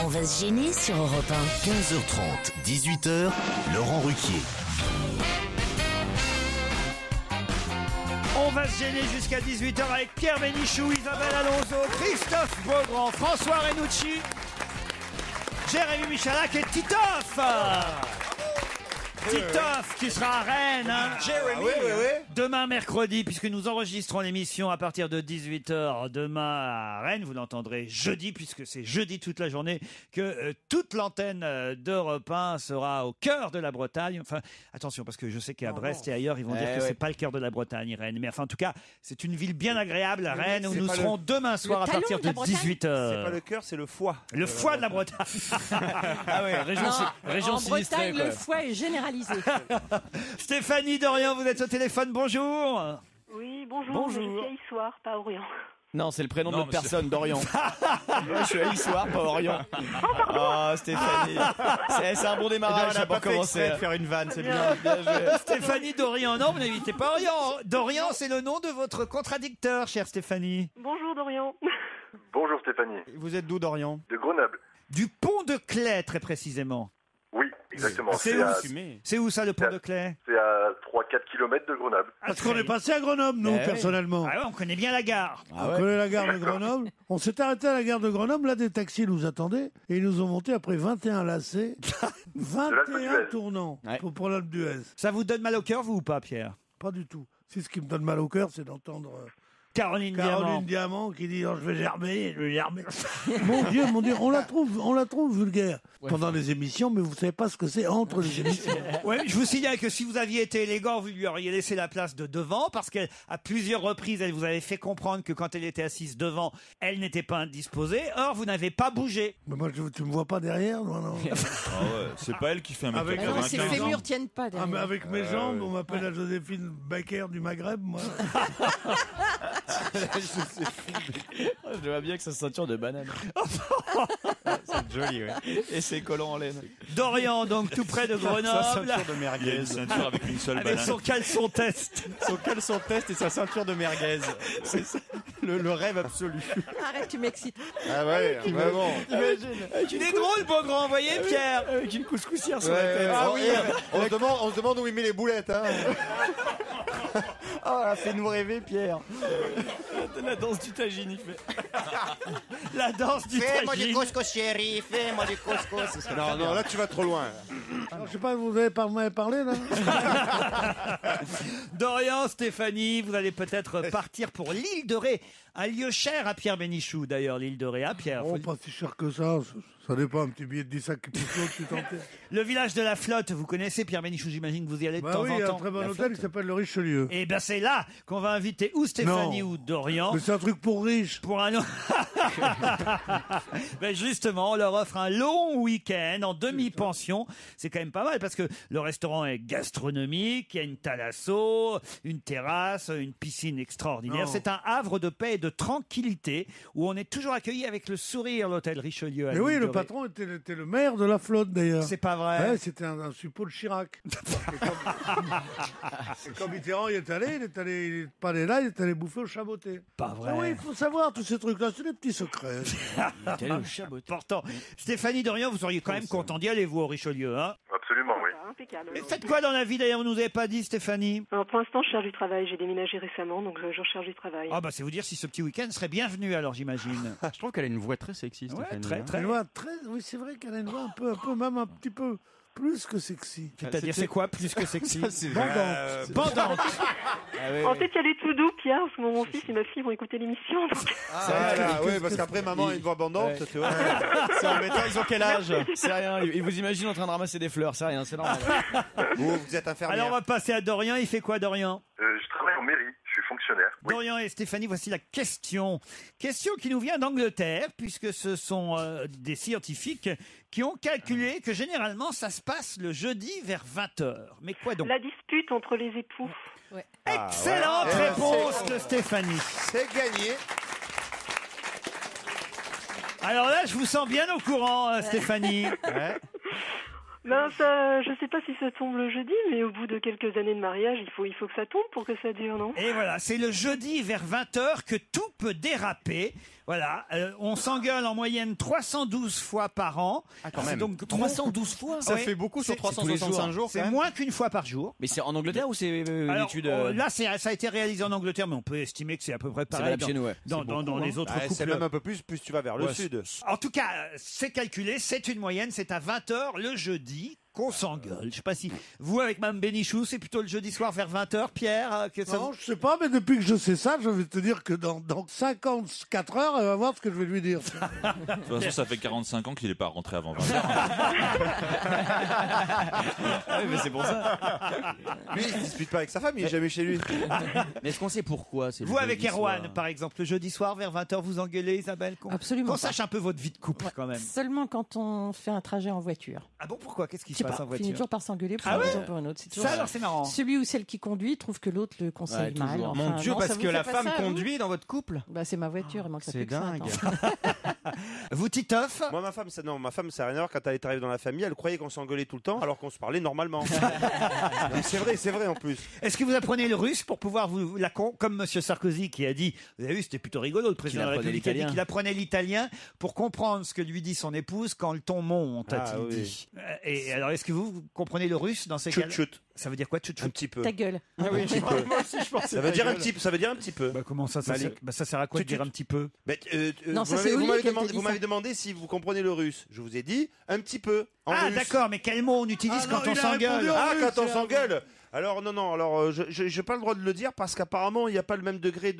A: On va se gêner sur Europe 1.
B: 15h30, 18h, Laurent Ruquier.
C: On va se gêner jusqu'à 18h avec Pierre Bénichou, Isabelle Alonso, Christophe Beaugrand, François Renucci, Jérémy Michalak et Titoff. Titoff qui sera à Rennes, hein. Demain mercredi, puisque nous enregistrons l'émission à partir de 18h demain à Rennes. Vous l'entendrez jeudi, puisque c'est jeudi toute la journée que toute l'antenne d'Europe 1 sera au cœur de la Bretagne. Enfin, attention, parce que je sais qu'à Brest et ailleurs, ils vont dire que c'est pas le cœur de la Bretagne, Rennes. Mais enfin, en tout cas, c'est une ville bien agréable, à Rennes, où
E: c'est
C: nous
E: pas
C: serons demain soir à
G: talon
C: partir
G: de
C: de
G: la Bretagne
C: 18h.
F: C'est pas le cœur, c'est le foie.
C: Le foie de la Bretagne.
J: Ah ouais, région
G: En
J: sinistrée.
G: Bretagne, le foie est généralisé.
C: Stéphanie Dorian, vous êtes au téléphone, bonjour.
K: Oui, bonjour.
C: Bonjour.
K: Je suis à Issoire, pas à Orient.
J: Non, c'est le prénom de
H: Non,
J: notre
H: monsieur.
J: personne, Dorian. Moi, je suis à Issoire, pas Orient. Oh, Stéphanie. C'est un bon démarrage,
F: Elle
J: ça
F: a pas
J: pour
F: fait
J: commencer.
F: exprès de faire une vanne, c'est bien.
C: Stéphanie Dorian, non, vous n'évitez pas Orient. Dorian, c'est le nom de votre contradicteur, chère Stéphanie.
K: Bonjour Dorian.
I: Bonjour Stéphanie,
F: Vous êtes d'où, Dorian?
I: de Grenoble.
C: Du pont de Claix, très précisément.
I: Oui, exactement.
C: C'est
I: à,
C: où, c'est où ça, le pont de Claix?
I: c'est à 3-4 km de Grenoble.
D: Parce qu'on est passé à Grenoble, nous,
J: Eh oui.
D: personnellement.
C: Ah ouais, on connaît bien la gare.
J: Ah
D: On
J: ouais.
D: connaît la gare de Grenoble. On s'est arrêté à la gare de Grenoble. Là, des taxis nous attendaient. Et ils nous ont monté après 21 lacets, 21 tournants
J: Ouais.
D: pour l'Alpe d'Huez.
C: Ça vous donne mal au cœur, vous ou pas, Pierre?
D: Pas du tout. Si ce qui me donne mal au cœur, c'est d'entendre
C: Caroline Diamant.
D: Caroline Diamant qui dit oh, je vais germer. Mon Dieu, on la trouve vulgaire pendant les émissions, mais vous savez pas ce que c'est entre les émissions.
C: Ouais, je vous signale que si vous aviez été élégant, vous lui auriez laissé la place de devant, parce qu'à plusieurs reprises, elle vous avait fait comprendre que quand elle était assise devant, elle n'était pas indisposée. Or, vous n'avez pas bougé.
D: Mais moi, tu me vois pas derrière, non.
H: Ah ouais, c'est pas elle qui fait un mètre
D: Avec-
G: Ah non, ces
H: 95.
G: fémurs tiennent pas
D: Ah,
G: derrière.
D: mais avec mes jambes,
H: ouais.
D: on m'appelle la Joséphine Baker du Maghreb, moi.
J: Je vois bien que sa ceinture de banane.
F: C'est joli, ouais.
J: Et ses collants en laine.
C: Dorian, donc tout près de Grenoble.
F: Sa ceinture de
H: Il y a
F: merguez.
H: une ceinture avec une seule
C: Avec
H: banane.
C: son caleçon test.
F: Son caleçon test et sa ceinture de merguez. C'est ça, le rêve absolu.
G: Arrête, tu m'excites.
E: Ah ouais, vraiment.
J: Imagine.
C: Il est drôle, Beaugrand, vous voyez, Pierre.
J: Avec une couscoussière sur
E: Ouais,
J: la tête.
E: ah oui, on se demande où il met les boulettes. Hein.
F: Oh, fais-nous rêver, Pierre.
J: La danse du tagine, il fait.
C: La danse du
F: Fais-moi du
C: tagine.
F: couscous, chérie. Fais-moi du couscous.
E: Non, là tu vas trop loin.
D: Alors, je sais pas, vous m'avez parlé là.
C: Dorian, Stéphanie, vous allez peut-être partir pour l'île de Ré. Un lieu cher à Pierre Bénichou, d'ailleurs, l'île de Ré. Hein, Pierre?
D: Oh, pas si cher que ça. Ça dépend, un petit billet de 10 sacs qui pousse l'autre, tu tentais.
C: Le village de la Flotte, vous connaissez Pierre Bénichou, j'imagine que vous y allez de
D: Bah
C: temps
D: oui,
C: en
D: il y a
C: temps.
D: un très bon
C: La
D: hôtel
C: Flotte.
D: qui s'appelle le Richelieu.
C: Et ben c'est là qu'on va inviter ou Stéphanie
D: Non.
C: ou Dorian.
D: Mais c'est un truc pour riches.
C: Pour un long... Ben justement, on leur offre un long week-end en demi-pension. C'est quand même pas mal parce que le restaurant est gastronomique, il y a une thalasso, une terrasse, une piscine extraordinaire.
D: Non.
C: C'est un havre de paix et de tranquillité où on est toujours accueilli avec le sourire, l'hôtel Richelieu. à
D: Mais oui,
C: l'île de
D: le
C: Ré.
D: patron était le maire de la Flotte d'ailleurs.
C: C'est pas vrai.
D: Ouais, c'était un suppôt de Chirac. Et quand Mitterrand il est pas allé là, il est allé bouffer au Chaboté.
C: Pas vrai.
D: Ah oui, il faut savoir tous ces trucs-là, c'est des petits secrets.
C: Important. Stéphanie Dorian, vous seriez quand même content d'y aller, vous, au Richelieu, hein?
I: Absolument, oui.
K: Impeccable.
C: Mais faites quoi dans la vie, d'ailleurs? Vous nous avez pas dit, Stéphanie?
K: Alors, pour l'instant, je cherche du travail. J'ai déménagé récemment, donc je recherche du travail.
C: Ah bah c'est vous dire si ce petit week-end serait bienvenu, alors j'imagine.
F: Je trouve qu'elle a une voix très sexy,
C: Ouais,
F: Stéphanie.
C: très,
F: hein.
C: très.
D: Une voix très, oui, c'est vrai qu'elle a une voix un peu, même un petit peu plus que sexy.
C: C'est-à-dire, c'est quoi plus que sexy?
D: Bandante.
C: Bandante.
K: En fait, il y a les tout doux, Pierre, parce que mon fils et ma fille vont écouter l'émission. donc-
E: Oui, parce qu'après maman a une voix bandante, tu vois.
J: C'est embêtant, ils ont quel âge? C'est rien. Ils vous imaginent en train de ramasser des fleurs, c'est rien, c'est normal.
E: Vous êtes infirmière.
C: Alors on va passer à Dorian. Il fait quoi, Dorian?
I: Je travaille en mairie, je suis fonctionnaire. Oui.
C: Dorian et Stéphanie, voici la question. Question qui nous vient d'Angleterre, puisque ce sont des scientifiques qui ont calculé que généralement ça se passe le jeudi vers 20h. Mais quoi donc?
K: La dispute entre les époux.
C: Excellente
E: ouais.
C: réponse de Stéphanie.
E: C'est gagné.
C: Alors là, je vous sens bien au courant, Stéphanie.
K: Ben, ça, je sais pas si ça tombe le jeudi, mais au bout de quelques années de mariage, il faut que ça tombe pour que ça dure, non?
C: Et voilà, c'est le jeudi vers 20h que tout peut déraper. Voilà, on s'engueule en moyenne 312 fois par an.
F: Ah, quand
C: C'est
F: même.
C: donc
J: 312 fois.
F: Ça
C: Oui.
F: fait beaucoup sur
C: C'est-
F: 365 jours.
C: C'est
F: quand même.
C: moins qu'une fois par jour.
J: Mais c'est en Angleterre ou c'est une
C: Alors,
J: étude
C: là, ça a été réalisé en Angleterre, mais on peut estimer que c'est à peu près pareil
J: valable chez nous, ouais.
C: dans les autres
E: Ah, c'est
C: couples.
E: même un peu plus tu vas vers le
C: Ouais,
E: sud.
C: En tout cas, c'est calculé, c'est une moyenne, c'est à 20h le jeudi qu'on s'engueule. Je sais pas si vous, avec Mme Bénichou, c'est plutôt le jeudi soir vers 20h, Pierre que ça
D: Non, je sais pas, mais depuis que je sais ça, je vais te dire que dans 54 heures, elle va voir ce que je vais lui dire.
H: De toute façon, ça fait 45 ans qu'il n'est pas rentré avant 20h.
J: Ah oui, mais c'est pour ça.
E: Lui, il se dispute pas avec sa femme, il est jamais chez lui.
J: Mais est-ce qu'on sait pourquoi c'est le
C: Vous, avec
J: jeudi
C: Erwan,
J: soir
C: par exemple, le jeudi soir vers 20h, vous engueulez, Isabelle?
G: Absolument
C: Qu'on
G: pas.
C: sache un peu votre vie de couple, quand même.
G: Seulement quand on fait un trajet en voiture.
C: Ah bon, pourquoi? Qu'est-ce qui
G: Je
C: se
G: sais
C: passe
G: pas,
C: en
G: on finit
C: voiture?
G: toujours par s'engueuler pour
C: Ah
G: une
C: ouais
G: raison ou pour une autre. C'est toujours
C: Ça, alors, c'est marrant.
G: Celui ou celle qui conduit trouve que l'autre le conseille
J: Ouais,
G: mal.
J: toujours.
G: Enfin,
F: Mon Dieu,
G: non, ça
F: parce
G: vous
F: que
G: fait
F: la
G: pas
F: femme
G: ça, vous
F: conduit dans votre couple.
G: Bah, c'est ma voiture, il manque ça
F: C'est
G: plus que ça,
F: dingue.
G: attends.
C: Vous, Titoff?
E: Moi, ma femme, ça n'a rien à voir. Quand elle est arrivée dans la famille, elle croyait qu'on s'engueulait tout le temps, alors qu'on se parlait normalement. Non, c'est vrai en plus.
C: Est-ce que vous apprenez le russe pour pouvoir comme Monsieur Sarkozy qui a dit, vous avez vu, c'était plutôt rigolo, le président de la
J: apprenait
C: République a dit
J: l'italien.
C: qu'il apprenait l'italien pour comprendre ce que lui dit son épouse quand le ton monte,
E: Ah,
C: a-t-il
E: oui.
C: dit. Et alors, est-ce que vous comprenez le russe dans ces cas-là?
E: Chut-chut.
C: Ça veut dire quoi, chut-chut?
E: Un petit peu.
G: Ta gueule.
F: Ah oui, moi aussi je pensais.
E: Ça veut dire un petit peu.
C: Bah, comment ça,
E: Malik.
C: ça sert à quoi de
E: Chut-chut.
C: dire un petit peu?
E: Mais,
G: Non, ça,
E: vous
G: c'est
E: m'avez- vous
G: Oli
E: m'avez
G: qui a
E: demandé,
G: dit
E: vous
G: ça.
E: m'avez demandé si vous comprenez le russe. Je vous ai dit un petit peu. En
C: Ah,
E: russe.
C: d'accord, mais quel mot on utilise
D: Ah
C: quand
D: non,
C: on
D: il a
C: s'engueule?
D: répondu en
E: Ah,
D: russe,
E: quand on
D: il a-
E: s'engueule. Alors non, alors j'ai pas le droit de le dire parce qu'apparemment il n'y a pas le même degré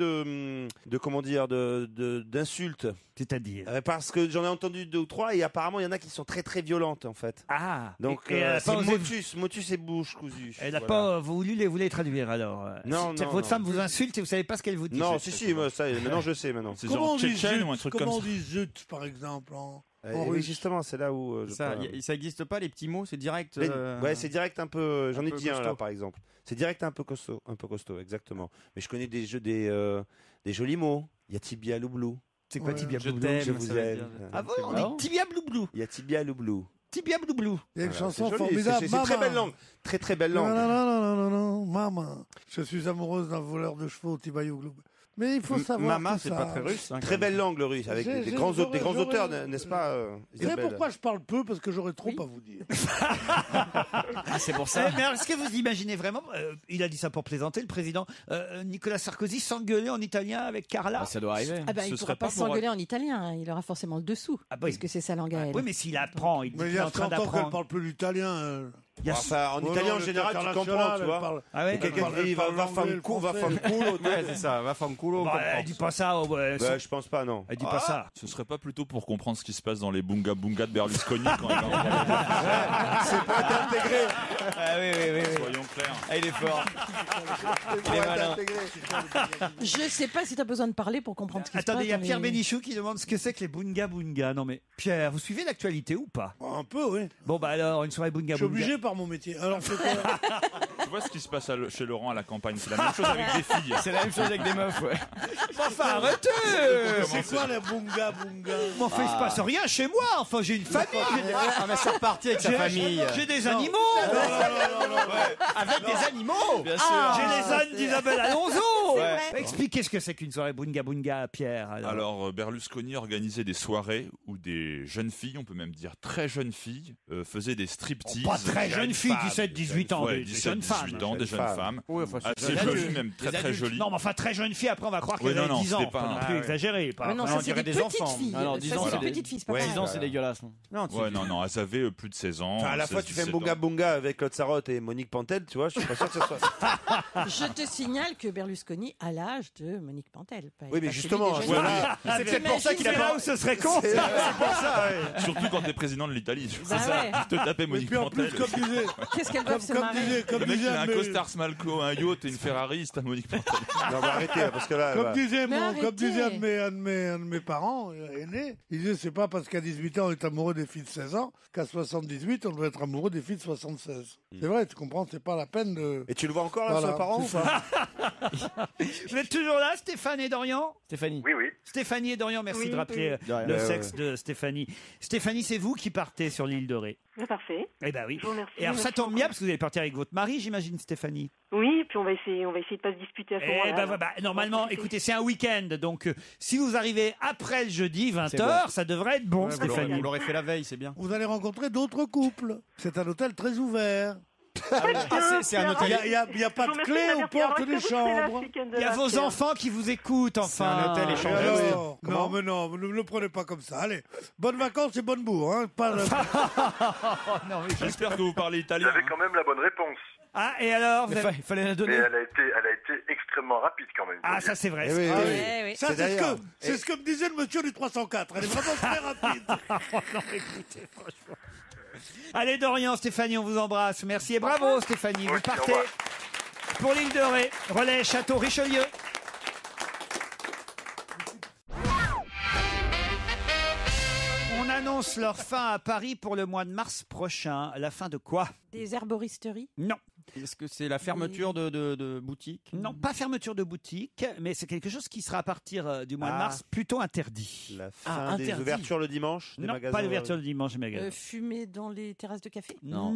E: d'insulte.
C: C'est-à-dire?
E: Parce que j'en ai entendu 2 ou 3 et apparemment il y en a qui sont très très violentes en fait.
C: Ah,
E: Donc
C: et elle a
E: c'est
C: pas osé-
E: motus et bouche cousue.
C: Elle n'a
E: Voilà.
C: pas voulu les traduire alors.
E: Non,
C: C'est-à-dire
E: non,
C: que votre
E: non.
C: femme vous insulte et vous savez pas ce qu'elle vous dit.
E: Non, si, moi ça, maintenant je sais maintenant.
H: C'est
D: Comment
H: genre
D: on dit
H: tchétchène
D: zut
H: ou un truc
D: Comment
H: comme
D: on
H: ça.
D: dit zut, par exemple
E: Oui, justement, c'est là où.
F: Ça n'existe pas, les petits mots, c'est direct.
E: Ouais, c'est direct un peu. J'en ai dit un là,
F: costaud.
E: par exemple. C'est direct un peu costaud, exactement. Mais je connais des jolis mots. Il y a Tibia Loublou.
C: C'est quoi Tibia
F: Je
C: Blou
F: t'aime.
E: Je vous
F: ça veut
E: aime.
F: dire-
C: Ah bon, on dit Tibia Blou Blou.
E: Il y a Tibia Loublou.
C: Tibia Blou Blou.
D: Il y a une
E: Voilà,
D: chanson
E: c'est joli,
D: formidable.
E: c'est très belle langue. Très très belle langue.
D: Non, maman. Je suis amoureuse d'un voleur de chevaux, Tibayoglou. Mais il faut savoir.
F: Mama,
D: tout
F: c'est
D: ça.
F: pas très russe. hein,
E: Très
F: quand même.
E: belle langue le russe, avec des grands auteurs, n'est-ce pas
D: Vous savez
E: Isabelle
D: pourquoi je parle peu? Parce que j'aurais trop à vous dire.
J: Ah, c'est pour ça.
C: Mais alors, est-ce que vous imaginez vraiment, il a dit ça pour plaisanter, le président, Nicolas Sarkozy s'engueuler en italien avec Carla?
J: Ah, ça doit arriver.
G: Ah bah, il ne pourra pas s'engueuler en italien, hein. Il aura forcément le dessous, parce que c'est sa langue à elle.
C: Oui, mais s'il apprend, il dit
D: Mais il
C: qu'il
D: y
C: est
D: a
C: en train
D: 100 ans qu'elle
C: d'apprendre.
D: parle plus l'italien.
E: Enfin, en italien en général, tu comprends, tu vois.
C: Ah ouais.
E: Et quelqu'un qui dit va fam culo,
F: Ouais, c'est ça, va femme culo.
C: Bah, elle dit pas ça.
E: Je pense pas, non.
C: Elle dit pas ça.
H: Ce serait pas plutôt pour comprendre ce qui se passe dans les bunga bunga de Berlusconi quand il
E: C'est pas être intégré.
J: Ah oui.
H: Soyons clairs.
J: Ah, il est fort.
E: Il
J: est malin.
G: Je sais pas si tu as besoin de parler pour comprendre ce qui se passe.
C: Attendez, il y a
G: dans
C: Pierre
G: les-
C: Bénichou qui demande ce que c'est que les bunga bunga. Non mais Pierre, vous suivez l'actualité ou pas?
D: Un peu, oui.
C: Bon bah alors, une soirée bunga
D: Je suis
C: bunga.
D: obligé par mon métier. Alors, c'est quoi?
H: Tu vois ce qui se passe chez Laurent à la campagne, c'est la même chose avec des filles.
J: C'est la même chose avec des meufs, ouais.
C: Enfin, arrêtez.
D: C'est quoi les bunga bunga?
C: Mais enfin, il se passe rien chez moi. Enfin, j'ai une famille.
F: Ah, mais c'est reparti avec sa famille.
C: J'ai des animaux.
F: Avec des animaux.
J: Bien sûr.
C: J'ai les ânes d'Isabelle Alonso.
J: Ouais.
C: Expliquez ce que c'est qu'une soirée bunga bunga, Pierre.
H: Alors, Berlusconi organisait des soirées où des jeunes filles, on peut même dire très jeunes filles, faisaient des striptease.
C: Pas très jeunes filles, 17-18 ans.
H: Ouais,
C: des
H: 17,
C: jeunes femmes.
H: 18 ans, des jeunes femmes.
F: Oui, enfin, c'est
H: Assez
F: des
H: jolies,
F: adultes.
H: même très
F: Des
H: très
F: adultes.
H: jolies.
C: Non, mais enfin, très jeune fille, après, on va croire
H: Oui,
C: qu'elle a
H: non,
C: 10 ans.
H: c'était pas
C: Faut non
H: un-
C: plus
H: Ah,
C: exagérer. Pas.
G: Mais non,
F: on
G: ça c'est
F: dirait
G: des
F: des
G: petites
F: enfants.
G: filles.
J: Alors,
G: Ça,
J: 10 ans,
G: c'est
J: c'est
G: des
J: des
G: petites filles, c'est pas
E: Ouais,
J: 10
G: pareil.
J: ans, c'est dégueulasse.
F: Non,
H: Ouais, non, elles avaient plus de 16 ans.
E: Enfin, à la
H: 16,
E: fois, tu fais
H: 17
E: bunga
H: ans.
E: bunga avec Claude Sarraute et Monique Pantel, tu vois, je suis pas sûr que ça soit.
G: Je te signale que Berlusconi a l'âge de Monique Pantel. Pas-
E: Oui, mais
G: pas
E: justement,
G: celui des jeunes filles.
E: voilà.
F: C'est peut-être pour ça qu'il a
C: C'est là
F: pas.
C: où ce serait con.
E: C'est pour ça, ouais.
H: Surtout quand t'es président de l'Italie.
G: Bah ouais.
H: Je te tapais
D: Et
H: Monique
D: puis en plus,
H: Pantel.
D: comme disait,
G: Qu'est-ce qu'elles doivent se
D: comme
G: marrer.
D: disait, comme
H: Le mec, il
D: disait
H: a un
D: mais-
H: costard Smalco, un yacht et une Ferrari, c'est à Monique Pantel.
E: Non, mais arrêtez, là, parce que là.
D: Comme
E: voilà.
D: disait,
G: Mais
D: comme
G: arrêtez.
D: disait un de mes parents aînés, il disait c'est pas parce qu'à 18 ans on est amoureux des filles de 16 ans qu'à 78 on doit être amoureux des filles de 76. C'est vrai, tu comprends, c'est pas la peine de.
E: Et tu le vois encore là,
D: Voilà,
E: son parent ou
D: c'est
E: pas
C: Vous êtes toujours là, Stéphane et Dorian?
J: Stéphanie.
I: Oui, oui.
C: Stéphanie et Dorian, merci
K: Oui,
C: de rappeler
K: oui.
J: De rien.
C: le
E: Ouais,
C: sexe de Stéphanie. Stéphanie, c'est vous qui partez sur l'île de Ré.
K: Ah, parfait.
C: Eh ben oui.
K: Je vous remercie.
C: Et alors ça
K: Merci
C: tombe bien
K: beaucoup.
C: parce que vous allez partir avec votre mari, j'imagine, Stéphanie.
K: Oui, puis on va essayer de pas se disputer à ce
C: Eh
K: moment-là.
C: ben, voilà, normalement, écoutez, c'est un week-end, donc si vous arrivez après le jeudi 20h, ça devrait être bon,
F: Ouais,
C: Stéphanie.
F: vous l'aurez fait la veille, c'est bien.
D: Vous allez rencontrer d'autres couples. C'est un hôtel très ouvert.
F: C'est un hôtel.
D: Il y a pas de clé aux portes des chambres.
C: Il y a vos enfants qui vous écoutent, enfin.
F: C'est un hôtel
D: Et
F: échangeur.
D: alors non, mais non, ne le prenez pas comme ça. Allez, bonnes vacances et bonne bourre. Hein. Pas le-
H: J'espère que vous parlez italien.
I: J'avais quand même la bonne réponse.
C: Ah, et alors
J: Mais
C: vous avez-
J: il fallait la
I: Mais
J: donner.
I: elle a été extrêmement rapide quand même.
C: Ah, ça c'est vrai.
E: Eh oui,
C: Ah,
E: oui.
C: oui.
G: Eh oui.
D: Ça,
E: C'est d'ailleurs-
D: c'est ce que me disait le monsieur du 304. Elle est vraiment très rapide.
C: Non, écoutez, franchement. Allez, Dorian, Stéphanie, on vous embrasse. Merci et bravo, Stéphanie. Vous
I: Oui, au
C: partez
I: revoir.
C: pour l'île de Ré, relais Château Richelieu. On annonce leur fin à Paris pour le mois de mars prochain. La fin de quoi?
G: Des herboristeries.
C: Non.
F: Est-ce que c'est la fermeture de boutiques?
C: Non, pas fermeture de boutique, mais c'est quelque chose qui sera à partir du mois de
E: Ah.
C: mars plutôt interdit.
E: La fin des
J: interdit.
E: ouvertures le dimanche des
C: Non,
E: magasins.
C: pas l'ouverture du dimanche des magasins.
G: Fumer dans les terrasses de café.
C: Non,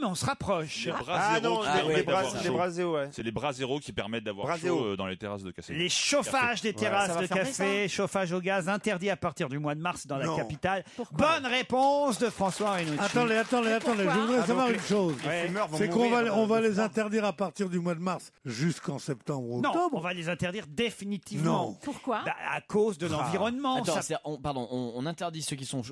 C: mais on se rapproche.
H: Les
E: Ah
H: braséros
E: non,
H: qui
J: Ah
E: les
H: permettent d'avoir
E: les
H: chaud.
E: braséos, ouais.
H: C'est les braséros qui permettent d'avoir
E: Braséo.
H: chaud dans les terrasses de café.
C: Les chauffages des terrasses
F: Ça va
C: de
F: fermer,
C: café, chauffage au gaz interdit à partir du mois de mars dans la
D: Non.
C: capitale.
G: Pourquoi
C: Bonne réponse de François Renucci.
D: Attendez, je voudrais savoir une chose.
C: Ouais.
D: C'est qu'on va les interdire à partir du mois de mars jusqu'en septembre ou
C: Non,
D: octobre.
C: on va les interdire définitivement.
D: Non.
G: Pourquoi
C: Bah, à cause de l'environnement.
J: Attends,
C: ça-
J: c'est- on interdit ceux qui sont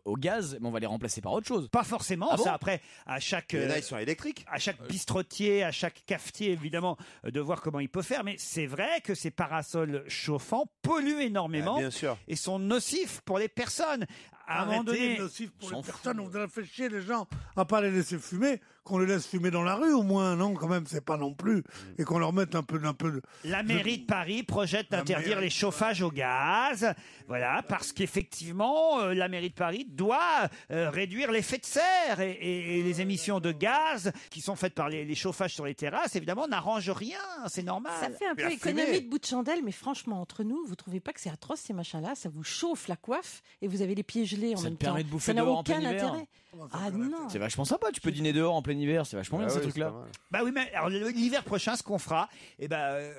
J: au gaz, mais on va les remplacer par autre chose.
C: Pas forcément.
J: Ah bon
C: ça après, à chaque
E: Il y en a, ils sont électriques.
C: à chaque bistrotier, à chaque cafetier, évidemment, de voir comment il peut faire. Mais c'est vrai que ces parasols chauffants polluent énormément
E: Ah, bien sûr.
C: et sont nocifs pour les personnes. À un moment
D: Arrêtez,
C: donné,
D: nocif pour
J: s'en
D: les
J: fout.
D: personnes, on voudrait faire chier les gens à pas les laisser fumer. qu'on les laisse fumer dans la rue au moins, non? Quand même, c'est pas non plus. Et qu'on leur mette un peu de...
C: La mairie de Paris projette d'interdire les chauffages au gaz. Voilà, parce qu'effectivement, la mairie de Paris doit réduire l'effet de serre et les émissions de gaz qui sont faites par les chauffages sur les terrasses, évidemment, n'arrangent rien. C'est normal.
G: Ça fait un peu économie de bout de chandelle, mais franchement, entre nous, vous trouvez pas que c'est atroce ces machins-là? Ça vous chauffe la coiffe et vous avez les pieds gelés en même temps.
J: Ça te permet de bouffer
G: ça n'a
J: dehors en plein
G: aucun
J: hiver.
G: intérêt. Ah non.
J: C'est vachement sympa, tu peux dîner dehors en plein hiver, c'est vachement bien ces trucs-là.
C: Bah oui, mais alors, l'hiver prochain, ce qu'on fera,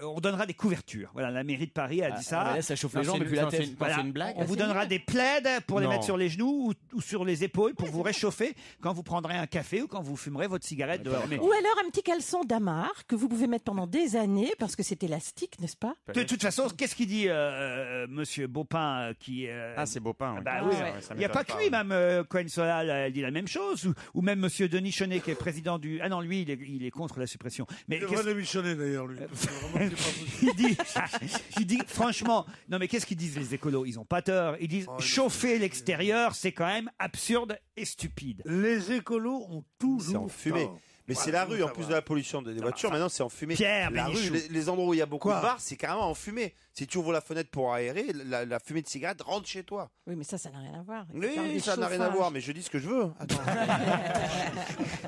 C: on donnera des couvertures. Voilà, la mairie de Paris a dit ça.
J: Là, ça chauffe les jambes et puis la tête.
C: Voilà,
F: une blague.
C: on vous donnera des plaids pour les mettre sur les genoux ou sur les épaules pour vous réchauffer quand vous prendrez un café ou quand vous fumerez votre cigarette dehors. Mais
G: Ou alors un petit caleçon d'Amar que vous pouvez mettre pendant des années parce que c'est élastique, n'est-ce pas?
C: de toute façon, qu'est-ce qu'il dit, Monsieur Baupin, qui
F: Ah, c'est Baupin. Oui.
C: bah oui, il n'y a pas que lui, même Cohen Solal, elle dit la même chose, ou même Monsieur Denis Chenet, qui est président du. Ah non, lui, il est contre la suppression. Mais
D: Il devrait démissionner d'ailleurs, lui. Parce que vraiment, c'est pas possible.
C: il dit, franchement, non mais qu'est-ce qu'ils disent les écolos? Ils ont pas tort. Ils disent chauffer l'extérieur, c'est quand même absurde et stupide.
D: Les écolos ont toujours
E: C'est en fumée.
D: tort.
E: Mais c'est la rue, en plus de la pollution des voitures, maintenant c'est en fumée.
C: Pierre
E: la
C: Bénichou.
E: rue, les endroits où il y a beaucoup de bars, c'est carrément en fumée. Si tu ouvres la fenêtre pour aérer, la fumée de cigarette rentre chez toi.
G: Oui, mais ça n'a rien à voir. Il parle
E: Oui,
G: des
E: ça n'a rien à
G: chauffages.
E: voir, mais je dis ce que je veux. Attends.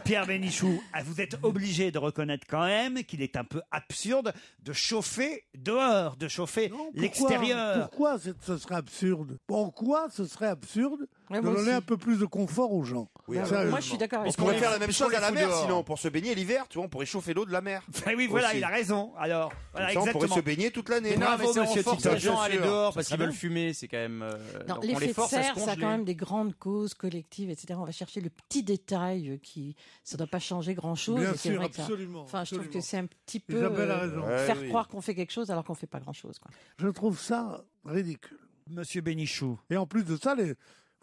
C: Pierre Bénichou, vous êtes obligé de reconnaître quand même qu'il est un peu absurde de chauffer dehors, de chauffer l'extérieur.
D: Pourquoi ce serait absurde? Pourquoi ce serait absurde de
G: moi
D: donner
G: aussi.
D: un peu plus de confort aux gens?
E: Oui,
D: Sérieusement.
G: Moi, je suis d'accord
E: On
G: avec
E: pourrait
G: toi.
E: faire la même chose à la
F: fous
E: mer,
F: dehors.
E: sinon, pour se baigner l'hiver, tu vois, on pourrait chauffer l'eau de la mer.
C: Ben oui, voilà,
E: Aussi.
C: il a raison. Alors, voilà,
E: Comme ça, on pourrait
C: exactement.
E: se baigner toute l'année.
F: Mais non,
C: Bravo,
F: mais c'est on
C: monsieur
F: force
C: Titoff.
F: les gens à aller
E: Bien sûr.
F: dehors parce
C: Ça
F: qu'ils
C: serait
F: veulent fumer, c'est quand même.
G: Non,
F: donc on
G: l'effet
F: les
G: de
F: force à se
G: serre, ça a
F: congeler.
G: quand même des grandes causes collectives, etc. On va chercher le petit détail qui, ça ne doit pas changer grand-chose.
D: Bien
G: et c'est
D: sûr,
G: vrai que ça-
D: absolument.
G: Enfin, je trouve que
D: absolument.
G: c'est un petit peu
D: Isabelle a raison.
G: faire
E: oui.
G: croire qu'on fait quelque chose alors qu'on fait pas grand-chose. Quoi.
D: Je trouve ça ridicule.
C: Monsieur Bénichou.
D: Et en plus de ça,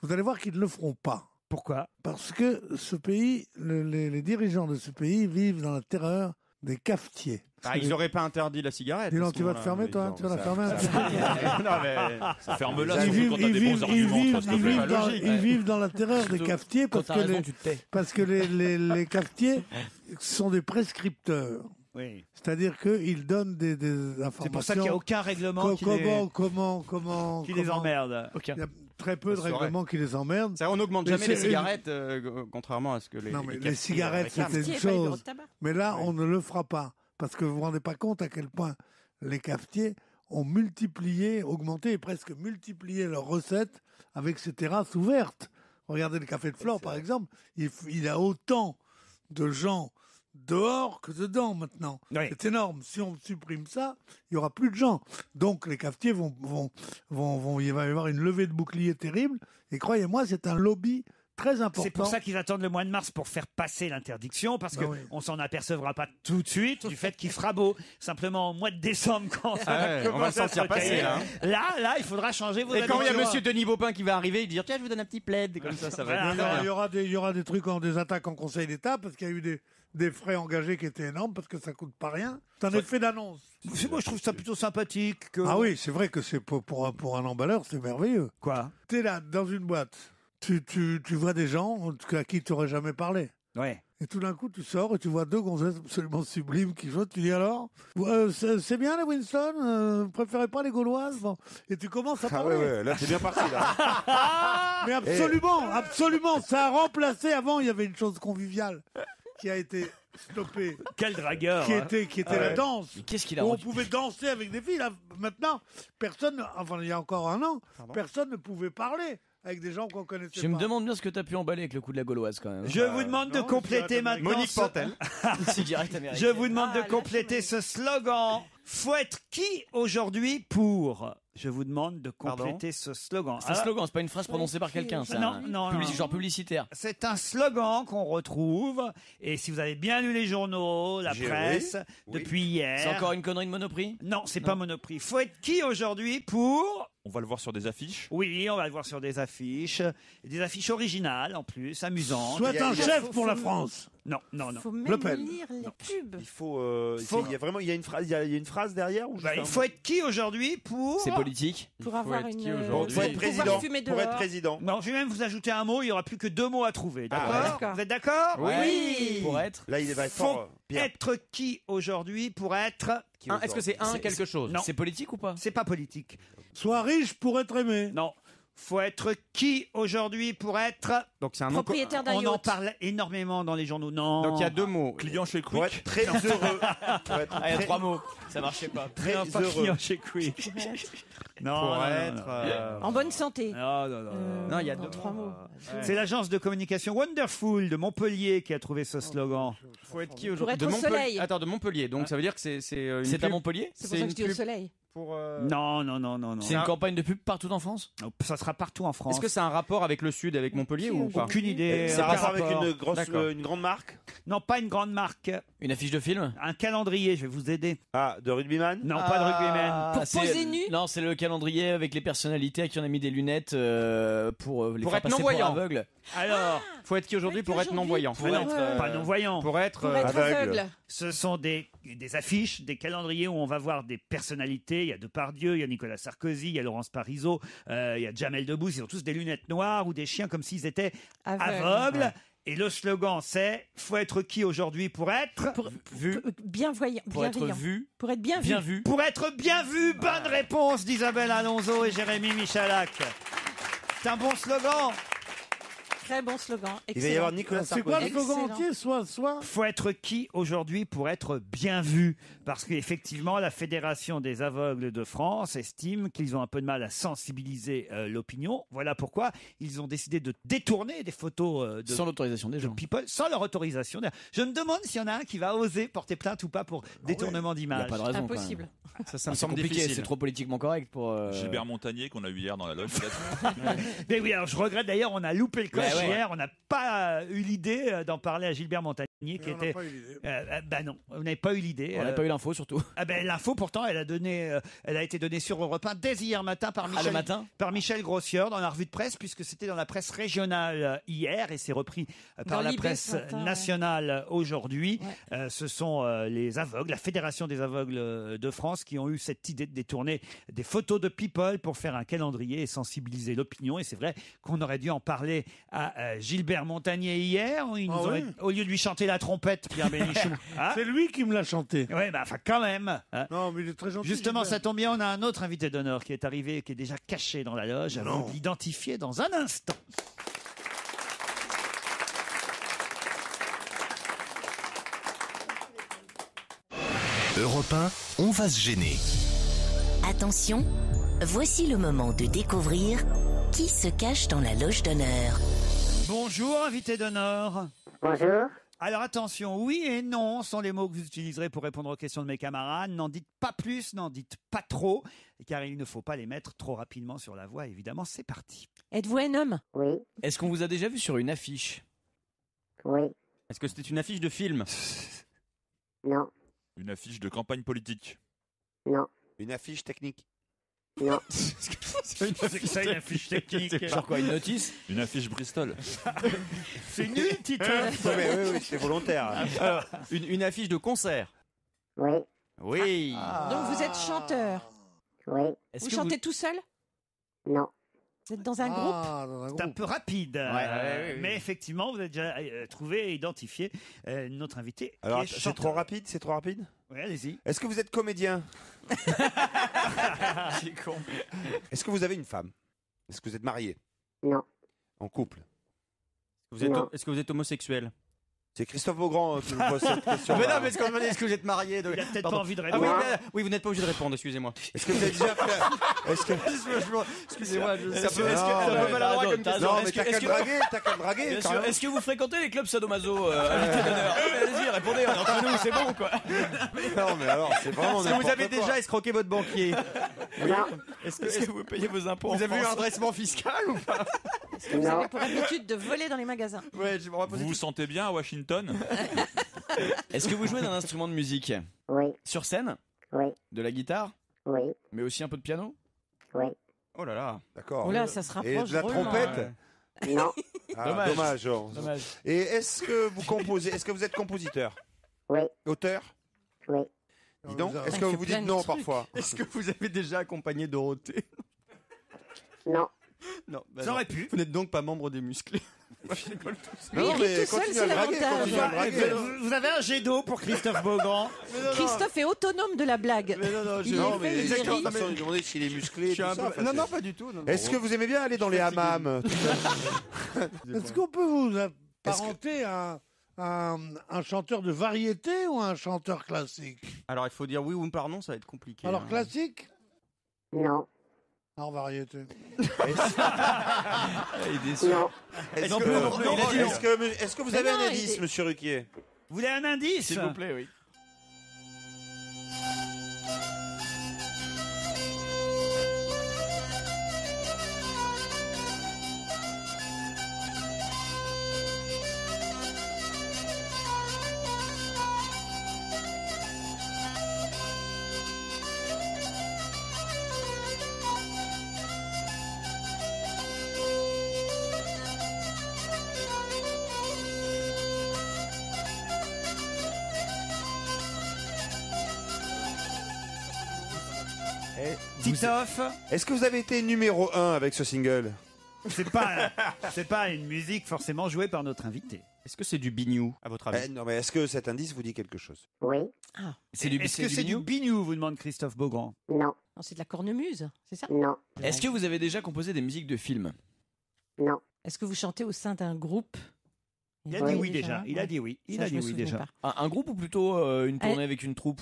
D: vous allez voir qu'ils ne le feront pas.
C: Pourquoi?
D: Parce que ce pays, les dirigeants de ce pays vivent dans la terreur des cafetiers.
F: Ah, ils n'auraient pas interdit la cigarette.
D: Dis
F: à
D: donc,
F: ce
D: tu vas te
F: moment-là.
D: fermer,
F: Oui,
D: toi?
F: non,
D: Tu vas la
F: ça-
D: fermer un petit peu?
F: Non, mais.
H: Ferme-la,
D: Ils
H: surtout
D: vivent,
H: quand t'as
D: ils
H: des
D: vivent,
H: bons
D: ils
H: arguments en
D: vivent,
H: face,
D: ils
H: c'est
D: vivent
H: pas
D: dans,
H: logique.
D: ils vivent dans la terreur des
J: Surtout
D: cafetiers
J: Quand
D: parce
J: t'as
D: que,
J: raison, tu te tais.
D: parce que les cafetiers sont des prescripteurs.
C: Oui.
D: C'est-à-dire qu'ils donnent des informations.
C: C'est pour ça qu'il n'y a aucun règlement qui les emmerde.
D: Il y a très peu de règlements qui les emmerdent.
F: Ça, on n'augmente
D: Mais
F: jamais les
D: c'est-
F: cigarettes, contrairement à ce que les.
D: Non, mais les
F: cafetiers
D: cigarettes,
F: réclament.
D: c'était une
G: Cafetier, pas les bureaux
D: chose.
G: de tabac.
D: Mais là, on ne le fera pas. Parce que vous vous rendez pas compte à quel point les cafetiers ont augmenté et presque multiplié leurs recettes avec ces terrasses ouvertes. Regardez le café de Flore, par exemple. Il y a autant de gens dehors que dedans maintenant.
C: Oui.
D: C'est énorme. Si on supprime ça, il y aura plus de gens. Donc les cafetiers il va y avoir une levée de bouclier terrible. Et croyez-moi, c'est un lobby très important.
C: C'est pour ça qu'ils attendent le mois de mars pour faire passer l'interdiction, parce
D: Bah
C: que
D: oui.
C: on s'en apercevra pas tout de suite du fait qu'il fera beau. Simplement au mois de décembre, quand ça
F: Ah
C: va
F: ouais, on va
C: commencer
F: le
C: à
F: sentir
C: se
F: passer,
C: recailler.
F: là,
C: Là, il faudra changer vos
F: Et quand il y a
C: habitudes.
F: Monsieur Denis Baupin qui va arriver, il dit tiens, je vous donne un petit plaid, comme ça va
C: Voilà.
F: être bien.
D: Il y aura des trucs, des attaques en Conseil d'État parce qu'il y a eu des frais engagés qui étaient énormes parce que ça coûte pas rien. C'est un effet d'annonce.
C: Moi, je trouve ça plutôt sympathique. Que...
D: Ah oui, c'est vrai que c'est pour un emballeur, c'est merveilleux.
C: Quoi?
D: T'es là, dans une boîte, tu vois des gens à qui tu n'aurais jamais parlé.
C: Ouais.
D: Et tout d'un coup, tu sors et tu vois deux gonzesses absolument sublimes qui jouent. Tu dis alors, c'est bien les Winston, vous préférez pas les Gauloises? Bon. Et tu commences à
E: Ah
D: parler.
E: ouais, là t'es bien parti là.
D: Mais absolument, ça a remplacé. Avant, il y avait une chose conviviale qui a été stoppée.
C: Quel dragueur.
D: Qui
C: hein.
D: était la danse.
J: Mais qu'est-ce qu'il a
D: Où on
J: rendu
D: pouvait danser avec des filles. Là, maintenant, personne, enfin il y a encore un an, personne ne pouvait parler avec des gens qu'on connaissait
J: Je me
D: pas.
J: demande bien ce que t'as pu emballer avec le coup de la gauloise quand même.
C: Je vous demande de
D: non,
C: compléter
D: c'est
C: maintenant.
F: Monique Pantel.
J: Cigarette américaine.
C: Je vous demande de
G: Ah, là,
C: compléter ce slogan. Faut être qui aujourd'hui pour? Je vous demande de compléter ce slogan.
J: C'est un slogan, c'est pas une phrase prononcée par quelqu'un. C'est
C: Non,
J: un
C: non, non.
J: genre publicitaire.
C: C'est un slogan qu'on retrouve, et si vous avez bien lu les journaux, la presse,
E: oui.
C: depuis hier.
J: C'est encore une connerie de Monoprix?
C: Non, c'est pas Monoprix. Faut être qui aujourd'hui pour
H: On va le voir sur des affiches.
C: Oui, on va le voir sur des affiches originales en plus, amusantes.
D: Soit un chef pour la France.
C: Non.
G: Faut même
D: Le Pen.
G: lire les pubs.
E: Il faut.
C: Faut-
E: Il y a vraiment, il y a une phrase, il y a une phrase derrière ou juste
C: Il
E: un
C: faut
E: mot
C: être qui aujourd'hui pour...
J: C'est politique.
G: Pour avoir
F: être qui
G: une.
F: aujourd'hui
E: Pour être
G: pouvoir
E: président.
G: fumer
E: Pour être
G: dehors.
E: président.
C: Non, je vais même vous ajouter un mot, il n'y aura plus que 2 mots à trouver, d'accord
G: d'accord.
C: Vous êtes d'accord
J: Oui. Pour être.
E: Là, il va être
C: Faut
E: fort. Pierre.
C: être qui aujourd'hui pour être...
F: Est-ce que c'est quelque chose?
C: Non,
J: C'est politique ou pas?
C: c'est pas politique.
D: Soit riche pour être aimé.
C: Non. Faut être qui aujourd'hui pour être...
F: Donc c'est un nom.
G: Propriétaire d'un
C: On en
G: yacht.
C: parle énormément dans les journaux. Non.
F: Donc il y a 2 mots.
H: Client chez
E: Pour
H: Quick.
E: être très heureux. Pour être
J: Ah, il y a
E: très-
J: 3 mots. Ça marchait pas.
E: très
C: Non, pas
E: heureux.
C: client chez Quick. Non,
F: Pour
C: non, non,
F: être.
C: non.
G: En bonne santé.
C: Non.
F: Non, il y a
G: dans
F: 2
G: 3 mots.
C: C'est l'agence de communication Wonderful de Montpellier qui a trouvé ce slogan.
F: Faut être qui
G: Pour
F: aujourd'hui?
G: être au soleil.
F: Attends, de Montpellier. Donc ça veut dire que c'est une
J: C'est à
F: pub
J: Montpellier?
G: C'est pour ça que je dis au
F: pub
G: soleil.
F: pour.
C: Non.
J: C'est une campagne de pub partout en France?
C: Ça sera partout en France.
F: Est-ce que c'est un rapport avec le sud, avec Montpellier ou pas?
C: Aucune idée.
E: C'est un
C: Aucun
E: rapport avec
C: rapport.
E: une grande marque.
C: Non, pas une grande marque.
J: Une affiche de film?
C: Un calendrier, je vais vous aider.
E: Ah, de rugbyman.
C: Non, pas de rugbyman.
G: Pour
J: c'est-
G: poser nu?
J: Non, c'est le calendrier avec les personnalités à qui on a mis des lunettes pour les
F: Pour
J: faire
F: être
J: passer
F: non-voyant.
J: pour aveugles.
C: Alors,
F: Faut être qui aujourd'hui pour être non-voyant?
C: ah non, pas non-voyant.
F: Pour être.
G: Pour être
E: aveugle.
G: aveugle.
C: Ce sont des affiches, des calendriers où on va voir des personnalités. Il y a Depardieu, il y a Nicolas Sarkozy, il y a Laurence Parisot, il y a Jamel Debbouze. Ils ont tous des lunettes noires ou des chiens comme s'ils étaient aveugles. Et le slogan, c'est « Faut être qui aujourd'hui pour être
J: Vu.
G: Bienvoyant.
J: Pour être
G: bienveillant.
J: vu.
G: Pour être bien vu.
J: Bien vu.
C: Pour être bien vu ». Bonne réponse d'Isabelle Alonso et Jérémy Michalak. C'est un bon slogan.
G: Très bon slogan.
E: Il va y avoir
G: Excellent.
E: Nicolas
D: C'est quoi le
E: Sarkozy.
D: slogan
G: Excellent.
D: entier? Soit.
C: Faut être qui aujourd'hui pour être bien vu? Parce qu'effectivement, la Fédération des aveugles de France estime qu'ils ont un peu de mal à sensibiliser l'opinion. Voilà pourquoi ils ont décidé de détourner des photos
J: Sans l'autorisation des
C: de
J: gens.
C: people sans leur autorisation. Je me demande s'il y en a un qui va oser porter plainte ou pas pour détournement
J: Il n'y a
C: d'image.
J: pas de raison.
G: Impossible.
F: Ça me
J: C'est
F: semble
J: compliqué,
F: difficile.
J: c'est trop politiquement correct pour.
H: Gilbert Montagnier qu'on a eu hier dans la loge.
C: Mais oui, alors je regrette d'ailleurs, on a loupé le coche
J: Ouais, ouais.
C: hier, on n'a pas eu l'idée d'en parler à Gilbert Montagnier qui
D: On n'a
C: était...
D: pas eu l'idée.
C: bah non, on n'avait pas eu l'idée.
J: On n'a pas eu l'info surtout.
C: Ah ben, l'info, pourtant, elle a été donnée sur Europe 1 dès hier matin par
J: Ah, le matin
C: par Michel Grossieur dans la revue de presse, puisque c'était dans la presse régionale hier et c'est repris par
G: Dans
C: la
G: Libé
C: presse
G: ce matin, ouais.
C: nationale aujourd'hui.
G: Ouais.
C: Ce sont les aveugles, la Fédération des aveugles de France, qui ont eu cette idée de détourner des photos de people pour faire un calendrier et sensibiliser l'opinion. Et c'est vrai qu'on aurait dû en parler à Gilbert Montagnier hier. Il nous
D: Ah
C: aurait-
D: oui
C: au lieu de lui chanter la trompette, Pierre Bénichou. Hein
D: C'est lui qui me l'a chanté.
C: Ouais, bah, enfin, quand même. Hein.
D: Non, mais il est très gentil.
C: Justement,
D: Gilbert.
C: ça tombe bien, on a un autre invité d'honneur qui est arrivé et qui est déjà caché dans la loge. À vous de l'identifier dans un instant.
B: Europe 1, on va se gêner.
A: Attention, voici le moment de découvrir qui se cache dans la loge d'honneur.
C: Bonjour, invité d'honneur.
L: Bonjour.
C: Alors attention, oui et non sont les mots que vous utiliserez pour répondre aux questions de mes camarades. N'en dites pas plus, n'en dites pas trop, car il ne faut pas les mettre trop rapidement sur la voie. Évidemment, c'est parti.
G: Êtes-vous un homme?
L: Oui,
J: Est-ce qu'on vous a déjà vu sur une affiche?
L: oui,
F: Est-ce que c'était une affiche de film?
L: non,
H: Une affiche de campagne politique.
L: non,
E: Une affiche technique.
L: non,
C: C'est que ça, une affiche technique.
J: Genre quoi, une notice?
H: Une affiche Bristol.
C: C'est nul, Titeuf.
E: Oui, c'est volontaire.
F: Alors, une affiche de concert?
L: oui,
F: Oui.
G: Donc vous êtes chanteur.
L: oui,
J: Est-ce
G: Vous
J: que
G: chantez tout seul?
L: non,
G: Vous êtes dans un groupe?
D: Ah, dans un
C: C'est un
D: groupe.
C: peu rapide,
F: ouais,
C: mais effectivement, vous avez déjà trouvé et identifié notre invité. qui
E: Alors,
C: est
E: c'est
C: chanteur.
E: trop rapide, c'est trop rapide.
C: Oui, allez-y.
E: Est-ce que vous êtes comédien?
J: C'est con.
E: Est-ce que vous avez une femme? Est-ce que vous êtes marié?
L: non,
E: En couple?
L: Non.
F: Est-ce que vous êtes homosexuel?
E: C'est Christophe Beaugrand qui vous pose cette question.
F: Mais non, mais est-ce que vous êtes marié?
C: Il a peut-être
F: Pardon.
C: pas envie de
F: Ah oui,
C: répondre.
F: oui, vous n'êtes pas obligé de répondre, excusez-moi.
E: Est-ce que vous avez déjà fait... Est-ce que...
F: Excusez-moi, c'est un peu
J: ouais,
F: maladroit
J: t'as
F: comme
J: raison,
F: question.
E: Non,
J: Est-ce
E: mais
J: que-
E: t'as qu'à
J: est-ce
E: le
J: que-
E: draguer, t'as qu'à le draguer.
J: Bien sûr.
E: carrément.
J: Est-ce que vous fréquentez les clubs sadomaso invité d'honneur? Allez-y, répondez, on est entre nous, c'est bon quoi.
E: Non, mais alors, c'est vraiment
F: Est-ce que vous
E: n'importe
F: avez
E: quoi.
F: déjà escroqué votre banquier?
L: non,
F: Est-ce
J: que vous payez vos impôts?
F: Vous avez eu un redressement fiscal ou pas?
G: Est-ce que vous avez pour habitude de voler dans les magasins?
F: Ouais, on va
H: Vous
F: poser
H: vous sentez bien à Washington?
J: Est-ce que vous jouez d'un instrument de musique?
L: oui,
J: Sur scène?
L: oui,
J: De la guitare?
L: oui,
J: Mais aussi un peu de piano?
L: oui,
F: Oh là là.
E: D'accord.
G: Oh là, ça se
E: Et
G: rapproche
E: de la
G: drôlement.
E: trompette
L: Non.
E: Ah, dommage.
L: Dommage.
E: Et est-ce que vous composez? Est-ce que vous êtes compositeur?
L: Oui.
E: Auteur?
L: Oui.
E: Dis donc,
L: Ah,
E: est-ce
L: il
E: que
L: fait
E: vous
L: plein
E: dites
L: de
E: non
L: trucs.
E: parfois?
F: Est-ce que vous avez déjà accompagné Dorothée?
L: Non.
F: Non. bah
C: Ça
F: non.
C: aurait pu.
F: Vous n'êtes donc pas membre des musclés. Moi, je rigole tout seul.
G: Mais il rit tout seul, c'est l'avantage.
C: Vous avez un jet d'eau pour Christophe Beaugrand.
G: Christophe est autonome de la blague. Il
E: Non,
G: est
E: mais
G: fait, il
E: exactement.
G: rit.
E: De toute façon, je demandais s'il est musclé.
F: suis
E: tout
F: un
E: ça,
F: peu-
E: enfin,
F: Non,
E: c'est-
F: non, pas du tout. non, non.
E: Est-ce que vous aimez bien aller dans les hammams?
D: Est-ce qu'on peut vous apparenter à un chanteur de variété ou un chanteur classique?
F: Alors, il faut dire oui ou pardon, ça va être compliqué.
D: Alors
F: hein.
D: classique?
L: Non.
D: En variété.
F: Il est déçu.
L: Non.
E: Est-ce
C: Non
E: que,
C: plus, non plus, il a dit non.
E: est-ce que vous
G: Mais
E: avez
G: non,
E: un
G: il
E: indice,
G: est-
E: monsieur Ruquier?
C: Vous voulez un indice?
F: S'il vous plaît, oui.
C: Titoff,
E: Est-ce que vous avez été numéro 1 avec ce single?
C: c'est pas une musique forcément jouée par notre invité.
F: Est-ce que c'est du bignou, à votre avis?
E: Non, mais est-ce que cet indice vous dit quelque chose?
L: Oui.
C: Est-ce que c'est du bignou, vous demande Christophe Beaugrand?
L: Non.
G: Non, c'est de la cornemuse, c'est ça?
L: Non.
J: Est-ce que vous avez déjà composé des musiques de films?
L: Non.
G: Est-ce que vous chantez au sein d'un groupe?
C: Il a dit oui déjà. Il a dit oui. Il
G: Ça,
C: a
G: je
C: dit
G: me
C: oui
G: souviens
C: déjà.
G: pas.
J: Un groupe ou plutôt une tournée avec une troupe?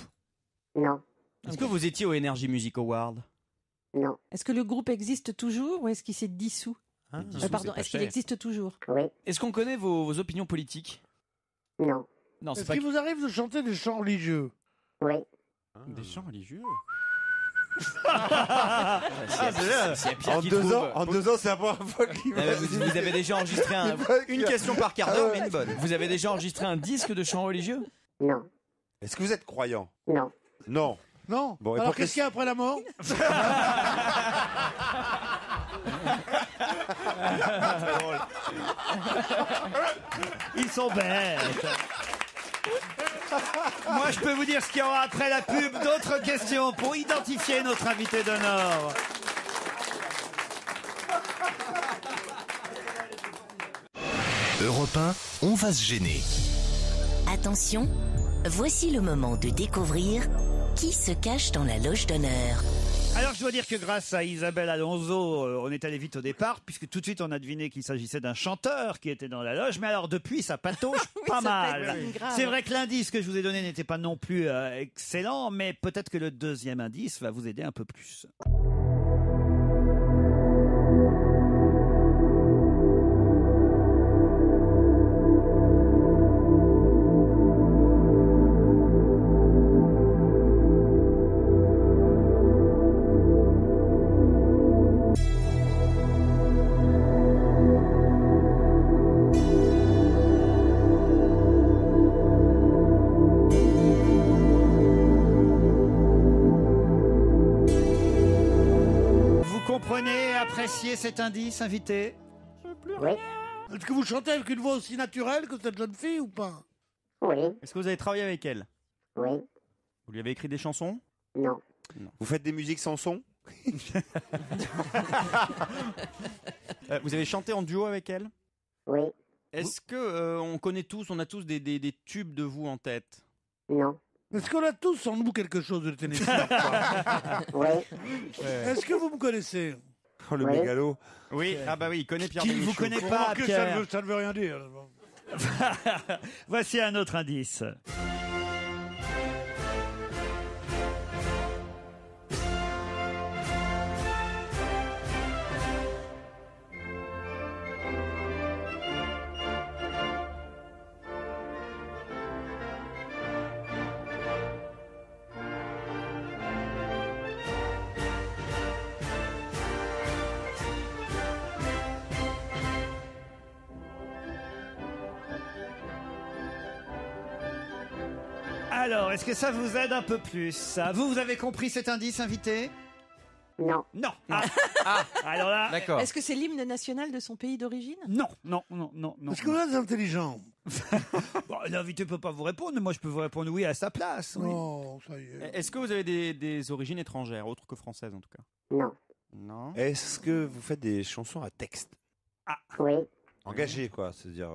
L: Non.
F: Est-ce que vous étiez au Energy Music Award?
L: Non.
G: Est-ce que le groupe existe toujours ou est-ce qu'il s'est dissous? Pardon, est-ce qu'il existe toujours?
L: Oui.
J: Est-ce qu'on connaît vos opinions politiques?
L: Non.
J: Non, c'est
D: Est-ce
J: pas.
D: qu'il vous arrive de chanter des chants religieux?
L: Oui.
F: Des chants religieux?
E: En 2 ans, c'est la première fois qu'il va.
J: Vous avez déjà enregistré un.
F: Une question par quart d'heure, mais une bonne.
J: Vous avez déjà enregistré un disque de chants religieux?
L: Non.
E: Est-ce que vous êtes croyant?
L: Non.
E: Non.
D: Non.
E: Bon, et
D: Alors
E: pour
D: qu'est-ce qu'il y a après la mort?
C: Ils sont bêtes. Moi, je peux vous dire ce qu'il y aura après la pub. D'autres questions pour identifier notre invité d'honneur.
B: Europe 1, on va se gêner.
A: Attention, voici le moment de découvrir qui se cache dans la loge d'honneur.
C: Alors, je dois dire que grâce à Isabelle Alonso, on est allé vite au départ, puisque tout de suite, on a deviné qu'il s'agissait d'un chanteur qui était dans la loge. Mais alors, depuis, ça patauge pas
G: ça
C: mal.
G: patine grave.
C: C'est vrai que l'indice que je vous ai donné n'était pas non plus excellent, mais peut-être que le deuxième indice va vous aider un peu plus. Vous comprenez, appréciez cet indice, invité?
L: Oui.
D: Est-ce que vous chantez avec une voix aussi naturelle que cette jeune fille ou pas?
L: Oui.
F: Est-ce que vous avez travaillé avec elle?
L: Oui.
F: Vous lui avez écrit des chansons?
L: Non.
E: Vous faites des musiques sans son?
F: Vous avez chanté en duo avec elle?
L: Oui.
F: Est-ce que on connaît tous, on a tous des tubes de vous en tête?
L: Non.
D: Est-ce qu'on a tous en nous quelque chose de Tennessee?
L: Oui.
D: Est-ce que vous me connaissez?
E: Oh, le
L: Oui.
E: mégalo.
F: Oui, ah bah oui, il connaît Pierre
C: Qui ne vous
F: Bénichou.
C: connaît pas,
D: Remarquez,
C: Pierre?
D: ça ne veut rien dire.
C: Voici un autre indice. Alors, est-ce que ça vous aide un peu plus ça? Vous avez compris cet indice, invité?
L: Non.
C: Non. Alors là,
F: D'accord.
G: Est-ce que c'est l'hymne national de son pays d'origine?
C: non.
D: Est-ce que vous êtes intelligent?
C: Bon, l'invité peut pas vous répondre, mais moi je peux vous répondre oui à sa place. Oui.
D: Oh, ça y est.
F: Est-ce que vous avez des origines étrangères, autres que françaises en tout cas?
L: Non.
F: Non.
E: Est-ce que vous faites des chansons à texte
L: Oui.
E: engagées, quoi? C'est-à-dire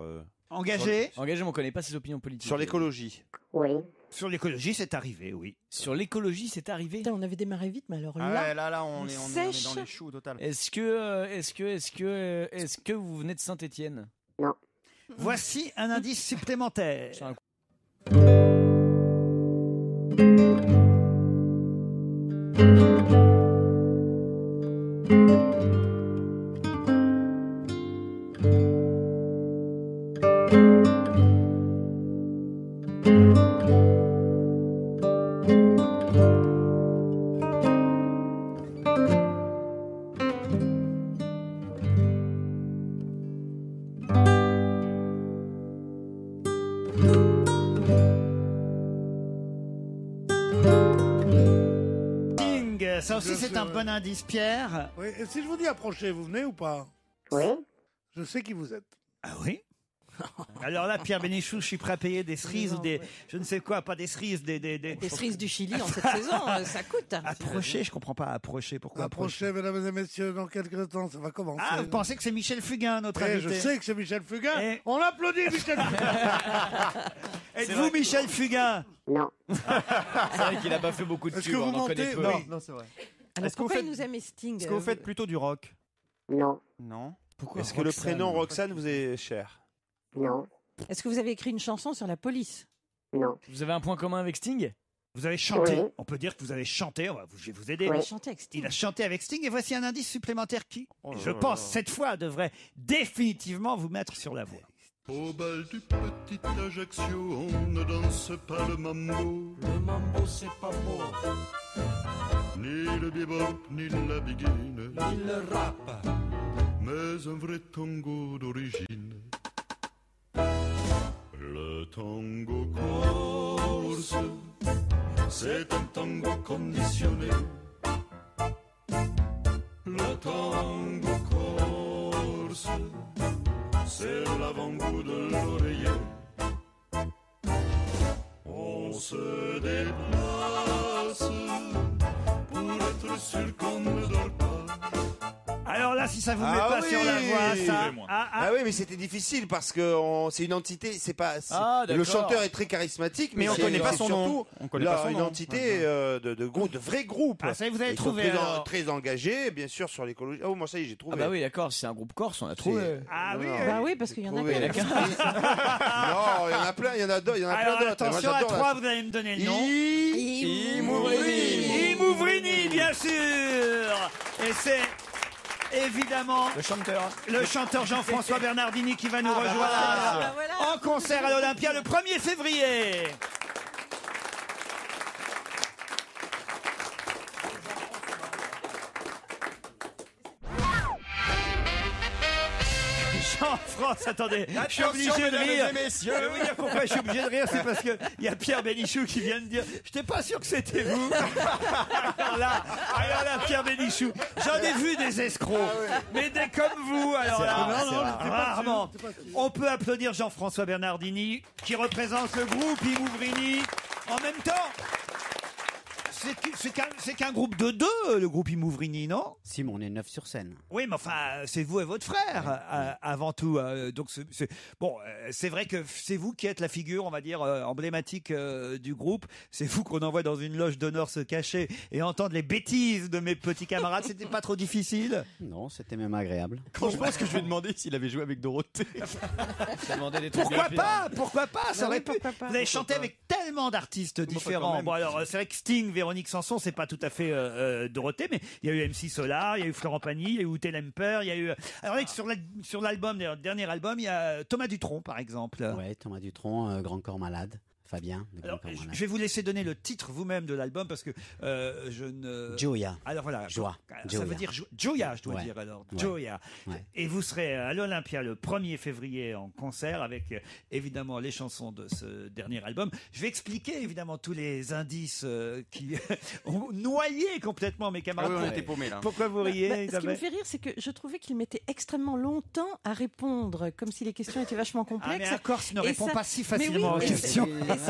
C: Engagé
J: Engagé, mais on connaît pas ses opinions politiques.
E: sur l'écologie.
L: Oui.
C: sur l'écologie, c'est arrivé, oui.
J: Sur l'écologie, c'est arrivé.
G: Putain, on avait démarré vite, mais alors
F: Ah
G: là,
F: ouais, là, on est
G: sèche.
F: dans les choux total.
J: Est-ce que vous venez de Saint-Étienne?
L: Non.
C: Voici un indice supplémentaire. Sting, ça aussi c'est un bon indice, Pierre.
D: Oui, et si je vous dis approchez, vous venez ou pas?
L: Oui.
D: Je sais qui vous êtes.
C: Ah oui. Alors là, Pierre Bénichou, je suis prêt à payer des cerises ou des... Je ne sais quoi, pas des cerises,
G: des cerises du Chili en cette saison, ça coûte.
C: Approcher, je comprends pas. Approcher, pourquoi
D: Approchez, mesdames et messieurs, dans quelques temps, ça va commencer.
C: Ah, vous pensez que c'est Michel Fugain, notre
D: Eh,
C: invité?
D: je sais que c'est Michel Fugain.
C: Et-
D: On applaudit Michel Fugain.
C: Êtes-vous Michel Fugain?
L: Non.
J: C'est vrai qu'il a pas fait beaucoup de
D: Est-ce
J: tubes,
D: que vous
J: on en connaît
D: mentez?
J: peu.
D: Non.
F: Non, c'est vrai.
G: Alors
F: Est-ce que vous
G: pourquoi
F: faites-
G: il nous aime Sting
F: Est-ce que vous faites plutôt du rock?
L: Non.
F: Non.
J: Pourquoi
E: Est-ce que le prénom Roxane vous est cher?
L: Non.
G: Est-ce que vous avez écrit une chanson sur la police?
L: Non.
J: Vous avez un point commun avec Sting?
C: Vous avez chanté.
L: Oui.
C: On peut dire que vous avez chanté. Je vais vous aider.
L: Oui.
G: Il a chanté avec Sting.
C: Il a chanté avec Sting. Et voici un indice supplémentaire qui,
F: Oh là
C: je
F: là
C: pense,
F: là.
C: cette fois, devrait définitivement vous mettre sur la voie.
M: Au bal du petit Ajaccio, on ne danse pas le mambo.
J: Le mambo, c'est pas beau.
M: Ni le bebop, ni la biguine.
J: Ni le rap.
M: Mais un vrai tango d'origine. Le tango corse, c'est un tango conditionné. Le tango corse, c'est l'avant-goût de l'oreiller. On se déplace pour être sûr qu'on ne dort pas.
C: Alors là, si ça vous met pas
E: oui.
C: sur la voie, ça.
E: Ah oui, mais c'était difficile parce que c'est une entité, c'est pas.
J: Ah,
E: le
J: d'accord.
E: chanteur est très charismatique,
F: Mais on
E: c'est-
F: connaît pas
E: c'est
F: son nom.
E: surtout
F: On connaît pas son
E: une
F: nom.
E: entité de groupe, de vrai groupe.
C: Ah, ça y est, vous avez
E: Ils sont
C: trouvé,
E: très,
C: alors.
E: très engagés, bien sûr, sur l'écologie. Oh, moi ça y est, j'ai trouvé.
J: Ah bah oui, d'accord, c'est un groupe corse, on a trouvé.
C: Ah oui.
G: Bah oui, parce qu'il y en a
E: Trouvé.
G: quand même.
E: Non, il y en a plein, il y en a d'autres.
C: Alors
E: Moi,
C: attention, à
E: j'adore
C: 3, vous allez me donner le nom.
E: Imouvrini.
C: Imouvrini, bien sûr. Et c'est évidemment
J: le
C: chanteur Jean-François Bernardini qui va nous rejoindre
G: bah voilà.
C: en concert à l'Olympia le 1er février. Jean-France, attendez, je suis obligé de rire. Je vais vous dire pourquoi je suis obligé de rire, c'est parce qu'il y a Pierre Bénichou qui vient de dire « J'étais pas sûr que c'était vous ». Alors là, Pierre Bénichou, j'en ai vu des escrocs, mais des comme vous, alors
D: C'est
C: là,
D: rare, c'est rare.
C: rarement.
D: J'étais pas sûr.
C: On peut applaudir Jean-François Bernardini, qui représente le groupe Imouvrini. En même temps, c'est qu'un groupe de deux, le groupe Imouvrini, non?
N: Si, mais on est 9 sur scène.
C: Oui, mais enfin, c'est vous et votre frère, avant tout. Donc, bon, c'est vrai que c'est vous qui êtes la figure, on va dire, emblématique du groupe. C'est vous qu'on envoie dans une loge d'honneur se cacher et entendre les bêtises de mes petits camarades. C'était pas trop difficile?
N: Non, c'était même agréable.
F: Quand je pense que je lui ai demandé s'il avait joué avec Dorothée.
C: Pourquoi pas? Pourquoi pas? Ça
G: Bah
C: aurait
G: oui,
C: pu.
G: pourquoi pas.
C: Vous avez chanté avec tellement d'artistes
F: Enfin, quand
C: différents.
F: même.
C: Bon, alors, c'est vrai que Sting, Véronique Sanson, c'est pas tout à fait Dorothée, mais il y a eu MC Solar, il y a eu Florent Pagny, il y a eu Ute Lemper, il y a eu. Alors, sur l'album, le dernier album, il y a Thomas Dutronc, par exemple.
N: Ouais, Thomas Dutronc, Grand Corps Malade. Fabien. de
C: Alors,
N: Grand Corps
C: je vais vous laisser donner le titre vous-même de l'album parce que je ne.
N: Joya.
C: Alors voilà.
N: Joie.
C: Ça
N: Joya.
C: veut dire Joya, je dois
N: Ouais.
C: dire alors.
N: Ouais.
C: Joya.
N: Ouais.
C: Et vous serez à l'Olympia le 1er février en concert avec évidemment les chansons de ce dernier album. Je vais expliquer évidemment tous les indices qui ont noyé complètement mes camarades.
F: Ah oui, on était paumés, là.
C: Pourquoi vous riez,
G: Ce qui me
C: Isabelle
G: fait rire, c'est que je trouvais qu'il mettait extrêmement longtemps à répondre, comme si les questions étaient vachement complexes.
C: mais un Corse ne
G: Et
C: répond
G: ça-
C: pas si
G: Mais
C: facilement aux
G: mais
C: questions.
G: c'est un peu-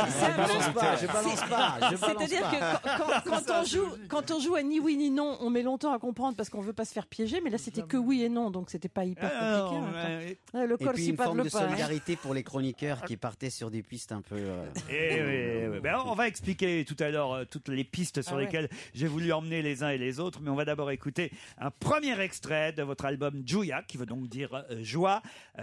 N: Je balance pas.
G: C'est-à-dire que quand on joue à ni oui ni non, on met longtemps à comprendre parce qu'on veut pas se faire piéger, mais là c'était que oui et non, donc c'était pas hyper compliqué.
C: non,
G: hein.
C: mais-
G: Ouais, le
N: Et
G: Corse,
N: puis
G: il
N: une forme
G: parle
N: de
G: pas. hein.
N: solidarité pour les chroniqueurs qui partaient sur des pistes un peu.
C: Oui. Ben, on va expliquer tout à l'heure toutes les pistes sur
G: Ah ouais.
C: lesquelles j'ai voulu emmener les uns et les autres, mais on va d'abord écouter un premier extrait de votre album Joya, qui veut donc dire joie.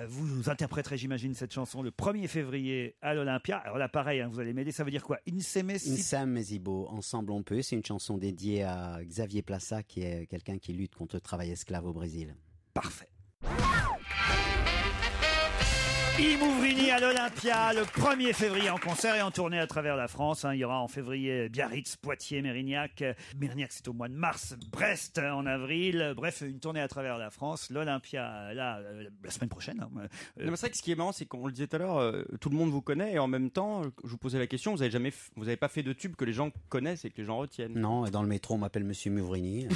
C: Vous interpréterez, j'imagine, cette chanson le 1er février à l'Olympia. Alors là, pareil, hein, vous allez m'aider, ça veut dire quoi? Insieme si-
N: Insam Mezibo, Ensemble on peut. C'est une chanson dédiée à Xavier Plaça, qui est quelqu'un qui lutte contre le travail esclave au Brésil.
C: Parfait. Yves Mouvrini à l'Olympia le 1er février en concert et en tournée à travers la France. Il y aura en février Biarritz, Poitiers, Mérignac. Mérignac, c'est au mois de mars. Brest en avril. Bref, une tournée à travers la France. L'Olympia, là, la semaine prochaine.
F: Non, mais c'est vrai que ce qui est marrant, c'est qu'on le disait tout à l'heure, tout le monde vous connaît et en même temps, je vous posais la question, vous avez pas fait de tube que les gens connaissent et que les gens retiennent.
N: Non, dans le métro, on m'appelle Monsieur Mouvrini.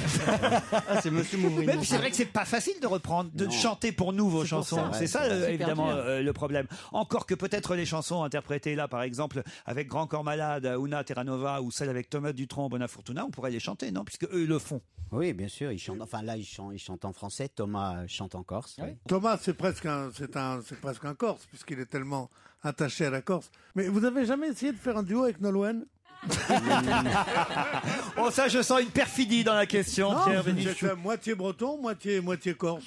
F: Ah, c'est Monsieur Mouvrini.
C: Même c'est vrai que c'est pas facile de reprendre, de
N: Non.
C: chanter pour nous vos
N: C'est pour
C: chansons.
N: ça,
C: C'est
N: ouais,
C: ça,
N: c'est
G: super
C: évidemment,
G: dur.
C: le problème. Encore que peut-être les chansons interprétées là, par exemple, avec Grand Corps Malade, Una Terranova, ou celle avec Thomas Dutronc, Bonafortuna, on pourrait les chanter, non? Puisque eux le font.
N: Oui, bien sûr, il chante. Enfin là, il chante en français. Thomas chante en corse. oui.
D: Thomas, c'est presque un Corse, puisqu'il est tellement attaché à la Corse. Mais vous avez jamais essayé de faire un duo avec Nolwenn?
C: Oh, ça, je sens une perfidie dans la question,
D: Non,
C: Pierre
D: c'est
C: Bénichou.
D: moitié breton, moitié corse.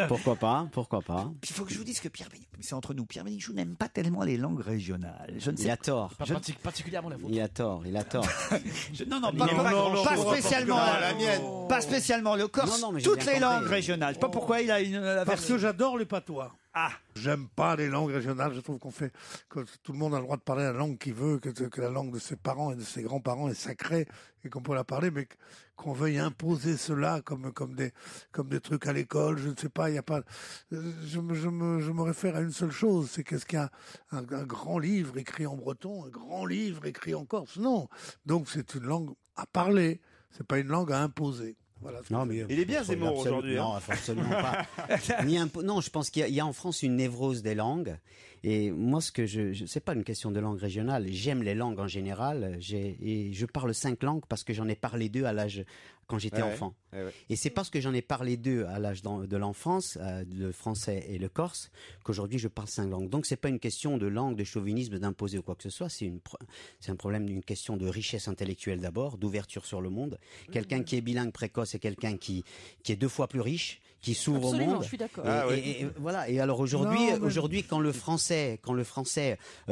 N: Pourquoi pas? Pourquoi pas?
C: Puis il faut que je vous dise que Pierre Bénichou, c'est entre nous, Pierre Bénichou n'aime pas tellement les langues régionales. Je ne sais
N: Il a tort.
C: Je-
J: Particulièrement la vôtre.
N: Il a tort. Il a tort.
C: Non, non,
D: Non, non,
C: pas
D: non,
C: spécialement
D: la
E: mienne.
C: Pas spécialement le Corse,
N: Non, non, mais j'ai
C: toutes
N: bien
C: les
N: compris.
C: langues régionales. Je sais pas pourquoi il a une
D: Parce que j'adore les patois.
C: Ah,
D: J'aime pas les langues régionales. Je trouve que tout le monde a le droit de parler la langue qu'il veut, que la langue de ses parents et de ses grands-parents est sacrée et qu'on peut la parler, mais qu'on veuille imposer cela comme des trucs à l'école. Je ne sais pas. Il y a pas. Je me réfère à une seule chose, c'est qu'est-ce qu'il y a un grand livre écrit en breton, un grand livre écrit en corse. Non. Donc c'est une langue à parler. C'est pas une langue à imposer. Voilà.
N: Non, mais
E: Il est bien Zemmour aujourd'hui.
N: Non, absolument pas. Non, je pense qu'il y a en France une névrose des langues. Et moi, c'est pas une question de langue régionale. J'aime les langues en général. Et je parle 5 langues parce que j'en ai parlé 2 à l'âge quand j'étais enfant. Et c'est parce que j'en ai parlé 2 à l'âge de l'enfance, le français et le corse, qu'aujourd'hui je parle 5 langues. Donc c'est pas une question de langue, de chauvinisme, d'imposer ou quoi que ce soit. C'est un problème d'une question de richesse intellectuelle d'abord, d'ouverture sur le monde. Quelqu'un qui est bilingue précoce est quelqu'un qui est 2 fois plus riche, qui s'ouvre au
G: Absolument,
N: monde.
G: je suis d'accord.
N: Et voilà. Et alors aujourd'hui, quand le français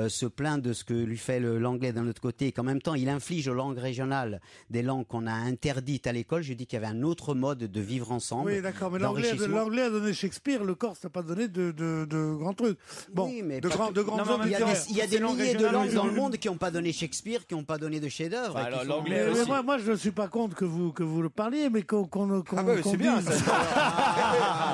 N: se plaint de ce que lui fait l'anglais d'un autre côté, et qu'en même temps il inflige aux langues régionales des langues qu'on a interdites à l'école, je dis qu'il y avait un autre mode de vivre ensemble.
D: Oui, d'accord, mais
N: d'enrichissement.
D: l'anglais a donné Shakespeare, le corse n'a pas donné de grands trucs. Bon,
N: Oui, mais
D: de
N: pas
D: grands hommes
N: Il y a
D: littéraires.
N: des, il y a des milliers de langues dans le monde qui n'ont pas donné Shakespeare, qui n'ont pas donné de chef-d'œuvre.
J: Bah,
N: et qui
J: alors,
N: sont-
J: l'anglais
D: Mais
J: aussi.
D: moi, je ne suis pas contre que vous le parliez, mais qu'on
E: Ah bah, c'est bien,
D: dise.
E: ça.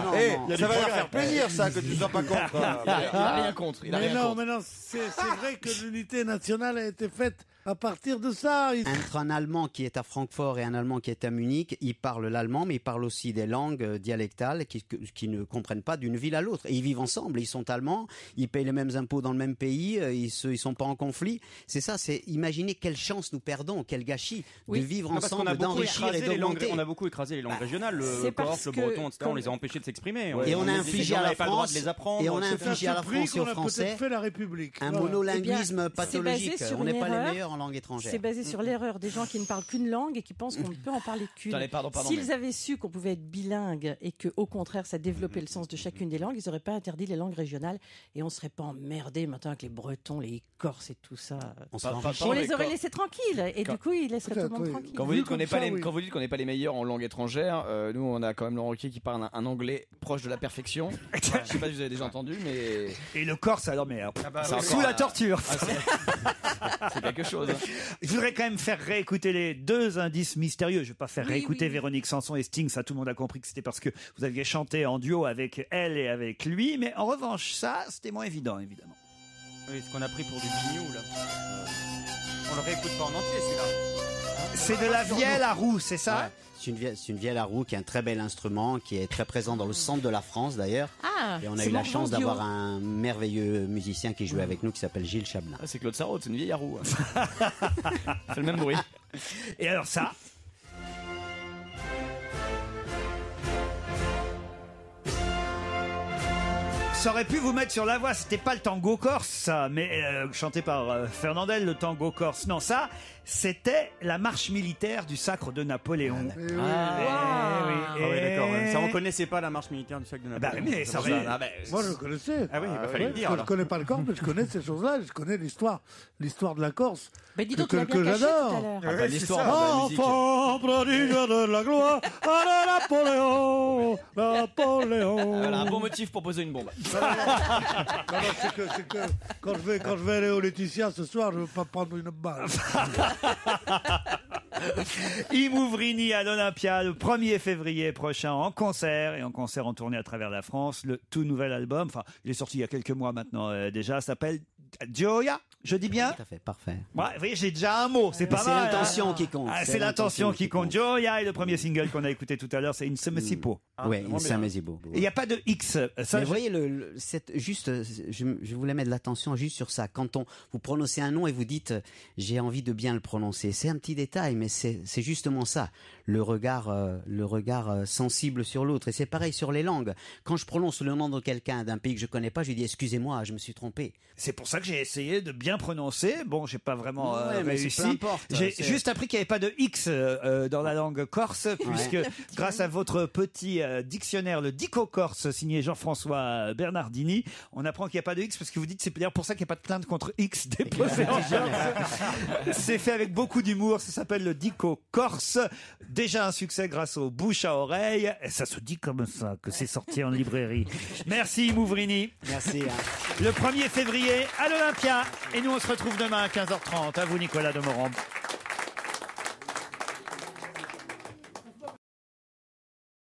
N: non,
E: Eh,
N: non.
E: ça va leur faire plaisir, ça, que tu sois pas contre.
J: Il a rien contre. Il a
D: Mais
J: rien
D: non,
J: contre.
D: mais non, c'est vrai que l'unité nationale a été faite à partir de ça.
N: Entre un Allemand qui est à Francfort et un Allemand qui est à Munich, ils parlent l'allemand, mais ils parlent aussi des langues dialectales qui ne comprennent pas d'une ville à l'autre. Et ils vivent ensemble, ils sont allemands, ils payent les mêmes impôts dans le même pays, ils sont pas en conflit. C'est ça, c'est imaginer quelle chance nous perdons, quel gâchis
G: Oui.
N: de vivre
F: Non, parce qu'on
N: ensemble,
F: a beaucoup
N: d'enrichir et
F: écrasé les langues,
N: d'augmenter.
F: on a beaucoup écrasé les langues régionales,
G: c'est
F: le
G: parce
F: corse, le
G: que
F: breton, etc.
G: quand-
F: On les a empêchés de s'exprimer.
N: Et on a
F: Les
N: infligé
F: gens
N: à la
F: n'avaient pas le droit de
N: France,
F: les apprendre.
N: et on a
F: C'est
N: infligé à la France et aux
D: qu'on a
N: Français
D: peut-être fait la République.
N: un
D: Voilà.
N: monolinguisme
G: Eh bien,
N: pathologique.
G: c'est basé sur
N: On n'est
G: une
N: pas les
G: erreur.
N: meilleurs en langue étrangère.
G: C'est basé sur l'erreur des gens qui ne parlent qu'une langue et qui pensent qu'on ne peut en parler qu'une.
J: Attendez, pardon,
G: S'ils
J: mais-
G: avaient su qu'on pouvait être bilingue et que, au contraire, ça développait le sens de chacune des langues, ils n'auraient pas interdit les langues régionales et on ne serait pas emmerdé maintenant avec les Bretons, les Corses et tout ça.
N: On se rend
G: On les aurait laissés tranquilles et du coup, ils laisseraient tout le monde
D: Peut-être, oui.
G: tranquille.
J: Quand vous dites qu'on n'est pas les meilleurs en langue étrangère, nous on a quand même Laurent Ruquier qui parle un anglais proche de la perfection. Je sais pas si vous avez déjà entendu, mais.
C: Et le corse, alors, mais
J: c'est
C: sous la torture.
J: C'est quelque chose.
C: Je voudrais quand même faire réécouter les 2 indices mystérieux. Je ne vais pas faire réécouter
O: oui.
C: Véronique Sanson et Sting. Ça, tout le monde a compris que c'était parce que vous aviez chanté en duo avec elle et avec lui. Mais en revanche, ça, c'était moins évident, évidemment.
F: Oui, ce qu'on a pris pour du bignou, là. On le réécoute pas en entier, celui-là.
C: C'est de la vielle à roue, c'est ça?
N: Ouais. C'est une vielle à roue qui est un très bel instrument, qui est très présent dans le centre de la France d'ailleurs.
G: Ah,
N: et on a
G: c'est
N: eu la
G: mon
N: chance
G: duo.
N: d'avoir un merveilleux musicien qui jouait avec nous qui s'appelle Gilles Chablin.
J: Ah, c'est Claude Sarraute, c'est une vieille à roue. C'est le même bruit.
C: Et alors ça? Ça aurait pu vous mettre sur la voie, c'était pas le tango corse, ça, mais chanté par Fernandel, le tango corse. Non, ça, c'était la marche militaire du sacre de Napoléon.
F: Ah oui, d'accord. Ouais. Ça, on connaissait pas la marche militaire du sacre de Napoléon.
C: mais ça aurait-
D: Moi, je le connaissais.
F: Ah oui, il fallait le dire.
D: Je
F: alors.
D: connais pas le Corse, mais je connais ces choses-là. Je connais l'histoire de la Corse.
G: Mais dis donc, tu l'as bien caché
D: j'adore.
G: tout à l'heure.
J: Ah bah, l'histoire de la musique.
D: Enfant prodige de la gloire à Napoléon, Napoléon.
J: Voilà, un bon motif pour poser une bombe.
D: Non, c'est que quand je vais aller au Laetitia ce soir, je veux pas prendre une balle.
C: Yves Ouvrini à l'Olympia le 1er février prochain en concert et en concert en tournée à travers la France. Le tout nouvel album, enfin il est sorti il y a quelques mois maintenant déjà, s'appelle Gioia, je dis bien?
N: Tout à fait, parfait.
C: Ouais, vous voyez, j'ai déjà un mot, c'est pas
N: C'est
C: mal.
N: l'intention
C: hein.
N: qui compte.
C: Ah, c'est l'intention qui compte. Gioia est le premier single qu'on a écouté tout à l'heure, c'est Insemesipo.
N: Oui, Insemesipo.
C: Et il n'y a pas de X. Ça,
N: Mais vous voyez, je voulais mettre l'attention juste sur ça. Quand vous prononcez un nom et vous dites j'ai envie de bien le prononcer, c'est un petit détail, mais c'est justement ça. Le regard sensible sur l'autre. Et c'est pareil sur les langues. Quand je prononce le nom de quelqu'un d'un pays que je connais pas, je lui dis excusez-moi, je me suis trompé.
C: C'est pour ça que j'ai essayé de bien prononcer. Bon, j'ai pas vraiment
N: mais
C: réussi.
N: peu importe,
C: J'ai
N: c'est-
C: juste appris qu'il n'y avait pas de X dans la langue corse, puisque grâce à votre petit dictionnaire, le Dico Corse, signé Jean-François Bernardini, on apprend qu'il n'y a pas de X, parce que vous dites c'est d'ailleurs pour ça qu'il n'y a pas de plainte contre X déposée en Corse. C'est fait avec beaucoup d'humour, ça s'appelle le Dico Corse. Déjà un succès grâce aux bouches à oreille. Et ça se dit comme ça, que c'est sorti en librairie. Merci Mouvrini.
N: Merci.
C: Le 1er février à l'Olympia. Et nous, on se retrouve demain à 15h30. À vous, Nicolas Demorand.